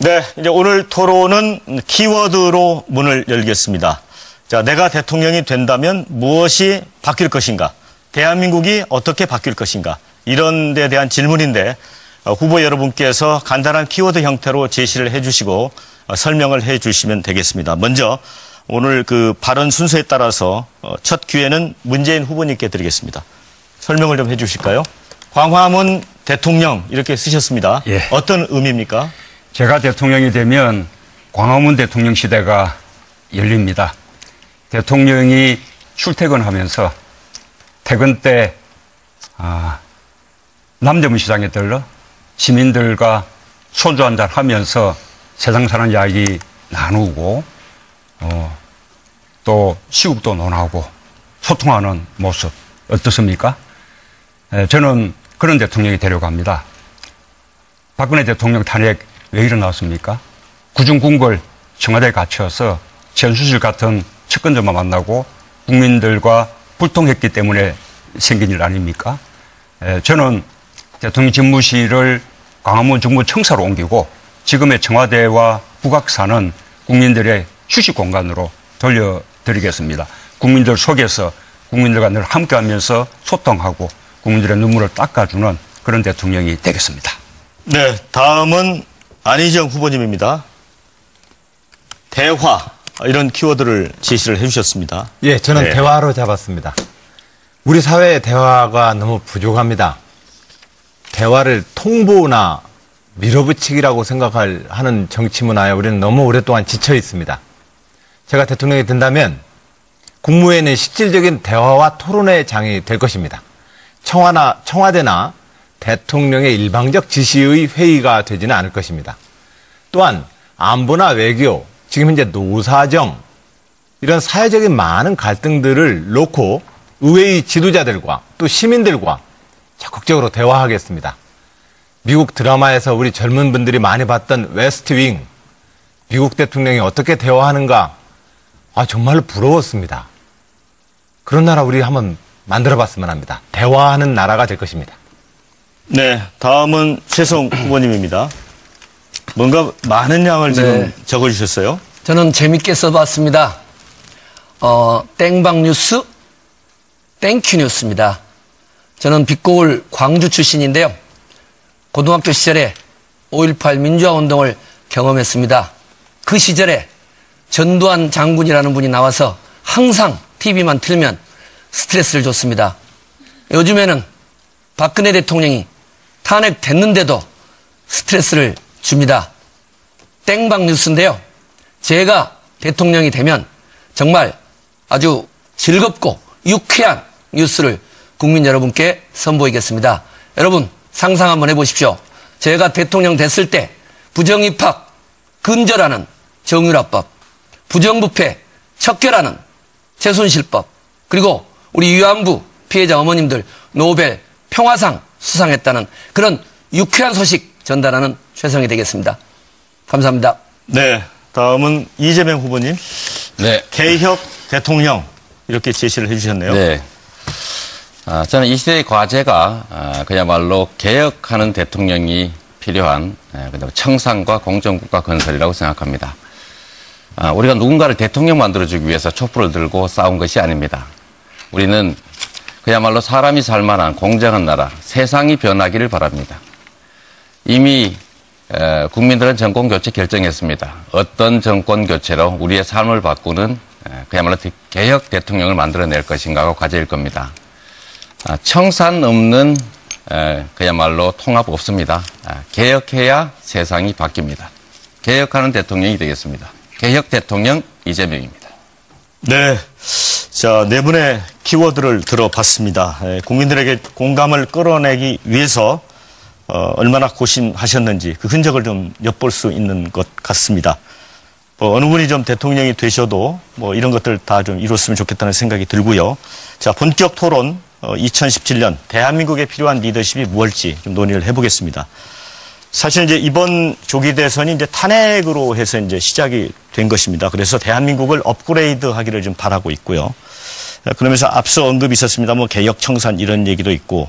네, 이제 오늘 토론은 키워드로 문을 열겠습니다. 자, 내가 대통령이 된다면 무엇이 바뀔 것인가? 대한민국이 어떻게 바뀔 것인가? 이런 데 대한 질문인데 후보 여러분께서 간단한 키워드 형태로 제시를 해주시고 설명을 해주시면 되겠습니다. 먼저 오늘 그 발언 순서에 따라서 첫 기회는 문재인 후보님께 드리겠습니다. 설명을 좀 해주실까요? 광화문 대통령 이렇게 쓰셨습니다. 예. 어떤 의미입니까? 제가 대통령이 되면 광화문 대통령 시대가 열립니다. 대통령이 출퇴근하면서 퇴근 때 남대문 시장에 들러 시민들과 소주 한잔 하면서 세상 사는 이야기 나누고 또 시국도 논하고 소통하는 모습 어떻습니까? 저는 그런 대통령이 되려고 합니다. 박근혜 대통령 탄핵 왜 일어났습니까? 구중궁궐 청와대에 갇혀서 전수실 같은 측근들만 만나고 국민들과 불통했기 때문에 생긴 일 아닙니까? 저는 대통령 집무실을 광화문 정부청사로 옮기고 지금의 청와대와 북악산은 국민들의 휴식 공간으로 돌려드리겠습니다. 국민들 속에서 국민들과 늘 함께하면서 소통하고 국민들의 눈물을 닦아주는 그런 대통령이 되겠습니다. 네, 다음은 안희정 후보님입니다. 대화, 이런 키워드를 제시를 해주셨습니다. 예, 저는 네. 대화로 잡았습니다. 우리 사회의 대화가 너무 부족합니다. 대화를 통보나 밀어붙이기라고 하는 정치 문화에 우리는 너무 오랫동안 지쳐 있습니다. 제가 대통령이 된다면 국무회의는 실질적인 대화와 토론의 장이 될 것입니다. 청와대나 대통령의 일방적 지시의 회의가 되지는 않을 것입니다. 또한 안보나 외교, 지금 현재 노사정, 이런 사회적인 많은 갈등들을 놓고 의회의 지도자들과 또 시민들과 적극적으로 대화하겠습니다. 미국 드라마에서 우리 젊은 분들이 많이 봤던 웨스트윙, 미국 대통령이 어떻게 대화하는가, 정말로 부러웠습니다. 그런 나라 우리 한번 만들어봤으면 합니다. 대화하는 나라가 될 것입니다. 네, 다음은 최성 후보님입니다. 뭔가 많은 양을 지금 적어주셨어요. 저는 재밌게 써봤습니다. 땡방 뉴스, 땡큐 뉴스입니다. 저는 빛고울 광주 출신인데요. 고등학교 시절에 5.18 민주화 운동을 경험했습니다. 그 시절에 전두환 장군이라는 분이 나와서 항상 TV만 틀면 스트레스를 줬습니다. 요즘에는 박근혜 대통령이 탄핵됐는데도 스트레스를 줍니다. 땡방 뉴스인데요. 제가 대통령이 되면 정말 아주 즐겁고 유쾌한 뉴스를 국민 여러분께 선보이겠습니다. 여러분 상상 한번 해보십시오. 제가 대통령 됐을 때 부정입학 근절하는 정유라법, 부정부패 척결하는 최순실법, 그리고 우리 위안부 피해자 어머님들 노벨 평화상 수상했다는 그런 유쾌한 소식 전달하는 최성이 되겠습니다. 감사합니다. 네, 다음은 이재명 후보님. 네. 개혁 대통령 이렇게 제시를 해주셨네요. 네. 저는 이 시대의 과제가 그야말로 개혁하는 대통령이 필요한 청산과 공정국가 건설이라고 생각합니다. 우리가 누군가를 대통령 만들어주기 위해서 촛불을 들고 싸운 것이 아닙니다. 우리는 그야말로 사람이 살만한 공정한 나라, 세상이 변하기를 바랍니다. 이미 국민들은 정권교체 결정했습니다. 어떤 정권교체로 우리의 삶을 바꾸는 그야말로 개혁 대통령을 만들어낼 것인가가 과제일 겁니다. 청산 없는 그야말로 통합 없습니다. 개혁해야 세상이 바뀝니다. 개혁하는 대통령이 되겠습니다. 개혁 대통령 이재명입니다. 네. 자, 네 분의 키워드를 들어봤습니다. 국민들에게 공감을 끌어내기 위해서 얼마나 고심하셨는지 그 흔적을 좀 엿볼 수 있는 것 같습니다. 어느 분이 좀 대통령이 되셔도 이런 것들 다 좀 이뤘으면 좋겠다는 생각이 들고요. 자, 본격 토론 2017년 대한민국에 필요한 리더십이 무엇일지 좀 논의를 해보겠습니다. 사실 이제 이번 조기 대선이 이제 탄핵으로 해서 이제 시작이 된 것입니다. 그래서 대한민국을 업그레이드 하기를 좀 바라고 있고요. 그러면서 앞서 언급이 있었습니다. 개혁 청산 이런 얘기도 있고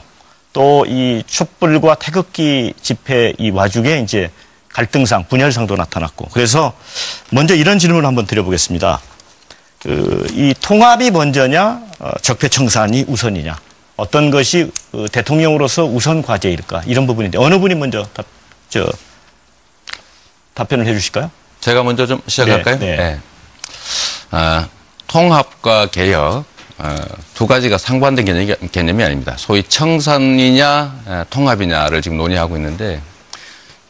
또 이 촛불과 태극기 집회 이 와중에 이제 갈등상, 분열상도 나타났고. 그래서 먼저 이런 질문을 한번 드려보겠습니다. 이 통합이 먼저냐, 적폐청산이 우선이냐. 어떤 것이 대통령으로서 우선 과제일까? 이런 부분인데 어느 분이 먼저 답변을 해 주실까요? 제가 먼저 좀 시작할까요? 네, 네. 통합과 개혁 두 가지가 상반된 개념이 아닙니다. 소위 청산이냐 통합이냐를 지금 논의하고 있는데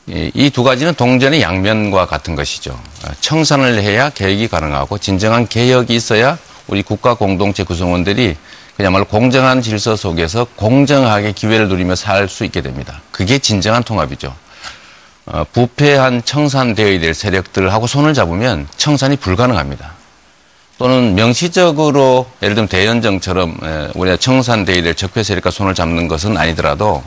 이 두 가지는 동전의 양면과 같은 것이죠. 청산을 해야 개혁이 가능하고 진정한 개혁이 있어야 우리 국가 공동체 구성원들이 그야말로 공정한 질서 속에서 공정하게 기회를 누리며 살 수 있게 됩니다. 그게 진정한 통합이죠. 부패한 청산되어야 될 세력들하고 손을 잡으면 청산이 불가능합니다. 또는 명시적으로 예를 들면 대연정처럼 우리가 청산되어야 될 적폐 세력과 손을 잡는 것은 아니더라도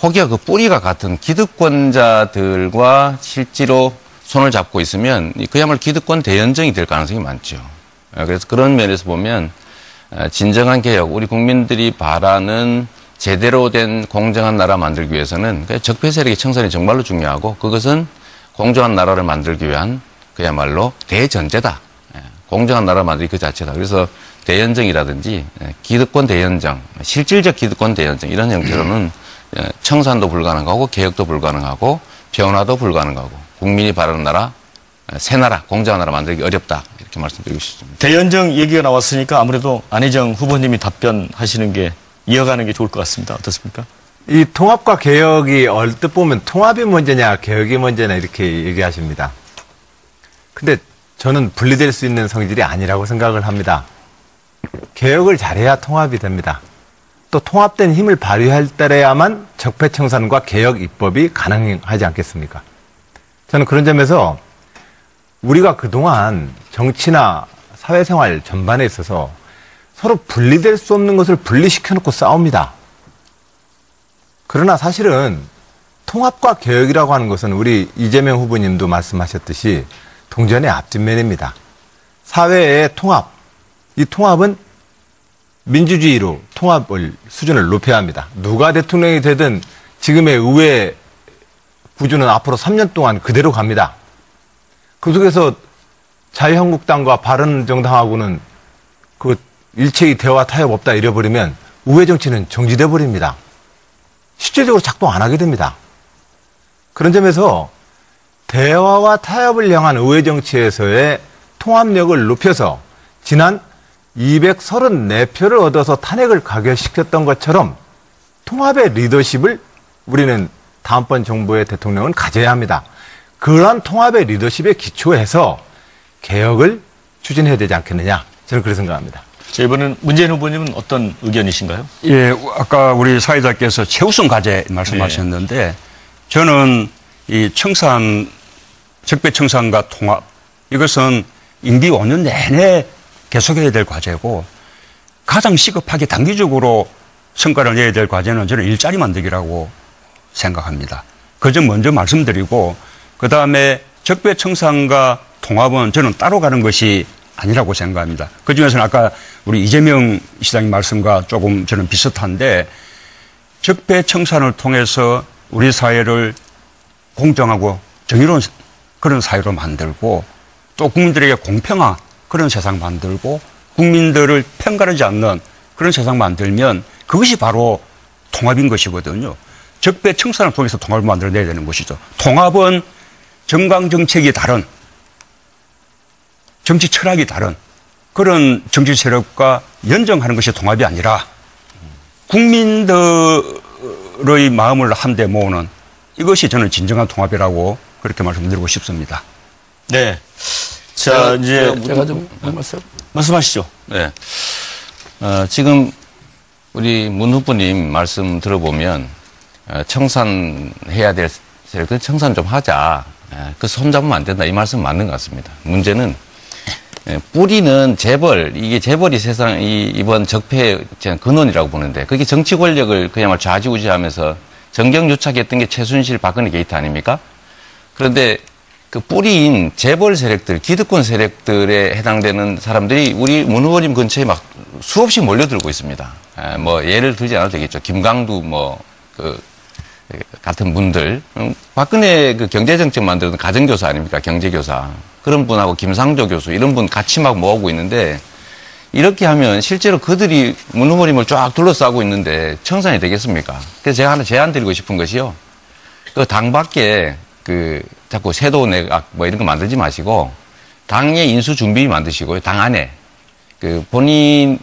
혹여 그 뿌리가 같은 기득권자들과 실제로 손을 잡고 있으면 그야말로 기득권 대연정이 될 가능성이 많죠. 그래서 그런 면에서 보면 진정한 개혁, 우리 국민들이 바라는 제대로 된 공정한 나라 만들기 위해서는 적폐 세력의 청산이 정말로 중요하고 그것은 공정한 나라를 만들기 위한 그야말로 대전제다. 공정한 나라 만들기 그 자체다. 그래서 대연정이라든지 기득권 대연정, 실질적 기득권 대연정 이런 형태로는 청산도 불가능하고 개혁도 불가능하고 변화도 불가능하고 국민이 바라는 나라, 새 나라, 공정한 나라 만들기 어렵다. 이렇게 말씀드리고 싶습니다. 대연정 얘기가 나왔으니까 아무래도 안희정 후보님이 답변하시는 게 이어가는 게 좋을 것 같습니다. 어떻습니까? 이 통합과 개혁이 얼뜻 보면 통합이 먼저냐 개혁이 먼저냐 이렇게 얘기하십니다. 근데 저는 분리될 수 있는 성질이 아니라고 생각을 합니다. 개혁을 잘해야 통합이 됩니다. 또 통합된 힘을 발휘할 때야만 적폐청산과 개혁 입법이 가능하지 않겠습니까? 저는 그런 점에서 우리가 그동안 정치나 사회생활 전반에 있어서 서로 분리될 수 없는 것을 분리시켜놓고 싸웁니다. 그러나 사실은 통합과 개혁이라고 하는 것은 우리 이재명 후보님도 말씀하셨듯이 동전의 앞뒷면입니다. 사회의 통합, 이 통합은 민주주의로 통합을 수준을 높여야 합니다. 누가 대통령이 되든 지금의 의회 구조는 앞으로 3년 동안 그대로 갑니다. 그 속에서 자유한국당과 바른정당하고는 그 일체의 대화 타협 없다 이래버리면 의회 정치는 정지돼 버립니다. 실질적으로 작동 안 하게 됩니다. 그런 점에서 대화와 타협을 향한 의회 정치에서의 통합력을 높여서 지난 234표를 얻어서 탄핵을 가결시켰던 것처럼 통합의 리더십을 우리는 다음번 정부의 대통령은 가져야 합니다. 그러한 통합의 리더십에 기초해서 개혁을 추진해야 되지 않겠느냐. 저는 그렇게 생각합니다. 자, 이번엔 문재인 후보님은 어떤 의견이신가요? 예, 아까 우리 사회자께서 최우선 과제 말씀하셨는데 저는 이 청산, 적폐청산과 통합 이것은 임기 5년 내내 계속해야 될 과제고 가장 시급하게 단기적으로 성과를 내야 될 과제는 저는 일자리 만들기라고 생각합니다. 그 점 먼저 말씀드리고 그다음에 적폐청산과 통합은 저는 따로 가는 것이 아니라고 생각합니다. 그중에서는 아까 우리 이재명 시장님 말씀과 조금 저는 비슷한데 적폐청산을 통해서 우리 사회를 공정하고 정의로운 그런 사회로 만들고 또 국민들에게 공평한 그런 세상 만들고 국민들을 편가르지 않는 그런 세상 만들면 그것이 바로 통합인 것이거든요. 적폐청산을 통해서 통합을 만들어내야 되는 것이죠. 통합은 정강정책이 다른 정치 철학이 다른 그런 정치 세력과 연정하는 것이 통합이 아니라 국민들의 마음을 한데 모으는 이것이 저는 진정한 통합이라고 그렇게 말씀드리고 싶습니다. 네. 자, 이제 제가 좀 말씀하시죠. 네. 지금 우리 문 후보님 말씀 들어보면 청산해야 될 세력들 청산 좀 하자. 그 손잡으면 안 된다. 이 말씀 맞는 것 같습니다. 문제는 뿌리는 재벌, 이게 재벌이 이번 적폐의 근원이라고 보는데 그게 정치 권력을 그야말로 좌지우지하면서 정경유착했던 게 최순실 박근혜 게이트 아닙니까? 그런데 그 뿌리인 재벌 세력들, 기득권 세력들에 해당되는 사람들이 우리 문 후보님 근처에 막 수없이 몰려들고 있습니다. 뭐 예를 들지 않아도 되겠죠. 김강두 같은 분들, 박근혜 그 경제정책 만들던 가정교사 아닙니까? 경제교사. 그런 분하고 김상조 교수, 이런 분 같이 막 모으고 있는데, 이렇게 하면 실제로 그들이 문후머림을 쫙 둘러싸고 있는데 청산이 되겠습니까? 그래서 제가 하나 제안 드리고 싶은 것이요. 그 당 밖에 자꾸 세도 내각 뭐 이런 거 만들지 마시고, 당의 인수 준비 만드시고요. 당 안에. 본인이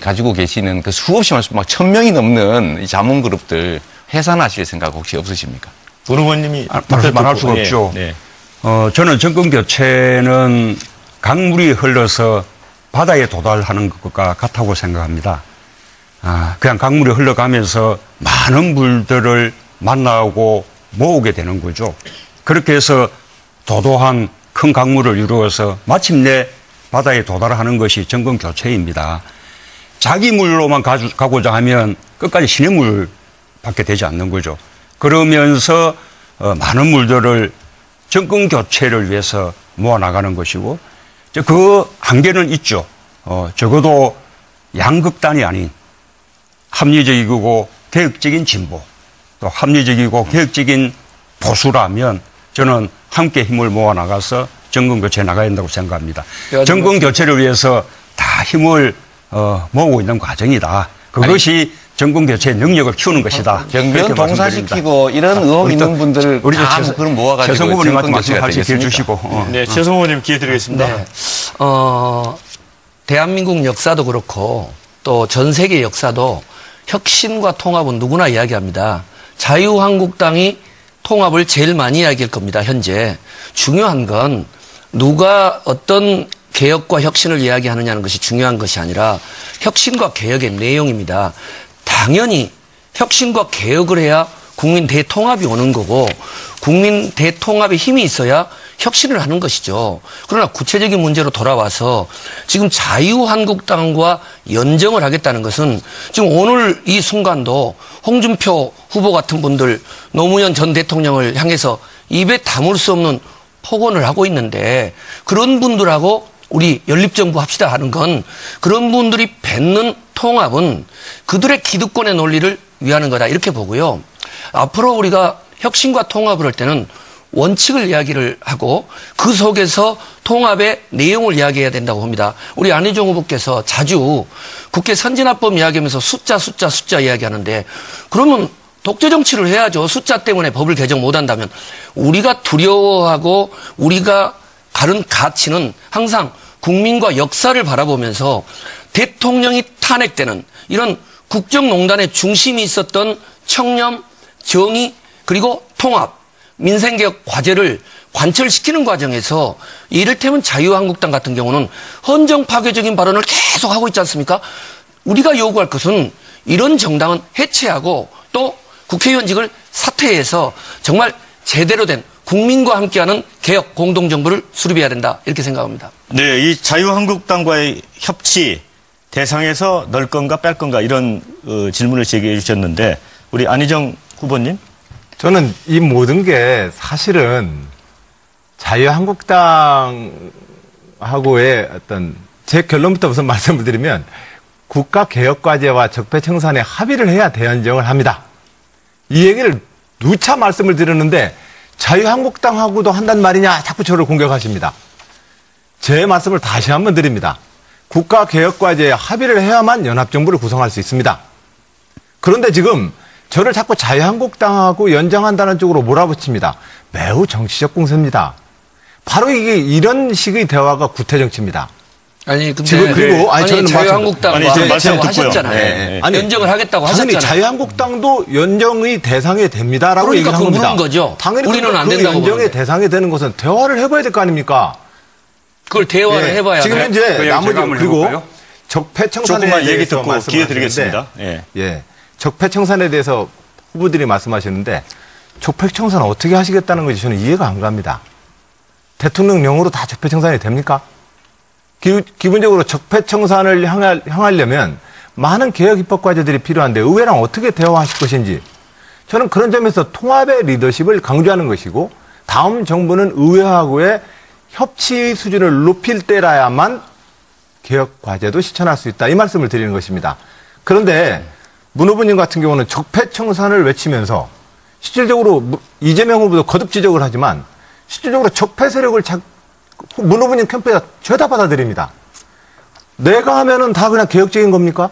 가지고 계시는 그 수없이 많은 막 1000명이 넘는 이 자문그룹들 해산하실 생각 혹시 없으십니까? 문 후보님이 말할 수가 없죠. 네. 저는 정권 교체는 강물이 흘러서 바다에 도달하는 것과 같다고 생각합니다. 그냥 강물이 흘러가면서 많은 물들을 만나고 모으게 되는 거죠. 그렇게 해서 도도한 큰 강물을 이루어서 마침내 바다에 도달하는 것이 정권 교체입니다. 자기 물로만 가고자 하면 끝까지 시냇물 밖에 되지 않는 거죠. 그러면서 많은 물들을 정권 교체를 위해서 모아나가는 것이고, 그 한계는 있죠. 적어도 양극단이 아닌 합리적이고 개혁적인 진보, 또 합리적이고 개혁적인 보수라면 저는 함께 힘을 모아나가서 정권 교체에 나가야 된다고 생각합니다. 정권 교체를 위해서 다 힘을 모으고 있는 과정이다. 그것이 정권 교체의 능력을 키우는 것이다. 경비원 동사시키고 이런 의혹 있는 분들을 다 그런 모아가지고 최성 후보님한테 정권 교체가 말씀하시게 되겠습니까? 해주시고. 네, 최성 후보님 기회 드리겠습니다. 네. 대한민국 역사도 그렇고 또 전 세계 역사도 혁신과 통합은 누구나 이야기합니다. 자유한국당이 통합을 제일 많이 이야기할 겁니다. 현재. 중요한 건 누가 어떤 개혁과 혁신을 이야기하느냐는 것이 중요한 것이 아니라 혁신과 개혁의 내용입니다. 당연히 혁신과 개혁을 해야 국민 대통합이 오는 거고 국민 대통합에 힘이 있어야 혁신을 하는 것이죠. 그러나 구체적인 문제로 돌아와서 지금 자유한국당과 연정을 하겠다는 것은 지금 오늘 이 순간도 홍준표 후보 같은 분들 노무현 전 대통령을 향해서 입에 담을 수 없는 폭언을 하고 있는데 그런 분들하고 우리 연립정부 합시다 하는 건 그런 분들이 뱉는 통합은 그들의 기득권의 논리를 위하는 거다 이렇게 보고요. 앞으로 우리가 혁신과 통합을 할 때는 원칙을 이야기를 하고 그 속에서 통합의 내용을 이야기해야 된다고 봅니다. 우리 안희정 후보께서 자주 국회 선진화법 이야기하면서 숫자 이야기하는데 그러면 독재 정치를 해야죠. 숫자 때문에 법을 개정 못한다면 우리가 두려워하고 우리가 가른 가치는 항상 국민과 역사를 바라보면서 대통령이 탄핵되는 이런 국정농단의 중심이 있었던 청렴, 정의 그리고 통합, 민생개혁 과제를 관철시키는 과정에서 이를테면 자유한국당 같은 경우는 헌정 파괴적인 발언을 계속 하고 있지 않습니까? 우리가 요구할 것은 이런 정당은 해체하고 또 국회의원직을 사퇴해서 정말 제대로 된 국민과 함께하는 개혁 공동정부를 수립해야 된다 이렇게 생각합니다. 네, 이 자유한국당과의 협치 대상에서 넣을 건가 뺄 건가 이런 질문을 제기해 주셨는데 우리 안희정 후보님. 저는 이 모든 게 사실은 자유한국당하고의 어떤 제 결론부터 우선 말씀을 드리면 국가개혁과제와 적폐청산에 합의를 해야 대연정을 합니다. 이 얘기를 누차 말씀을 드렸는데 자유한국당하고도 한단 말이냐 자꾸 저를 공격하십니다. 제 말씀을 다시 한번 드립니다. 국가개혁과제에 합의를 해야만 연합정부를 구성할 수 있습니다. 그런데 지금 저를 자꾸 자유한국당하고 연정한다는 쪽으로 몰아붙입니다. 매우 정치적 공세입니다. 바로 이게 이런 식의 대화가 구태정치입니다. 아니 근데 지금 그리고 저는 자유한국당과 하겠다고 하셨잖아요. 네. 아니, 연정을 하겠다고 당연히 하셨잖아요. 자유한국당도 연정의 대상이 됩니다라고 그러니까 얘기한 겁니다. 그런 거죠. 당연히 우리는 안 그 된다고 연정의 보는데. 대상이 되는 것은 대화를 해봐야 될 거 아닙니까? 그걸 대화를 해봐야 지금 돼요. 현재 나머지 제가 한번 그리고 해볼까요? 적폐청산에 조금만 얘기 대해서 듣고 기회 드리겠습니다. 말씀하셨는데, 예, 적폐청산에 대해서 후보들이 말씀하셨는데 적폐청산 어떻게 하시겠다는 것이 저는 이해가 안 갑니다. 대통령령으로 다 적폐청산이 됩니까? 기본적으로 적폐청산을 향하려면 많은 개혁 입법 과제들이 필요한데 의회랑 어떻게 대화하실 것인지 저는 그런 점에서 통합의 리더십을 강조하는 것이고 다음 정부는 의회하고의 협치 수준을 높일 때라야만 개혁 과제도 실천할 수 있다. 이 말씀을 드리는 것입니다. 그런데 문 후보님 같은 경우는 적폐청산을 외치면서 실질적으로 이재명 후보도 거듭 지적을 하지만 실질적으로 적폐 세력을 문 후보님 캠프에다 죄다 받아들입니다. 내가 하면은 다 그냥 개혁적인 겁니까?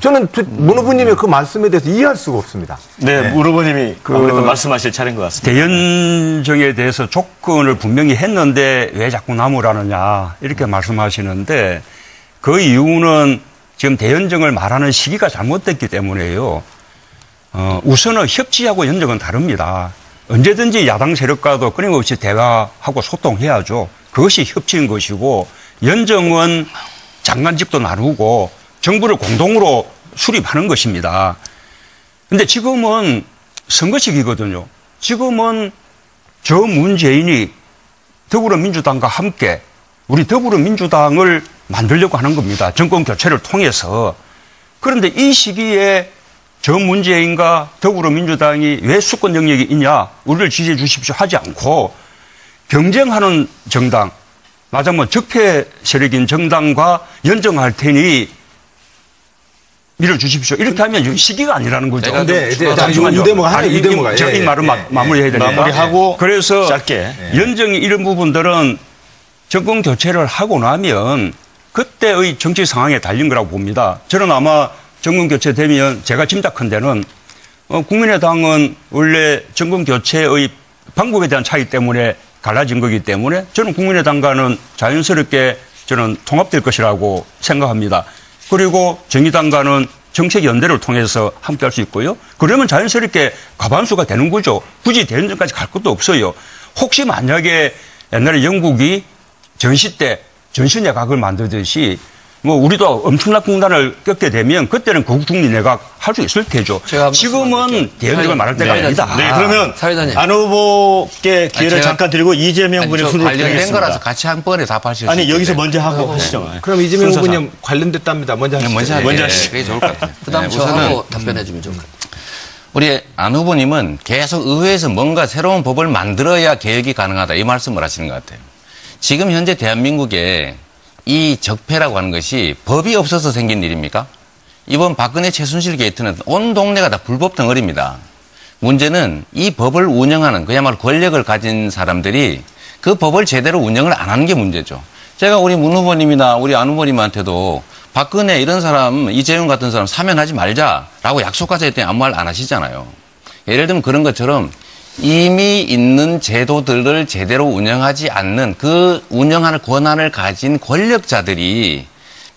저는 문 후보님의 그 말씀에 대해서 이해할 수가 없습니다. 네, 문 후보님이 아무래도 말씀하실 차례인 것 같습니다. 대연정에 대해서 조건을 분명히 했는데 왜 자꾸 나무라느냐 이렇게 말씀하시는데 그 이유는 지금 대연정을 말하는 시기가 잘못됐기 때문에요. 우선은 협치하고 연정은 다릅니다. 언제든지 야당 세력과도 끊임없이 대화하고 소통해야죠. 그것이 협치인 것이고 연정은 장관직도 나누고 정부를 공동으로 수립하는 것입니다. 근데 지금은 선거 시기거든요. 지금은 저 문재인이 더불어민주당과 함께 우리 더불어민주당을 만들려고 하는 겁니다. 정권 교체를 통해서. 그런데 이 시기에 저 문재인과 더불어민주당이 왜 수권 영역이 있냐, 우리를 지지해 주십시오 하지 않고 경쟁하는 정당, 맞아면 적폐 세력인 정당과 연정할 테니 밀어주십시오. 이렇게 하면 시기가 아니라는 거죠. 이 대목가 제가 이 말을 마무리해야 되니까. 마무리하고 그래서 짧게. 연정이 이런 부분들은 정권 교체를 하고 나면 그때의 정치 상황에 달린 거라고 봅니다. 저는 아마 정권 교체되면 제가 짐작컨대는 국민의당은 원래 정권 교체의 방법에 대한 차이 때문에 갈라진 거기 때문에 저는 국민의당과는 자연스럽게 저는 통합될 것이라고 생각합니다. 그리고 정의당과는 정책 연대를 통해서 함께할 수 있고요. 그러면 자연스럽게 과반수가 되는 거죠. 굳이 대연정까지 갈 것도 없어요. 혹시 만약에 옛날에 영국이 전시 때 전시내각을 만들듯이 우리도 엄청난 공단을 겪게 되면 그때는 국중리내각 할 수 있을 테죠. 지금은 대연정을 말할 때가 아니다. 네, 그러면 사회자님. 안 후보께 기회를 잠깐 드리고 이재명 분의 순으로 관련된 거라서 같이 한 번에 답하실 수 아니, 있는데. 여기서 먼저 하고 하시죠. 그럼 이재명 후보님 관련됐답니다. 먼저 하시죠. 먼저 하시죠. 그게 좋을 것 같아요. 그다음 우선은 저하고 답변해 주면 좋을 것 같아요. 우리 안 후보님은 계속 의회에서 뭔가 새로운 법을 만들어야 개혁이 가능하다 이 말씀을 하시는 것 같아요. 지금 현재 대한민국에 이 적폐라고 하는 것이 법이 없어서 생긴 일입니까? 이번 박근혜 최순실 게이트는 온 동네가 다 불법 덩어리입니다. 문제는 이 법을 운영하는 그야말로 권력을 가진 사람들이 그 법을 제대로 운영을 안 하는 게 문제죠. 제가 우리 문 후보님이나 우리 안 후보님한테도 박근혜 이런 사람, 이재용 같은 사람 사면하지 말자라고 약속하자 했더니 아무 말 안 하시잖아요. 예를 들면 그런 것처럼 이미 있는 제도들을 제대로 운영하지 않는 그 운영하는 권한을 가진 권력자들이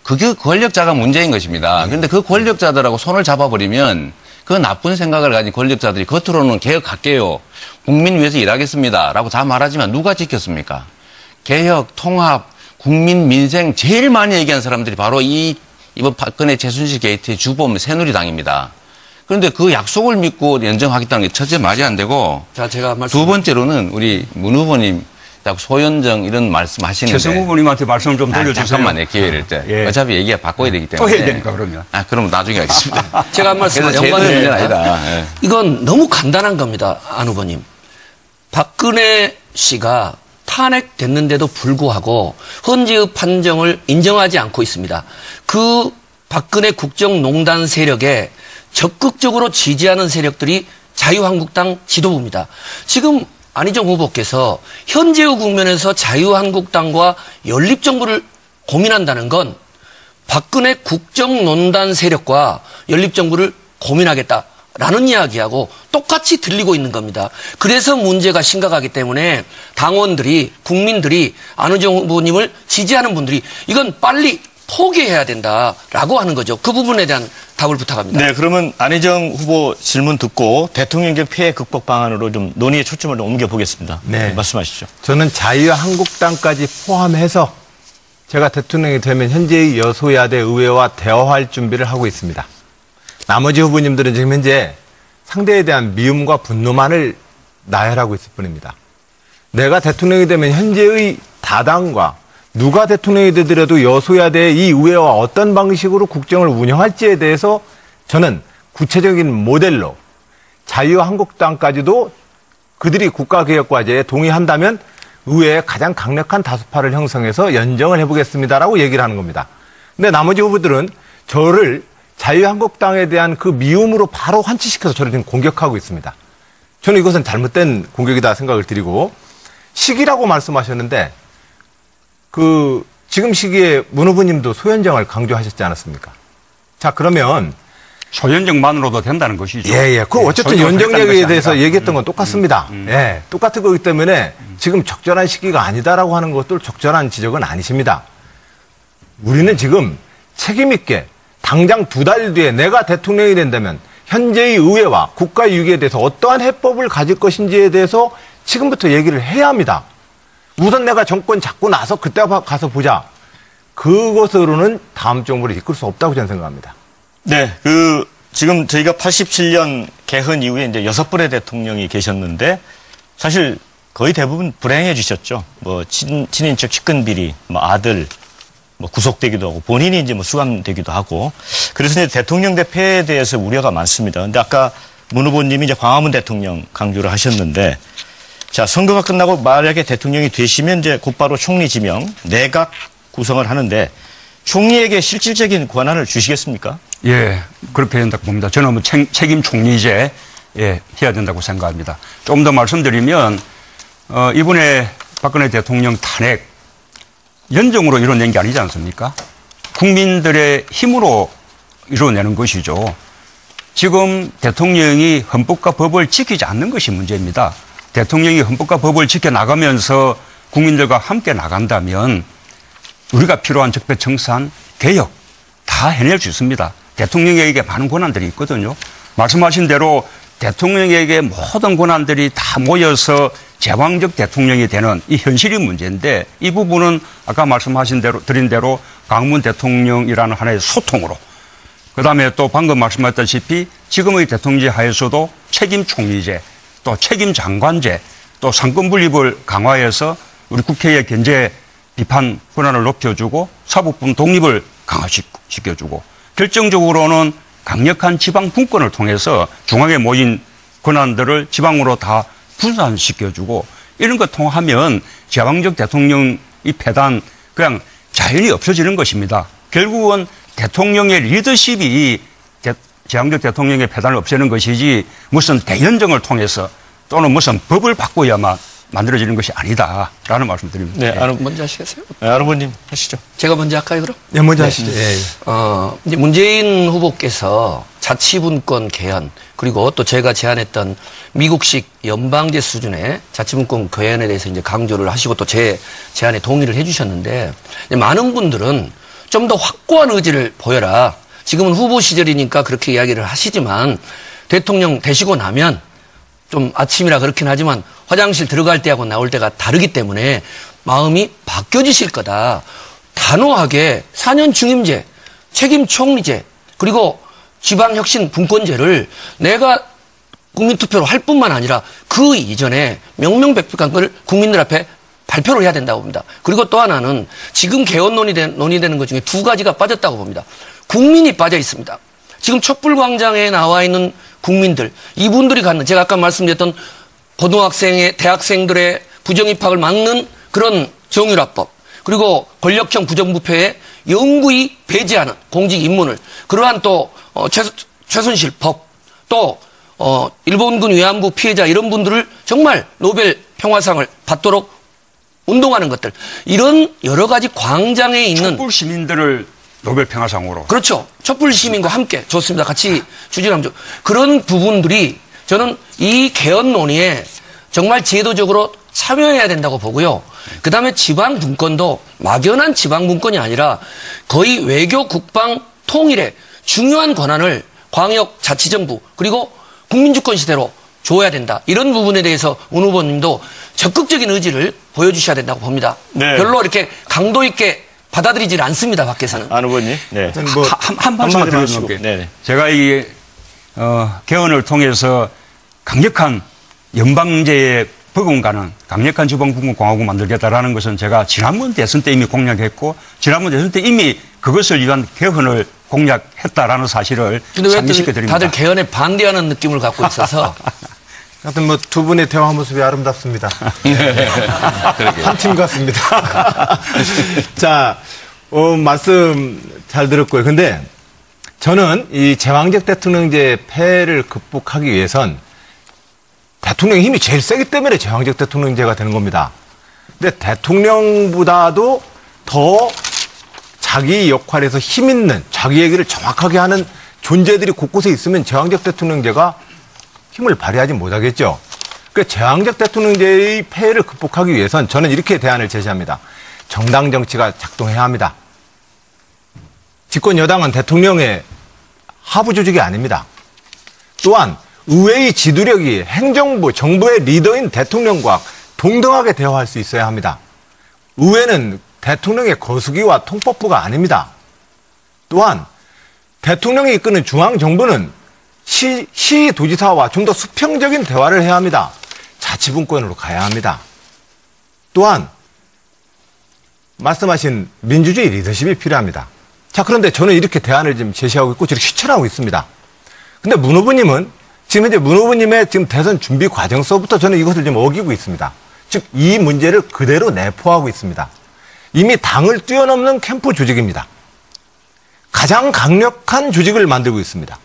그게 권력자가 문제인 것입니다. 그런데 그 권력자들하고 손을 잡아버리면 그 나쁜 생각을 가진 권력자들이 겉으로는 개혁할게요. 국민 위해서 일하겠습니다. 라고 다 말하지만 누가 지켰습니까? 개혁, 통합, 국민 민생 제일 많이 얘기한 사람들이 바로 이번 박근혜 최순실 게이트의 주범 새누리당입니다. 그런데 그 약속을 믿고 연정하겠다는 게 첫째 말이 안 되고 자, 제가 두 번째로는 우리 문 후보님 소연정 이런 말씀 하시는데 최승 후보님한테 말씀 좀 돌려주세요. 잠깐만요. 기회를 때. 예. 어차피 얘기가 바꿔야 되기 때문에. 또 해야 되니까 그러면. 그럼 나중에 하겠습니다. 제가 한 말씀 그래서 제도 문제는 아니다. 예. 이건 너무 간단한 겁니다. 안 후보님. 박근혜 씨가 탄핵됐는데도 불구하고 헌재의 판정을 인정하지 않고 있습니다. 그 박근혜 국정농단 세력에 적극적으로 지지하는 세력들이 자유한국당 지도부입니다. 지금 안희정 후보께서 현재의 국면에서 자유한국당과 연립정부를 고민한다는 건 박근혜 국정농단 세력과 연립정부를 고민하겠다라는 이야기하고 똑같이 들리고 있는 겁니다. 그래서 문제가 심각하기 때문에 당원들이, 국민들이 안희정 후보님을 지지하는 분들이 이건 빨리 포기해야 된다라고 하는 거죠. 그 부분에 대한 답을 부탁합니다. 네, 그러면 안희정 후보 질문 듣고 대통령경 피해 극복 방안으로 좀 논의의 초점을 좀 옮겨보겠습니다. 네. 말씀하시죠. 저는 자유한국당까지 포함해서 제가 대통령이 되면 현재의 여소야대 의회와 대화할 준비를 하고 있습니다. 나머지 후보님들은 지금 현재 상대에 대한 미움과 분노만을 나열하고 있을 뿐입니다. 내가 대통령이 되면 현재의 다당과 누가 대통령이 되더라도 여소야대의 이 의회와 어떤 방식으로 국정을 운영할지에 대해서 저는 구체적인 모델로 자유한국당까지도 그들이 국가개혁과제에 동의한다면 의회에 가장 강력한 다수파를 형성해서 연정을 해보겠습니다라고 얘기를 하는 겁니다. 근데 나머지 후보들은 저를 자유한국당에 대한 그 미움으로 바로 환치시켜서 저를 지금 공격하고 있습니다. 저는 이것은 잘못된 공격이다 생각을 드리고, 시기라고 말씀하셨는데 지금 시기에 문 후보님도 소현정을 강조하셨지 않았습니까? 자, 그러면 소현정만으로도 된다는 것이죠. 예. 그 어쨌든 연정력에 대해서 얘기했던 건 똑같습니다. 예, 똑같은 거기 때문에 지금 적절한 시기가 아니다라고 하는 것도 적절한 지적은 아니십니다. 우리는 지금 책임 있게 당장 2달 뒤에 내가 대통령이 된다면 현재의 의회와 국가 유기에 대해서 어떠한 해법을 가질 것인지에 대해서 지금부터 얘기를 해야 합니다. 우선 내가 정권 잡고 나서 그때 가서 보자. 그것으로는 다음 정부를 이끌 수 없다고 저는 생각합니다. 네, 지금 저희가 87년 개헌 이후에 이제 6분의 대통령이 계셨는데 사실 거의 대부분 불행해지셨죠. 뭐 친인척 측근비리, 뭐 아들, 뭐 구속되기도 하고 본인이 이제 뭐 수감되기도 하고 그래서 이제 대통령 대패에 대해서 우려가 많습니다. 근데 아까 문 후보님이 이제 광화문 대통령 강조를 하셨는데 자, 선거가 끝나고 만약에 대통령이 되시면 이제 곧바로 총리 지명, 내각 구성을 하는데 총리에게 실질적인 권한을 주시겠습니까? 예, 그렇게 해야 된다고 봅니다. 저는 뭐 책임 총리제 해야 된다고 생각합니다. 좀 더 말씀드리면 이번에 박근혜 대통령 탄핵 연정으로 이뤄낸 게 아니지 않습니까? 국민들의 힘으로 이뤄내는 것이죠. 지금 대통령이 헌법과 법을 지키지 않는 것이 문제입니다. 대통령이 헌법과 법을 지켜나가면서 국민들과 함께 나간다면 우리가 필요한 적폐청산, 개혁 다 해낼 수 있습니다. 대통령에게 많은 권한들이 있거든요. 말씀하신 대로 대통령에게 모든 권한들이 다 모여서 제왕적 대통령이 되는 이 현실이 문제인데 이 부분은 아까 말씀하신 대로 드린 대로 광문 대통령이라는 하나의 소통으로 그다음에 또 방금 말씀하셨다시피 지금의 대통령제 하에서도 책임 총리제 또 책임 장관제 또 상권 분립을 강화해서 우리 국회의 견제 비판 권한을 높여주고 사법부문 독립을 강화시켜주고 결정적으로는 강력한 지방 분권을 통해서 중앙에 모인 권한들을 지방으로 다 분산시켜주고 이런 거 통하면 제왕적 대통령이 패단 그냥 자연히 없어지는 것입니다. 결국은 대통령의 리더십이 제왕적 대통령의 패단을 없애는 것이지 무슨 대연정을 통해서 또는 무슨 법을 바꿔야만 만들어지는 것이 아니다라는 말씀 드립니다. 네, 먼저 하시겠어요? 네, 아르보님 하시죠. 제가 먼저 할까요, 그럼? 네, 먼저 하시죠. 예. 이제 문재인 후보께서 자치분권 개헌 그리고 또 제가 제안했던 미국식 연방제 수준의 자치분권 개헌에 대해서 이제 강조를 하시고 또 제 제안에 동의를 해주셨는데 많은 분들은 좀 더 확고한 의지를 보여라. 지금은 후보 시절이니까 그렇게 이야기를 하시지만 대통령 되시고 나면 좀 아침이라 그렇긴 하지만 화장실 들어갈 때하고 나올 때가 다르기 때문에 마음이 바뀌어지실 거다. 단호하게 4년 중임제, 책임 총리제, 그리고 지방혁신 분권제를 내가 국민투표로 할 뿐만 아니라 그 이전에 명명백백한 걸 국민들 앞에 발표를 해야 된다고 봅니다. 그리고 또 하나는 지금 개헌 논의되는 것 중에 2가지가 빠졌다고 봅니다. 국민이 빠져 있습니다. 지금 촛불광장에 나와 있는 국민들, 이분들이 갖는 제가 아까 말씀드렸던 고등학생의 대학생들의 부정입학을 막는 그런 정유라법 그리고 권력형 부정부패에 영구히 배제하는 공직 입문을 그러한 또 최순실 법 또 일본군 위안부 피해자 이런 분들을 정말 노벨 평화상을 받도록 운동하는 것들 이런 여러 가지 광장에 있는 촛불 시민들을 노벨 평화상으로 그렇죠. 촛불 시민과 함께 좋습니다. 같이 추진하면 좋 그런 부분들이 저는 이 개헌 논의에 정말 제도적으로 참여해야 된다고 보고요. 그다음에 지방 분권도 막연한 지방 분권이 아니라 거의 외교 국방 통일의 중요한 권한을 광역 자치정부 그리고 국민주권 시대로 줘야 된다. 이런 부분에 대해서 문 후보님도 적극적인 의지를 보여주셔야 된다고 봅니다. 네. 별로 이렇게 강도 있게 받아들이질 않습니다. 밖에서는. 안 후보님. 네. 한 말씀만 하시고. 드려볼게요. 네네. 제가 이 개헌을 통해서 강력한 연방제에 버금가는 강력한 지방분권공화국 만들겠다라는 것은 제가 지난번 대선 때 이미 공약했고 지난번 대선 때 이미 그것을 위한 개헌을 공약했다라는 사실을 상기시켜 드립니다. 다들 개헌에 반대하는 느낌을 갖고 있어서 하여튼 뭐 두 분의 대화 모습이 아름답습니다. 한 팀 같습니다. 자, 말씀 잘 들었고요. 근데 저는 이 제왕적 대통령제 폐해를 극복하기 위해선 대통령의 힘이 제일 세기 때문에 제왕적 대통령제가 되는 겁니다. 근데 대통령보다도 더 자기 역할에서 힘 있는, 자기 얘기를 정확하게 하는 존재들이 곳곳에 있으면 제왕적 대통령제가 힘을 발휘하지 못하겠죠. 그러니까 제왕적 대통령제의 폐해를 극복하기 위해선 저는 이렇게 대안을 제시합니다. 정당 정치가 작동해야 합니다. 집권 여당은 대통령의 하부 조직이 아닙니다. 또한 의회의 지도력이 행정부, 정부의 리더인 대통령과 동등하게 대화할 수 있어야 합니다. 의회는 대통령의 거수기와 통법부가 아닙니다. 또한 대통령이 이끄는 중앙정부는 시도지사와 좀 더 수평적인 대화를 해야 합니다. 자치분권으로 가야 합니다. 또한 말씀하신 민주주의 리더십이 필요합니다. 자, 그런데 저는 이렇게 대안을 지금 제시하고 있고 저렇게 실천하고 있습니다. 근데 문 후보님은 지금 현재 문 후보님의 지금 대선 준비 과정서부터 저는 이것을 좀 어기고 있습니다. 즉, 이 문제를 그대로 내포하고 있습니다. 이미 당을 뛰어넘는 캠프 조직입니다. 가장 강력한 조직을 만들고 있습니다.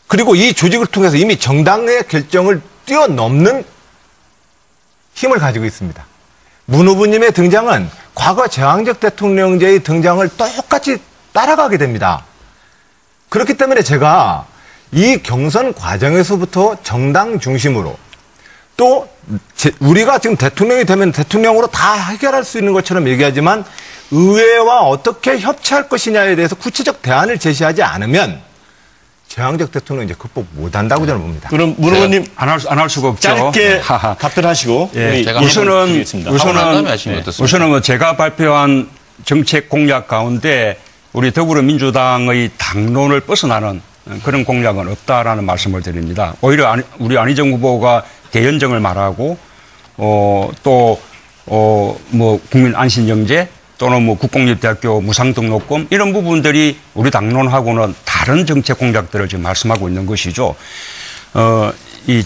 그리고 이 조직을 통해서 이미 정당의 결정을 뛰어넘는 힘을 가지고 있습니다. 문 후보님의 등장은 과거 제왕적 대통령제의 등장을 똑같이 따라가게 됩니다. 그렇기 때문에 제가 이 경선 과정에서부터 정당 중심으로 또 우리가 지금 대통령이 되면 대통령으로 다 해결할 수 있는 것처럼 얘기하지만 의회와 어떻게 협치할 것이냐에 대해서 구체적 대안을 제시하지 않으면 제왕적 대통령제 극복 못한다고 저는 봅니다. 그럼 문 의원님 안 할 수가 없죠. 짧게 답변하시고 예, 우리 우선은 뭐 제가 발표한 정책 공약 가운데 우리 더불어민주당의 당론을 벗어나는 그런 공약은 없다라는 말씀을 드립니다. 오히려 우리 안희정 후보가 대연정을 말하고 뭐 국민 안심정제 또는 뭐 국공립대학교 무상등록금 이런 부분들이 우리 당론하고는 다른 정책 공약들을 지금 말씀하고 있는 것이죠. 이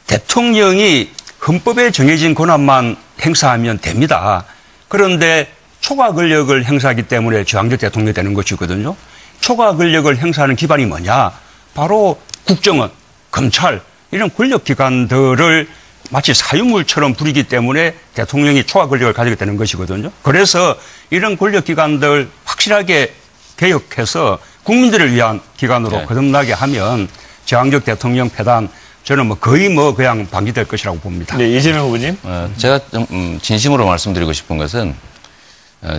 대통령이 헌법에 정해진 권한만 행사하면 됩니다. 그런데 초과 권력을 행사하기 때문에 제왕적 대통령이 되는 것이거든요. 초과 권력을 행사하는 기반이 뭐냐? 바로 국정원, 검찰 이런 권력기관들을 마치 사유물처럼 부리기 때문에 대통령이 초과 권력을 가지게 되는 것이거든요. 그래서 이런 권력기관들 확실하게 개혁해서 국민들을 위한 기관으로 거듭나게 하면 제왕적 대통령 폐단 저는 뭐 거의 뭐 그냥 방지될 것이라고 봅니다. 네, 이재명 후보님. 제가 좀 진심으로 말씀드리고 싶은 것은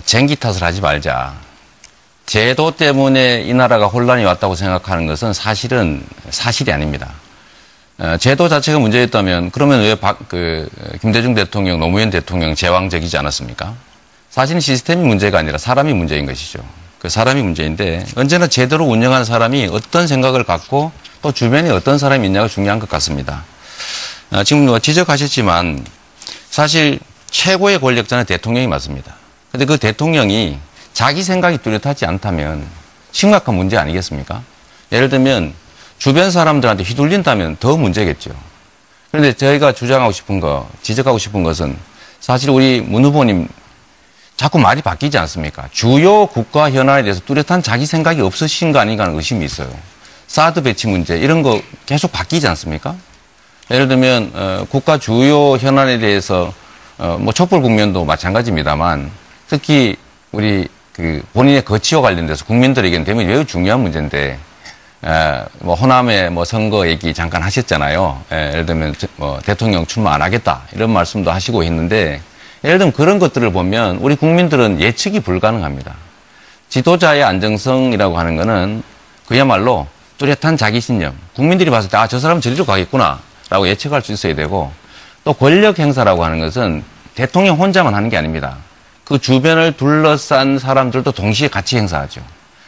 쟁기 탓을 하지 말자. 제도 때문에 이 나라가 혼란이 왔다고 생각하는 것은 사실이 아닙니다. 제도 자체가 문제였다면 그러면 왜 김대중 대통령, 노무현 대통령 제왕적이지 않았습니까? 사실은 시스템이 문제가 아니라 사람이 문제인 것이죠. 그 사람이 문제인데 언제나 제대로 운영하는 사람이 어떤 생각을 갖고 또 주변에 어떤 사람이 있냐가 중요한 것 같습니다. 지금 뭐 지적하셨지만 사실 최고의 권력자는 대통령이 맞습니다. 근데 그 대통령이 자기 생각이 뚜렷하지 않다면 심각한 문제 아니겠습니까? 예를 들면 주변 사람들한테 휘둘린다면 더 문제겠죠. 그런데 저희가 지적하고 싶은 것은 사실 우리 문 후보님 자꾸 말이 바뀌지 않습니까? 주요 국가 현안에 대해서 뚜렷한 자기 생각이 없으신 거 아닌가 하는 의심이 있어요. 사드 배치 문제 이런 거 계속 바뀌지 않습니까? 예를 들면 국가 주요 현안에 대해서 뭐 촛불 국면도 마찬가지입니다만 특히 우리 본인의 거취와 관련돼서 국민들에게는 되면 매우 중요한 문제인데 뭐 호남의 뭐 선거 얘기 잠깐 하셨잖아요. 예를 들면 뭐 대통령 출마 안 하겠다 이런 말씀도 하시고 있는데 예를 들면 그런 것들을 보면 우리 국민들은 예측이 불가능합니다. 지도자의 안정성이라고 하는 거는 그야말로 뚜렷한 자기신념. 국민들이 봤을 때 저 사람은 저리로 가겠구나라고 예측할 수 있어야 되고 또 권력 행사라고 하는 것은 대통령 혼자만 하는 게 아닙니다. 그 주변을 둘러싼 사람들도 동시에 같이 행사하죠.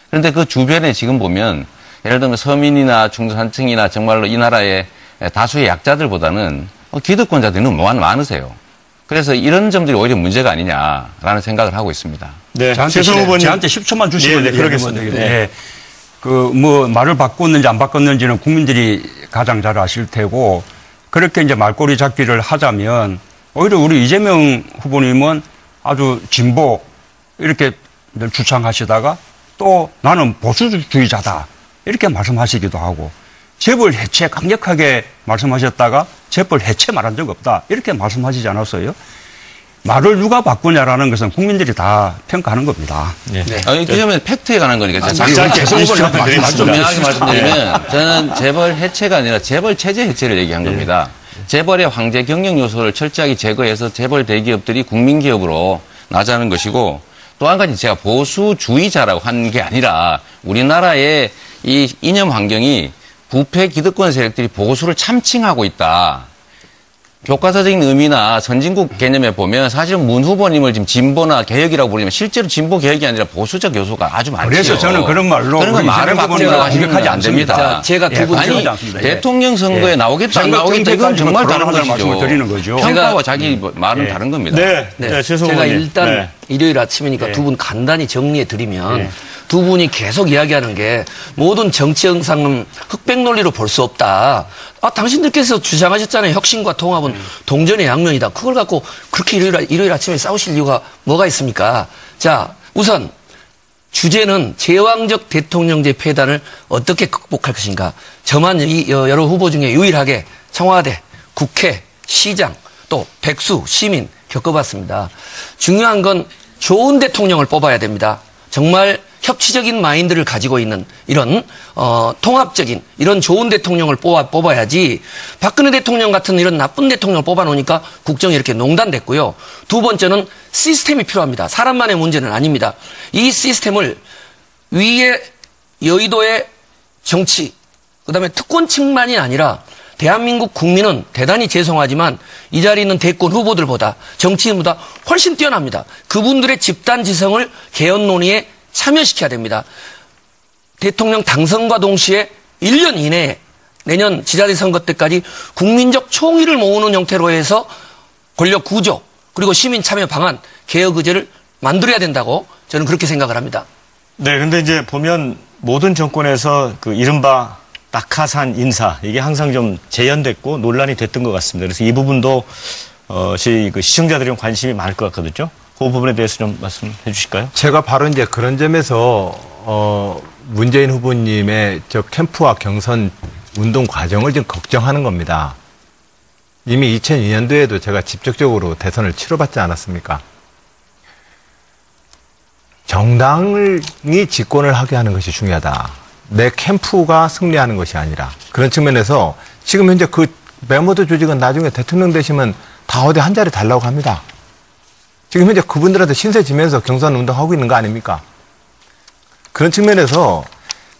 그런데 그 주변에 지금 보면 예를 들면 서민이나 중산층이나 정말로 이 나라의 다수의 약자들보다는 기득권자들이 너무 많으세요. 그래서 이런 점들이 오히려 문제가 아니냐라는 생각을 하고 있습니다. 네, 저한테 10초만 주시면 그러겠습니다. 네. 뭐 말을 바꿨는지 안 바꿨는지는 국민들이 가장 잘 아실 테고 그렇게 이제 말꼬리 잡기를 하자면 오히려 우리 이재명 후보님은 아주 진보 이렇게 늘 주창하시다가 또 나는 보수주의자다 이렇게 말씀하시기도 하고 재벌 해체 강력하게 말씀하셨다가 재벌 해체 말한 적 없다. 이렇게 말씀하시지 않았어요? 말을 누가 바꾸냐라는 것은 국민들이 다 평가하는 겁니다. 네. 아니, 그 점은 팩트에 관한 거니까. 짧게 좀 말씀드리겠습니다. 명확하게 말씀드리면 저는 재벌 해체가 아니라 재벌 체제 해체를 얘기한 겁니다. 재벌의 황제 경영 요소를 철저하게 제거해서 재벌 대기업들이 국민기업으로 나자는 것이고 또 한 가지 제가 보수주의자라고 한 게 아니라 우리나라의 이 이념 환경이 부패 기득권 세력들이 보수를 참칭하고 있다. 교과서적인 의미나 선진국 개념에 보면 사실은 문 후보님을 지금 진보나 개혁이라고 부르지만 실제로 진보 개혁이 아니라 보수적 요소가 아주 많죠. 그래서 저는 그런 말로 그런 건 말을 바꾸려고 하시면 안 됩니다. 자, 제가 두 분 아니 대통령 선거에 나오겠다 안 나오겠다 이건 정말 다른 말씀을 드리는 거죠. 평가와 자기 말은 다른 겁니다. 네. 제가 일단 일요일 아침이니까 두 분 간단히 정리해 드리면 두 분이 계속 이야기하는 게 모든 정치 현상은 흑백 논리로 볼 수 없다. 당신들께서 주장하셨잖아요. 혁신과 통합은 동전의 양면이다. 그걸 갖고 그렇게 일요일 아침에 싸우실 이유가 뭐가 있습니까? 자, 우선 주제는 제왕적 대통령제 폐단을 어떻게 극복할 것인가. 저만 이 여러 후보 중에 유일하게 청와대, 국회, 시장, 또 백수, 시민 겪어봤습니다. 중요한 건 좋은 대통령을 뽑아야 됩니다. 정말 협치적인 마인드를 가지고 있는 이런 통합적인 이런 좋은 대통령을 뽑아야지 박근혜 대통령 같은 이런 나쁜 대통령을 뽑아놓으니까 국정이 이렇게 농단됐고요. 두 번째는 시스템이 필요합니다. 사람만의 문제는 아닙니다. 이 시스템을 위에 여의도의 정치 그다음에 특권층만이 아니라 대한민국 국민은 대단히 죄송하지만 이 자리에 있는 대권 후보들보다 정치인보다 훨씬 뛰어납니다. 그분들의 집단 지성을 개헌 논의에 참여시켜야 됩니다. 대통령 당선과 동시에 1년 이내에 내년 지자체 선거 때까지 국민적 총의를 모으는 형태로 해서 권력 구조 그리고 시민 참여 방안 개혁 의제를 만들어야 된다고 저는 그렇게 생각을 합니다. 네, 근데 이제 보면 모든 정권에서 그 이른바 낙하산 인사 이게 항상 좀 재현됐고 논란이 됐던 것 같습니다. 그래서 이 부분도 저희 그 시청자들이 관심이 많을 것 같거든요. 그 부분에 대해서 좀 말씀해 주실까요? 제가 바로 이제 그런 점에서 문재인 후보님의 저 캠프와 경선 운동 과정을 좀 걱정하는 겁니다. 이미 2002년도에도 제가 직접적으로 대선을 치러봤지 않았습니까? 정당이 집권을 하게 하는 것이 중요하다. 내 캠프가 승리하는 것이 아니라 그런 측면에서 지금 현재 그 메모드 조직은 나중에 대통령 되시면 다 어디 한 자리 달라고 합니다. 지금 현재 그분들한테 신세 지면서 경선 운동하고 있는 거 아닙니까? 그런 측면에서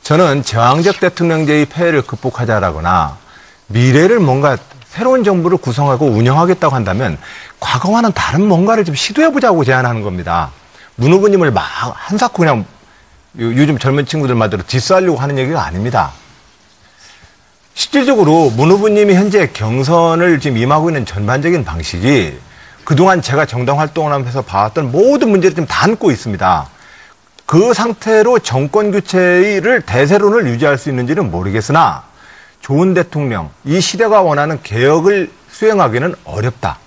저는 제왕적 대통령제의 폐해를 극복하자라거나 미래를 뭔가 새로운 정부를 구성하고 운영하겠다고 한다면 과거와는 다른 뭔가를 좀 시도해보자고 제안하는 겁니다. 문 후보님을 막 한사코 그냥 요즘 젊은 친구들 말대로 디스하려고 하는 얘기가 아닙니다. 실질적으로 문 후보님이 현재 경선을 지금 임하고 있는 전반적인 방식이 그동안 제가 정당 활동을 하면서 봐왔던 모든 문제를 좀 다 안고 있습니다. 그 상태로 정권 교체를 대세론을 유지할 수 있는지는 모르겠으나 좋은 대통령, 이 시대가 원하는 개혁을 수행하기는 어렵다.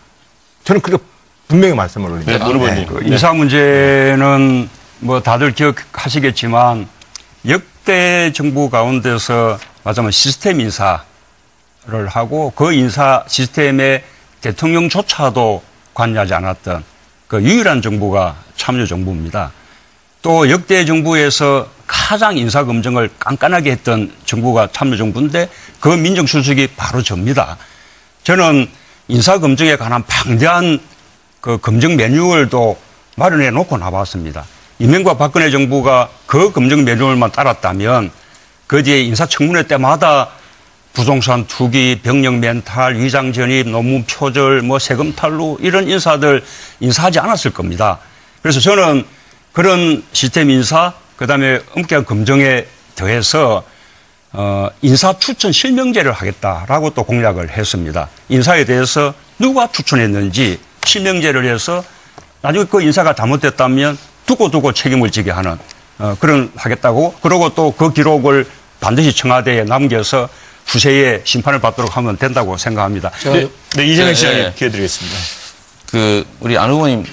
저는 그렇게 분명히 말씀을 올립니다. 네, 문 후보님. 그 인사 문제는 뭐 다들 기억하시겠지만 역대 정부 가운데서 말하자면 시스템 인사를 하고 그 인사 시스템에 대통령조차도 관여하지 않았던 그 유일한 정부가 참여정부입니다. 또 역대 정부에서 가장 인사검증을 깐깐하게 했던 정부가 참여정부인데 그 민정수석이 바로 접니다. 저는 인사검증에 관한 방대한 그 검증 매뉴얼도 마련해 놓고 나왔습니다. 이명박 박근혜 정부가 그 검증 매뉴얼만 따랐다면 그 뒤에 인사청문회 때마다 부동산 투기, 병력 멘탈, 위장 전입, 논문 표절, 뭐 세금 탈루 이런 인사들 인사하지 않았을 겁니다. 그래서 저는 그런 시스템 인사, 그다음에 엄격한 검증에 더해서 인사 추천 실명제를 하겠다라고 또 공약을 했습니다. 인사에 대해서 누가 추천했는지 실명제를 해서 나중에 그 인사가 잘못됐다면 두고 책임을 지게 하는 그런 하겠다고 그러고 또 그 기록을 반드시 청와대에 남겨서 후세에 심판을 받도록 하면 된다고 생각합니다. 네, 이재명 시장님 기회 드리겠습니다. 우리 안 후보님,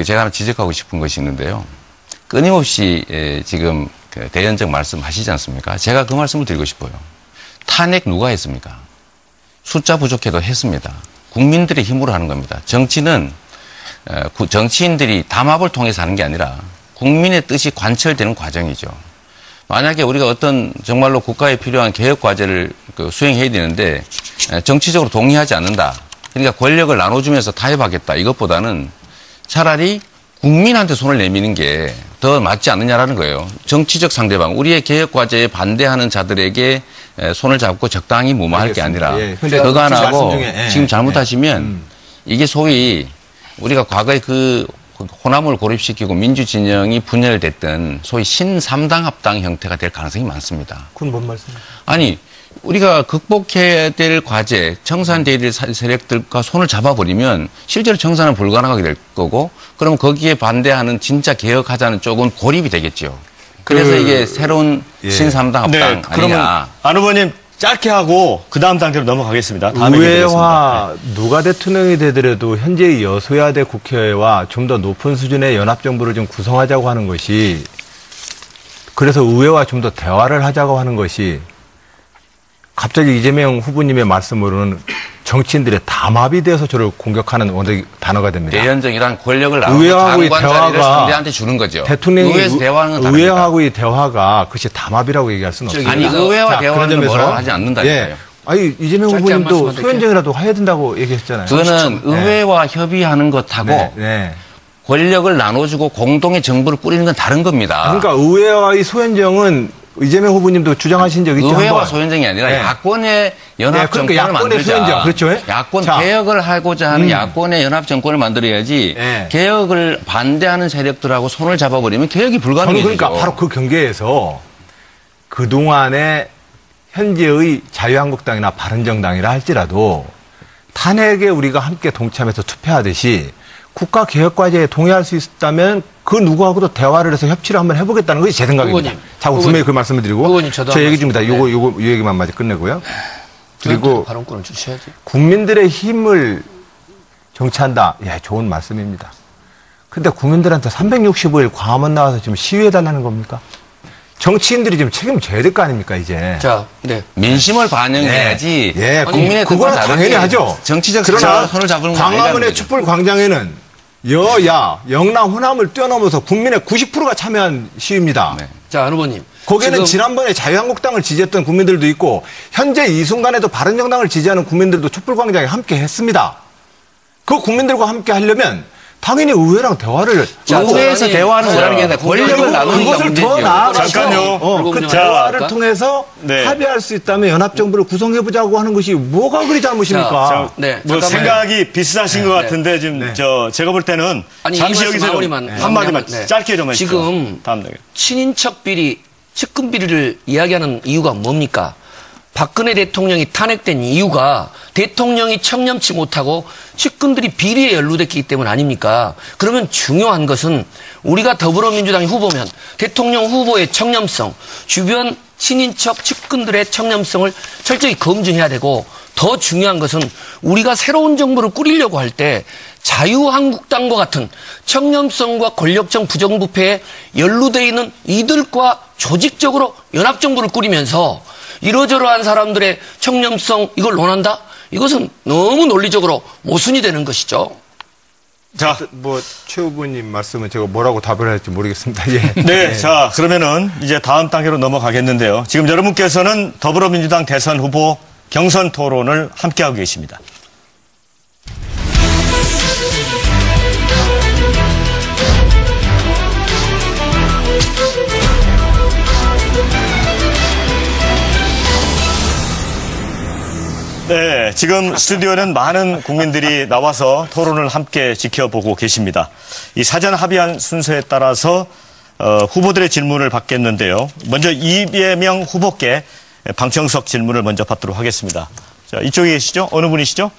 제가 하나 지적하고 싶은 것이 있는데요. 끊임없이 지금 대연적 말씀 하시지 않습니까? 제가 그 말씀을 드리고 싶어요. 탄핵 누가 했습니까? 숫자 부족해도 했습니다. 국민들의 힘으로 하는 겁니다. 정치는 정치인들이 담합을 통해서 하는 게 아니라 국민의 뜻이 관철되는 과정이죠. 만약에 우리가 어떤 정말로 국가에 필요한 개혁 과제를 수행해야 되는데 정치적으로 동의하지 않는다. 그러니까 권력을 나눠주면서 타협하겠다. 이것보다는 차라리 국민한테 손을 내미는 게 더 맞지 않느냐라는 거예요. 정치적 상대방, 우리의 개혁 과제에 반대하는 자들에게 손을 잡고 적당히 무마할 게 아니라 그거 안 하고 지금 잘못하시면 이게 소위 우리가 과거에 그 호남을 고립시키고 민주진영이 분열됐던 소위 신삼당 합당 형태가 될 가능성이 많습니다. 그건 뭔 말씀이세요? 아니 우리가 극복해야 될 과제, 청산돼야 될 세력들과 손을 잡아버리면 실제로 청산은 불가능하게 될 거고 그러면 거기에 반대하는 진짜 개혁하자는 쪽은 고립이 되겠죠. 그래서 이게 새로운 신삼당 합당 네, 그러면 아니냐. 안 후보님 짧게 하고 그 다음 단계로 넘어가겠습니다. 의회와 누가 대통령이 되더라도 현재의 여소야대 국회와 좀 더 높은 수준의 연합정부를 좀 구성하자고 하는 것이 그래서 의회와 좀 더 대화를 하자고 하는 것이 갑자기 이재명 후보님의 말씀으로는 정치인들의 담합이 되어서 저를 공격하는 단어가 됩니다. 대연정이란 권력을 나누고 의회하고의 장관 자리를 대화가 상대한테 주는 거죠. 대통령이 의회에서 대화하는 건 다릅니다. 의회하고의 대화가 그것이 담합이라고 얘기할 수는 없습니다. 아니 의회와 자, 대화는 그런 점에서 뭐라고 하지 않는다니까요. 예. 아니 이재명 짧게 한 후보님도 말씀만 드릴게요. 소연정이라도 해야 된다고 얘기했잖아요. 그거는 의회와 협의하는 것하고 네, 네. 권력을 나눠주고 공동의 정부를 꾸리는 건 다른 겁니다. 그러니까 의회와의 소연정은 이재명 후보님도 주장하신 적이 있죠. 의회와 한번. 소연정이 아니라 네. 야권의 연합 네, 그러니까 정권을 야권의 만들자. 소연정, 그렇죠? 야권 자. 개혁을 하고자 하는 야권의 연합 정권을 만들어야지 네. 개혁을 반대하는 세력들하고 손을 잡아버리면 개혁이 저는 불가능해지죠. 그러니까 바로 그 경계에서 그동안의 현재의 자유한국당이나 바른정당이라 할지라도 탄핵에 우리가 함께 동참해서 투표하듯이 국가개혁과제에 동의할 수 있다면 그 누구하고도 대화를 해서 협치를 한번 해보겠다는 것이 제 생각입니다. 의원님, 자, 분명히 그 말씀을 드리고 의원님, 저도 제 한 얘기 줍니다. 말씀. 이 얘기만 마저 끝내고요. 그리고 발언권을 주셔야지. 국민들의 힘을 정치한다. 예, 좋은 말씀입니다. 근데 국민들한테 365일 광화문 나와서 지금 시위해달라는 겁니까? 정치인들이 지금 책임져야 될 거 아닙니까, 이제. 자, 네. 민심을 반영해야지. 예, 국민의 그거는 뜻과 당연히 다르게 하죠. 정치적 그러나 손을 잡는 건 광화문의 아니라는 거죠. 촛불 광장에는 여야, 영남, 호남을 뛰어넘어서 국민의 90%가 참여한 시위입니다. 네. 자, 안 후보님. 거기에는 지금 지난번에 자유한국당을 지지했던 국민들도 있고 현재 이 순간에도 바른정당을 지지하는 국민들도 촛불 광장에 함께 했습니다. 그 국민들과 함께 하려면 당연히 의회랑 대화를 자, 의회에서 의원님, 대화하는 거라는 게 아니라 권력을 나누는 게 그것을 문제죠. 더 나아가서 잠깐요. 그 자, 대화를 통해서 네. 합의할 수 있다면 연합정부를 구성해보자고 하는 것이 뭐가 그리 잘못입니까? 자, 네, 뭐 잠깐만요. 생각이 비슷하신 것 같은데 지금 제가 볼 때는 아니, 잠시 이 말씀 여기서 좀 마무리만, 한마디만 네. 짧게 좀 해주세요. 지금 다음 단계. 친인척 비리, 측근 비리를 이야기하는 이유가 뭡니까? 박근혜 대통령이 탄핵된 이유가 대통령이 청렴치 못하고 측근들이 비리에 연루됐기 때문 아닙니까? 그러면 중요한 것은 우리가 더불어민주당이 후보면 대통령 후보의 청렴성, 주변 친인척 측근들의 청렴성을 철저히 검증해야 되고 더 중요한 것은 우리가 새로운 정부를 꾸리려고 할 때 자유한국당과 같은 청렴성과 권력적 부정부패에 연루되어 있는 이들과 조직적으로 연합정부를 꾸리면서 이러저러한 사람들의 청렴성 이걸 논한다? 이것은 너무 논리적으로 모순이 되는 것이죠. 자, 최 후보님 말씀은 제가 뭐라고 답을 할지 모르겠습니다. 예. 네, 자, 그러면은 이제 다음 단계로 넘어가겠는데요. 지금 여러분께서는 더불어민주당 대선 후보 경선 토론을 함께하고 계십니다. 네, 지금 스튜디오는 많은 국민들이 나와서 토론을 함께 지켜보고 계십니다. 이 사전 합의한 순서에 따라서 후보들의 질문을 받겠는데요. 먼저 이재명 후보께 방청석 질문을 먼저 받도록 하겠습니다. 자, 이쪽에 계시죠? 어느 분이시죠?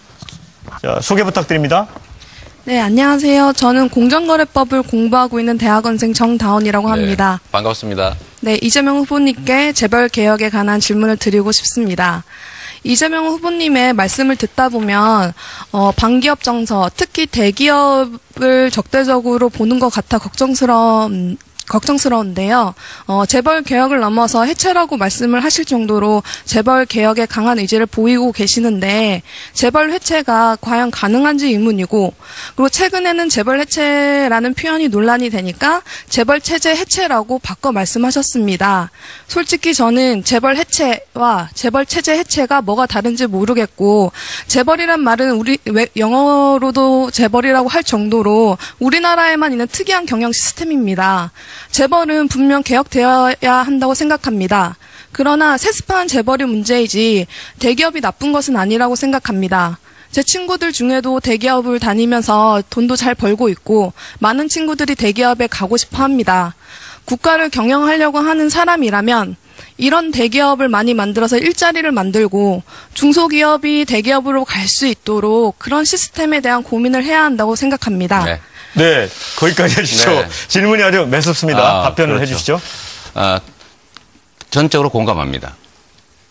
자, 소개 부탁드립니다. 네, 안녕하세요. 저는 공정거래법을 공부하고 있는 대학원생 정다운이라고 합니다. 네, 반갑습니다. 네, 이재명 후보님께 재벌 개혁에 관한 질문을 드리고 싶습니다. 이재명 후보님의 말씀을 듣다 보면 반기업 정서, 특히 대기업을 적대적으로 보는 것 같아 걱정스러운 걱정스러운데요. 재벌 개혁을 넘어서 해체라고 말씀을 하실 정도로 재벌 개혁에 강한 의지를 보이고 계시는데 재벌 해체가 과연 가능한지 의문이고, 그리고 최근에는 재벌 해체라는 표현이 논란이 되니까 재벌 체제 해체라고 바꿔 말씀하셨습니다. 솔직히 저는 재벌 해체와 재벌 체제 해체가 뭐가 다른지 모르겠고, 재벌이란 말은 우리 영어로도 재벌이라고 할 정도로 우리나라에만 있는 특이한 경영 시스템입니다. 재벌은 분명 개혁되어야 한다고 생각합니다. 그러나 세습한 재벌이 문제이지 대기업이 나쁜 것은 아니라고 생각합니다. 제 친구들 중에도 대기업을 다니면서 돈도 잘 벌고 있고 많은 친구들이 대기업에 가고 싶어 합니다. 국가를 경영하려고 하는 사람이라면 이런 대기업을 많이 만들어서 일자리를 만들고 중소기업이 대기업으로 갈 수 있도록 그런 시스템에 대한 고민을 해야 한다고 생각합니다. 네. 네, 거기까지 해주시죠. 네. 질문이 아주 매섭습니다. 답변을 그렇죠. 해주시죠. 전적으로 공감합니다.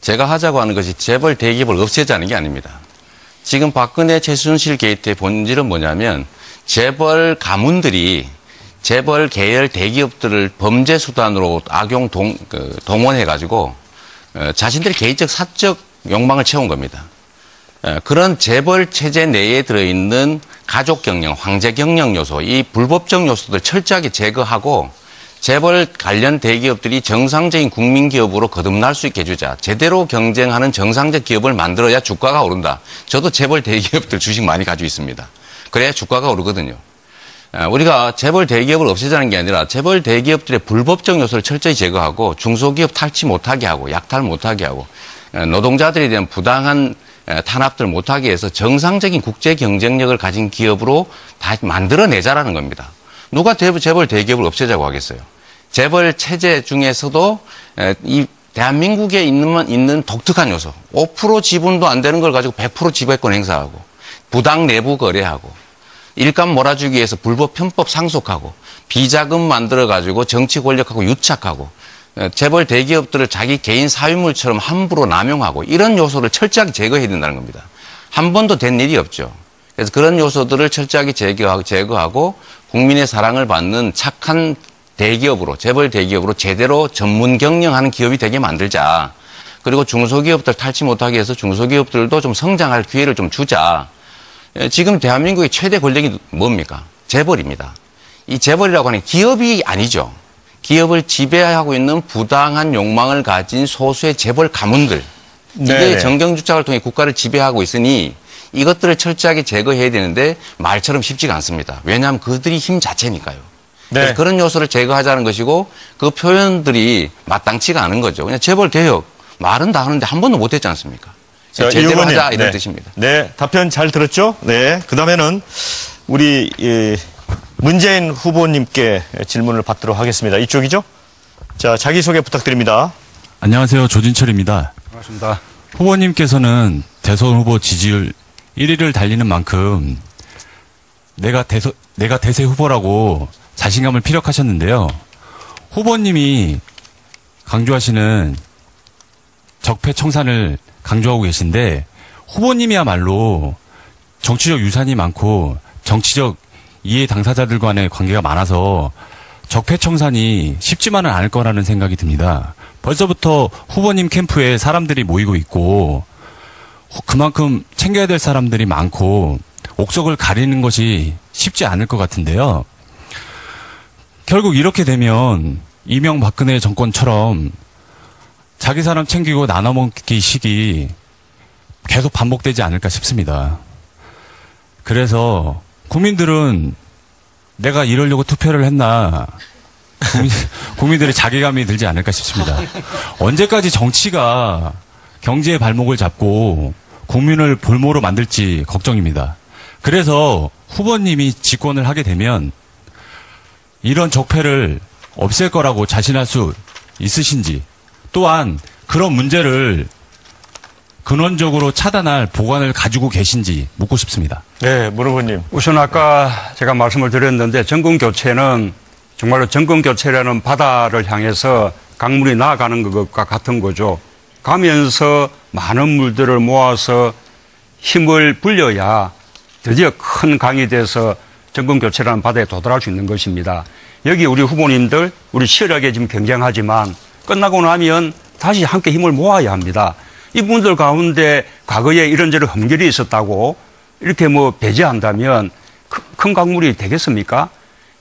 제가 하자고 하는 것이 재벌 대기업을 없애자는 게 아닙니다. 지금 박근혜 최순실 게이트의 본질은 뭐냐면 재벌 가문들이 재벌 계열 대기업들을 범죄 수단으로 악용 동원해가지고 자신들의 개인적 사적 욕망을 채운 겁니다. 그런 재벌 체제 내에 들어있는 가족 경영, 황제 경영 요소, 이 불법적 요소들 철저하게 제거하고 재벌 관련 대기업들이 정상적인 국민 기업으로 거듭날 수 있게 해주자. 제대로 경쟁하는 정상적 기업을 만들어야 주가가 오른다. 저도 재벌 대기업들 주식 많이 가지고 있습니다. 그래야 주가가 오르거든요. 우리가 재벌 대기업을 없애자는 게 아니라 재벌 대기업들의 불법적 요소를 철저히 제거하고 중소기업 탈취 못하게 하고 약탈 못하게 하고 노동자들에 대한 부당한 탄압들 못하게 해서 정상적인 국제 경쟁력을 가진 기업으로 다 만들어내자라는 겁니다. 누가 재벌 대기업을 없애자고 하겠어요? 재벌 체제 중에서도 이 대한민국에 있는 독특한 요소, 5% 지분도 안 되는 걸 가지고 100% 지배권 행사하고 부당 내부 거래하고 일감 몰아주기 위해서 불법 편법 상속하고 비자금 만들어가지고 정치 권력하고 유착하고 재벌 대기업들을 자기 개인 사유물처럼 함부로 남용하고 이런 요소를 철저하게 제거해야 된다는 겁니다. 한 번도 된 일이 없죠. 그래서 그런 요소들을 철저하게 제거하고 국민의 사랑을 받는 착한 대기업으로, 재벌 대기업으로 제대로 전문 경영하는 기업이 되게 만들자. 그리고 중소기업들 탈취 못하게 해서 중소기업들도 좀 성장할 기회를 좀 주자. 지금 대한민국의 최대 권력이 뭡니까? 재벌입니다. 이 재벌이라고 하는 기업이 아니죠. 기업을 지배하고 있는 부당한 욕망을 가진 소수의 재벌 가문들. 이게 네네. 정경주착을 통해 국가를 지배하고 있으니 이것들을 철저하게 제거해야 되는데 말처럼 쉽지가 않습니다. 왜냐하면 그들이 힘 자체니까요. 네. 그래서 그런 요소를 제거하자는 것이고 그 표현들이 마땅치가 않은 거죠. 그냥 재벌 개혁 말은 다 하는데 한 번도 못했지 않습니까? 자, 제대로 의원님, 하자 이런 네. 뜻입니다. 네, 답변 잘 들었죠? 네, 그 다음에는 우리 문재인 후보님께 질문을 받도록 하겠습니다. 이쪽이죠? 자, 자기소개 부탁드립니다. 안녕하세요. 조진철입니다. 반갑습니다. 후보님께서는 대선 후보 지지율 1위를 달리는 만큼 내가 대세 후보라고 자신감을 피력하셨는데요. 후보님이 강조하시는 적폐 청산을 강조하고 계신데 후보님이야말로 정치적 유산이 많고 정치적 이해 당사자들 간의 관계가 많아서 적폐 청산이 쉽지만은 않을 거라는 생각이 듭니다. 벌써부터 후보님 캠프에 사람들이 모이고 있고 그만큼 챙겨야 될 사람들이 많고 옥석을 가리는 것이 쉽지 않을 것 같은데요. 결국 이렇게 되면 이명박근혜 정권처럼 자기 사람 챙기고 나눠먹기 식이 계속 반복되지 않을까 싶습니다. 그래서 국민들은 내가 이러려고 투표를 했나 국민들의 자괴감이 들지 않을까 싶습니다. 언제까지 정치가 경제의 발목을 잡고 국민을 볼모로 만들지 걱정입니다. 그래서 후보님이 집권을 하게 되면 이런 적폐를 없앨 거라고 자신할 수 있으신지, 또한 그런 문제를 근원적으로 차단할 보관을 가지고 계신지 묻고 싶습니다. 네, 문 후보님. 우선 아까 제가 말씀을 드렸는데 정권교체는 정말로 정권교체라는 바다를 향해서 강물이 나아가는 것과 같은 거죠. 가면서 많은 물들을 모아서 힘을 불려야 드디어 큰 강이 돼서 정권 교체라는 바다에 도달할 수 있는 것입니다. 여기 우리 후보님들 우리 치열하게 지금 경쟁하지만 끝나고 나면 다시 함께 힘을 모아야 합니다. 이분들 가운데 과거에 이런저런 흠결이 있었다고 이렇게 뭐 배제한다면 큰 강물이 되겠습니까?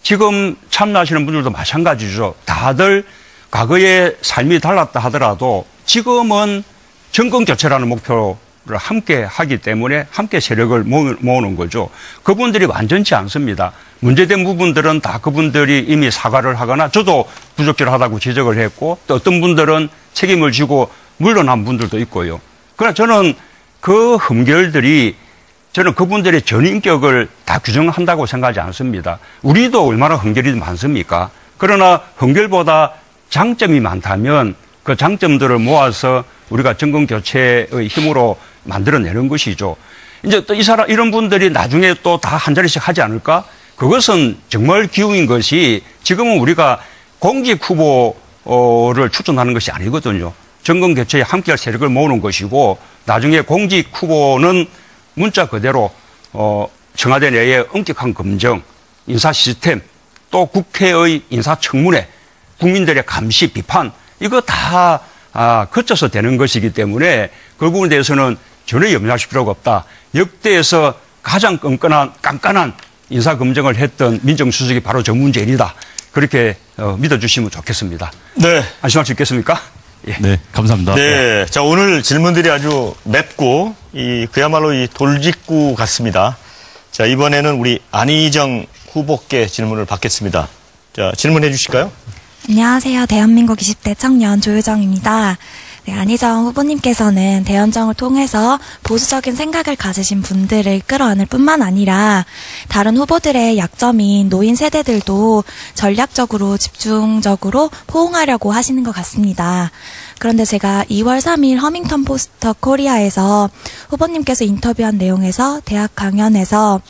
지금 참여하시는 분들도 마찬가지죠. 다들 과거의 삶이 달랐다 하더라도 지금은 정권 교체라는 목표를 함께 하기 때문에 함께 세력을 모으는 거죠. 그분들이 완전치 않습니다. 문제된 부분들은 다 그분들이 이미 사과를 하거나 저도 부적절하다고 지적을 했고 또 어떤 분들은 책임을 지고 물러난 분들도 있고요. 그러나 저는 그 흠결들이 저는 그분들의 전인격을 다 규정한다고 생각하지 않습니다. 우리도 얼마나 흠결이 많습니까? 그러나 흠결보다 장점이 많다면 그 장점들을 모아서 우리가 정권 교체의 힘으로 만들어내는 것이죠. 이제 또 이런 분들이 나중에 또 다 한 자리씩 하지 않을까? 그것은 정말 기우인 것이 지금은 우리가 공직 후보를 추천하는 것이 아니거든요. 정권 교체에 함께할 세력을 모으는 것이고 나중에 공직 후보는 문자 그대로 청와대 내의 엄격한 검증, 인사 시스템, 또 국회의 인사청문회, 국민들의 감시, 비판 이거 다 거쳐서 되는 것이기 때문에 그 부분에 대해서는 전혀 염려하실 필요가 없다. 역대에서 가장 깐깐한 인사검증을 했던 민정수석이 바로 정문재인이다. 그렇게 믿어주시면 좋겠습니다. 네. 안심할 수 있겠습니까? 예. 네, 감사합니다. 네. 자, 오늘 질문들이 아주 맵고, 그야말로 이 돌직구 같습니다. 자, 이번에는 우리 안희정 후보께 질문을 받겠습니다. 자, 질문해 주실까요? 안녕하세요. 대한민국 20대 청년 조유정입니다. 네, 안희정 후보님께서는 대연정을 통해서 보수적인 생각을 가지신 분들을 끌어안을 뿐만 아니라 다른 후보들의 약점인 노인 세대들도 전략적으로 집중적으로 포옹하려고 하시는 것 같습니다. 그런데 제가 2월 3일 허밍턴 포스터 코리아에서 후보님께서 인터뷰한 내용에서 대학 강연에서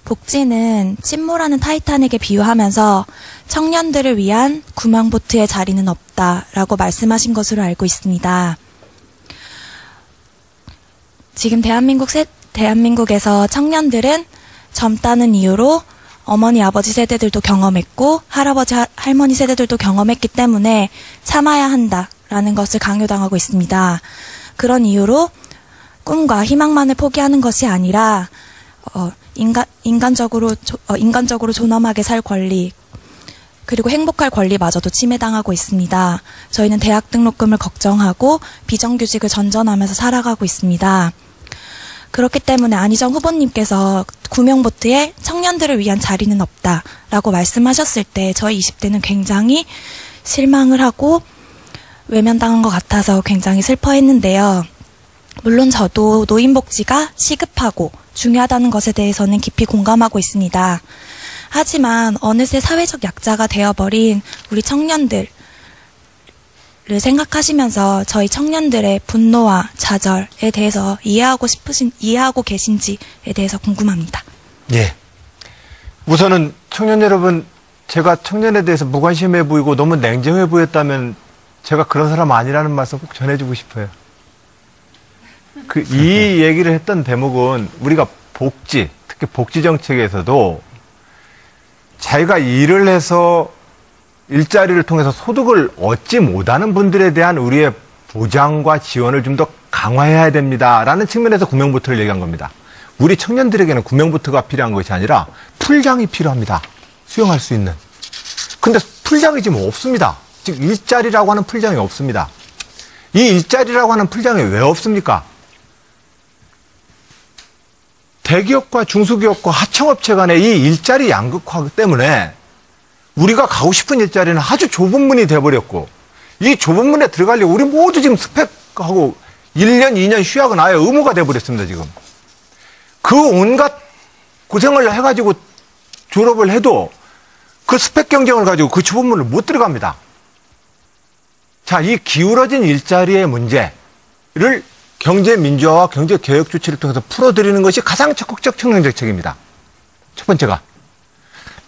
복지는 침몰하는 타이탄에게 비유하면서 청년들을 위한 구명보트의 자리는 없다라고 말씀하신 것으로 알고 있습니다. 지금 대한민국에서 청년들은 젊다는 이유로 어머니, 아버지 세대들도 경험했고 할아버지, 할머니 세대들도 경험했기 때문에 참아야 한다라는 것을 강요당하고 있습니다. 그런 이유로 꿈과 희망만을 포기하는 것이 아니라 인간적으로 존엄하게 살 권리 그리고 행복할 권리마저도 침해당하고 있습니다. 저희는 대학 등록금을 걱정하고 비정규직을 전전하면서 살아가고 있습니다. 그렇기 때문에 안희정 후보님께서 구명보트에 청년들을 위한 자리는 없다라고 말씀하셨을 때 저희 20대는 굉장히 실망을 하고 외면당한 것 같아서 굉장히 슬퍼했는데요. 물론 저도 노인복지가 시급하고 중요하다는 것에 대해서는 깊이 공감하고 있습니다. 하지만 어느새 사회적 약자가 되어버린 우리 청년들을 생각하시면서 저희 청년들의 분노와 좌절에 대해서 이해하고 계신지에 대해서 궁금합니다. 예. 우선은 청년 여러분, 제가 청년에 대해서 무관심해 보이고 너무 냉정해 보였다면 제가 그런 사람 아니라는 말씀 꼭 전해주고 싶어요. 이 얘기를 했던 대목은 우리가 복지, 특히 복지 정책에서도 자기가 일을 해서 일자리를 통해서 소득을 얻지 못하는 분들에 대한 우리의 보장과 지원을 좀 더 강화해야 됩니다라는 측면에서 구명보트를 얘기한 겁니다. 우리 청년들에게는 구명보트가 필요한 것이 아니라 풀장이 필요합니다. 수용할 수 있는. 근데 풀장이 지금 없습니다. 즉 일자리라고 하는 풀장이 없습니다. 이 일자리라고 하는 풀장이 왜 없습니까? 대기업과 중소기업과 하청업체 간의 이 일자리 양극화 때문에 우리가 가고 싶은 일자리는 아주 좁은 문이 돼버렸고 이 좁은 문에 들어가려고 우리 모두 지금 스펙하고 1년, 2년 휴학은 아예 의무가 돼버렸습니다, 지금. 그 온갖 고생을 해가지고 졸업을 해도 그 스펙 경쟁을 가지고 그 좁은 문을 못 들어갑니다. 자, 이 기울어진 일자리의 문제를 경제 민주화와 경제 개혁 조치를 통해서 풀어드리는 것이 가장 적극적 청년 정책입니다. 첫 번째가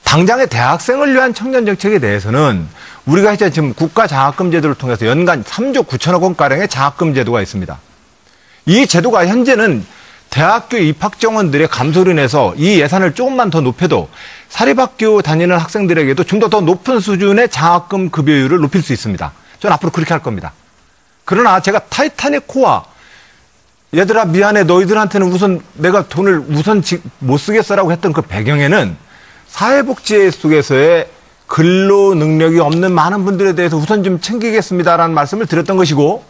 당장의 대학생을 위한 청년 정책에 대해서는 우리가 이제 지금 국가 장학금 제도를 통해서 연간 3조 9천억 원 가량의 장학금 제도가 있습니다. 이 제도가 현재는 대학교 입학 정원들의 감소로 인해서 이 예산을 조금만 더 높여도 사립학교 다니는 학생들에게도 좀 더 높은 수준의 장학금 급여율을 높일 수 있습니다. 저는 앞으로 그렇게 할 겁니다. 그러나 제가 타이타닉 코아 얘들아 미안해 너희들한테는 우선 내가 돈을 우선 못 쓰겠어라고 했던 그 배경에는 사회복지 속에서의 근로 능력이 없는 많은 분들에 대해서 우선 좀 챙기겠습니다라는 말씀을 드렸던 것이고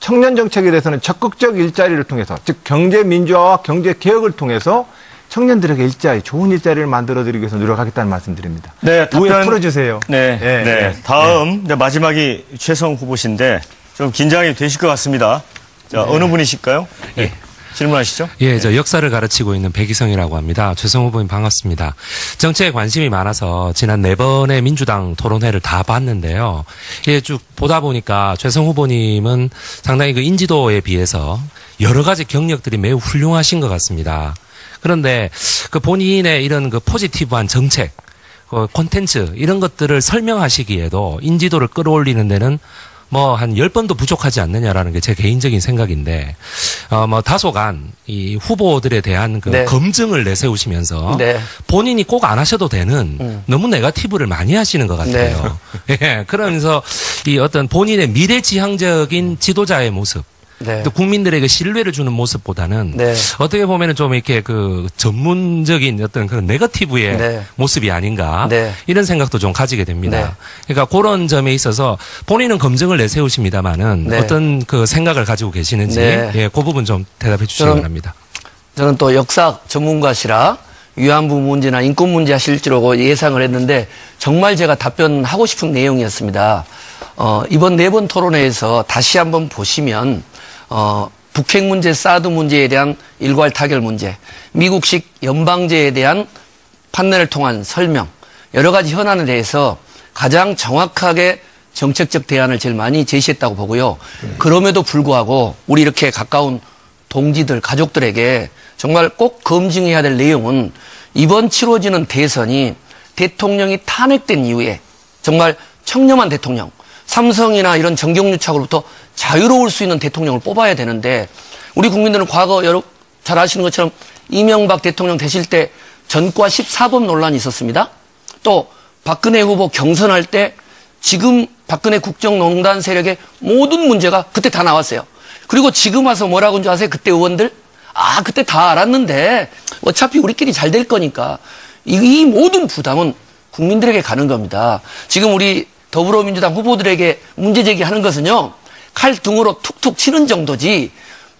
청년 정책에 대해서는 적극적 일자리를 통해서 즉 경제 민주화와 경제 개혁을 통해서 청년들에게 일자리, 좋은 일자리를 만들어드리기 위해서 노력하겠다는 말씀드립니다. 네, 오해 풀어주세요. 네, 네, 네. 네. 다음 이제 마지막이 최성 후보신데 좀 긴장이 되실 것 같습니다. 자, 어느 분이실까요? 네. 질문하시죠. 예, 저 역사를 가르치고 있는 백이성이라고 합니다. 최성 후보님 반갑습니다. 정치에 관심이 많아서 지난 4번의 민주당 토론회를 다 봤는데요. 예, 쭉 보다 보니까 최성 후보님은 상당히 그 인지도에 비해서 여러 가지 경력들이 매우 훌륭하신 것 같습니다. 그런데 그 본인의 이런 그 포지티브한 정책, 그 콘텐츠 이런 것들을 설명하시기에도 인지도를 끌어올리는 데는 뭐 한 10번도 부족하지 않느냐라는 게 제 개인적인 생각인데 뭐 다소간 이 후보들에 대한 그 네. 검증을 내세우시면서 네. 본인이 꼭 안 하셔도 되는 너무 네거티브를 많이 하시는 것 같아요. 예, 그러면서 이 어떤 본인의 미래지향적인 지도자의 모습 네. 또 국민들에게 신뢰를 주는 모습보다는 네. 어떻게 보면은 좀 이렇게 그 전문적인 어떤 그런 네거티브의 네. 모습이 아닌가 네. 이런 생각도 좀 가지게 됩니다. 네. 그러니까 그런 점에 있어서 본인은 검증을 내세우십니다만은 네. 어떤 그 생각을 가지고 계시는지 네. 예, 그 부분 좀 대답해 주시기 저는- 바랍니다. 저는 또 역사 전문가시라 위안부 문제나 인권 문제 하실 줄 알고 예상을 했는데 정말 제가 답변하고 싶은 내용이었습니다. 이번 4번 토론회에서 다시 한번 보시면 북핵 문제, 사드 문제에 대한 일괄 타결 문제, 미국식 연방제에 대한 판넬을 통한 설명, 여러 가지 현안에 대해서 가장 정확하게 정책적 대안을 제일 많이 제시했다고 보고요. 그럼에도 불구하고 우리 이렇게 가까운 동지들, 가족들에게 정말 꼭 검증해야 될 내용은 이번 치러지는 대선이 대통령이 탄핵된 이후에 정말 청렴한 대통령, 삼성이나 이런 정경유착으로부터 자유로울 수 있는 대통령을 뽑아야 되는데 우리 국민들은 과거 잘 아시는 것처럼 이명박 대통령 되실 때 전과 14번 논란이 있었습니다. 또 박근혜 후보 경선할 때 지금 박근혜 국정농단 세력의 모든 문제가 그때 다 나왔어요. 그리고 지금 와서 뭐라고 한줄 아세요? 그때 의원들? 그때 다 알았는데 어차피 우리끼리 잘 될 거니까 이 모든 부담은 국민들에게 가는 겁니다. 지금 우리 더불어민주당 후보들에게 문제 제기하는 것은요. 칼등으로 툭툭 치는 정도지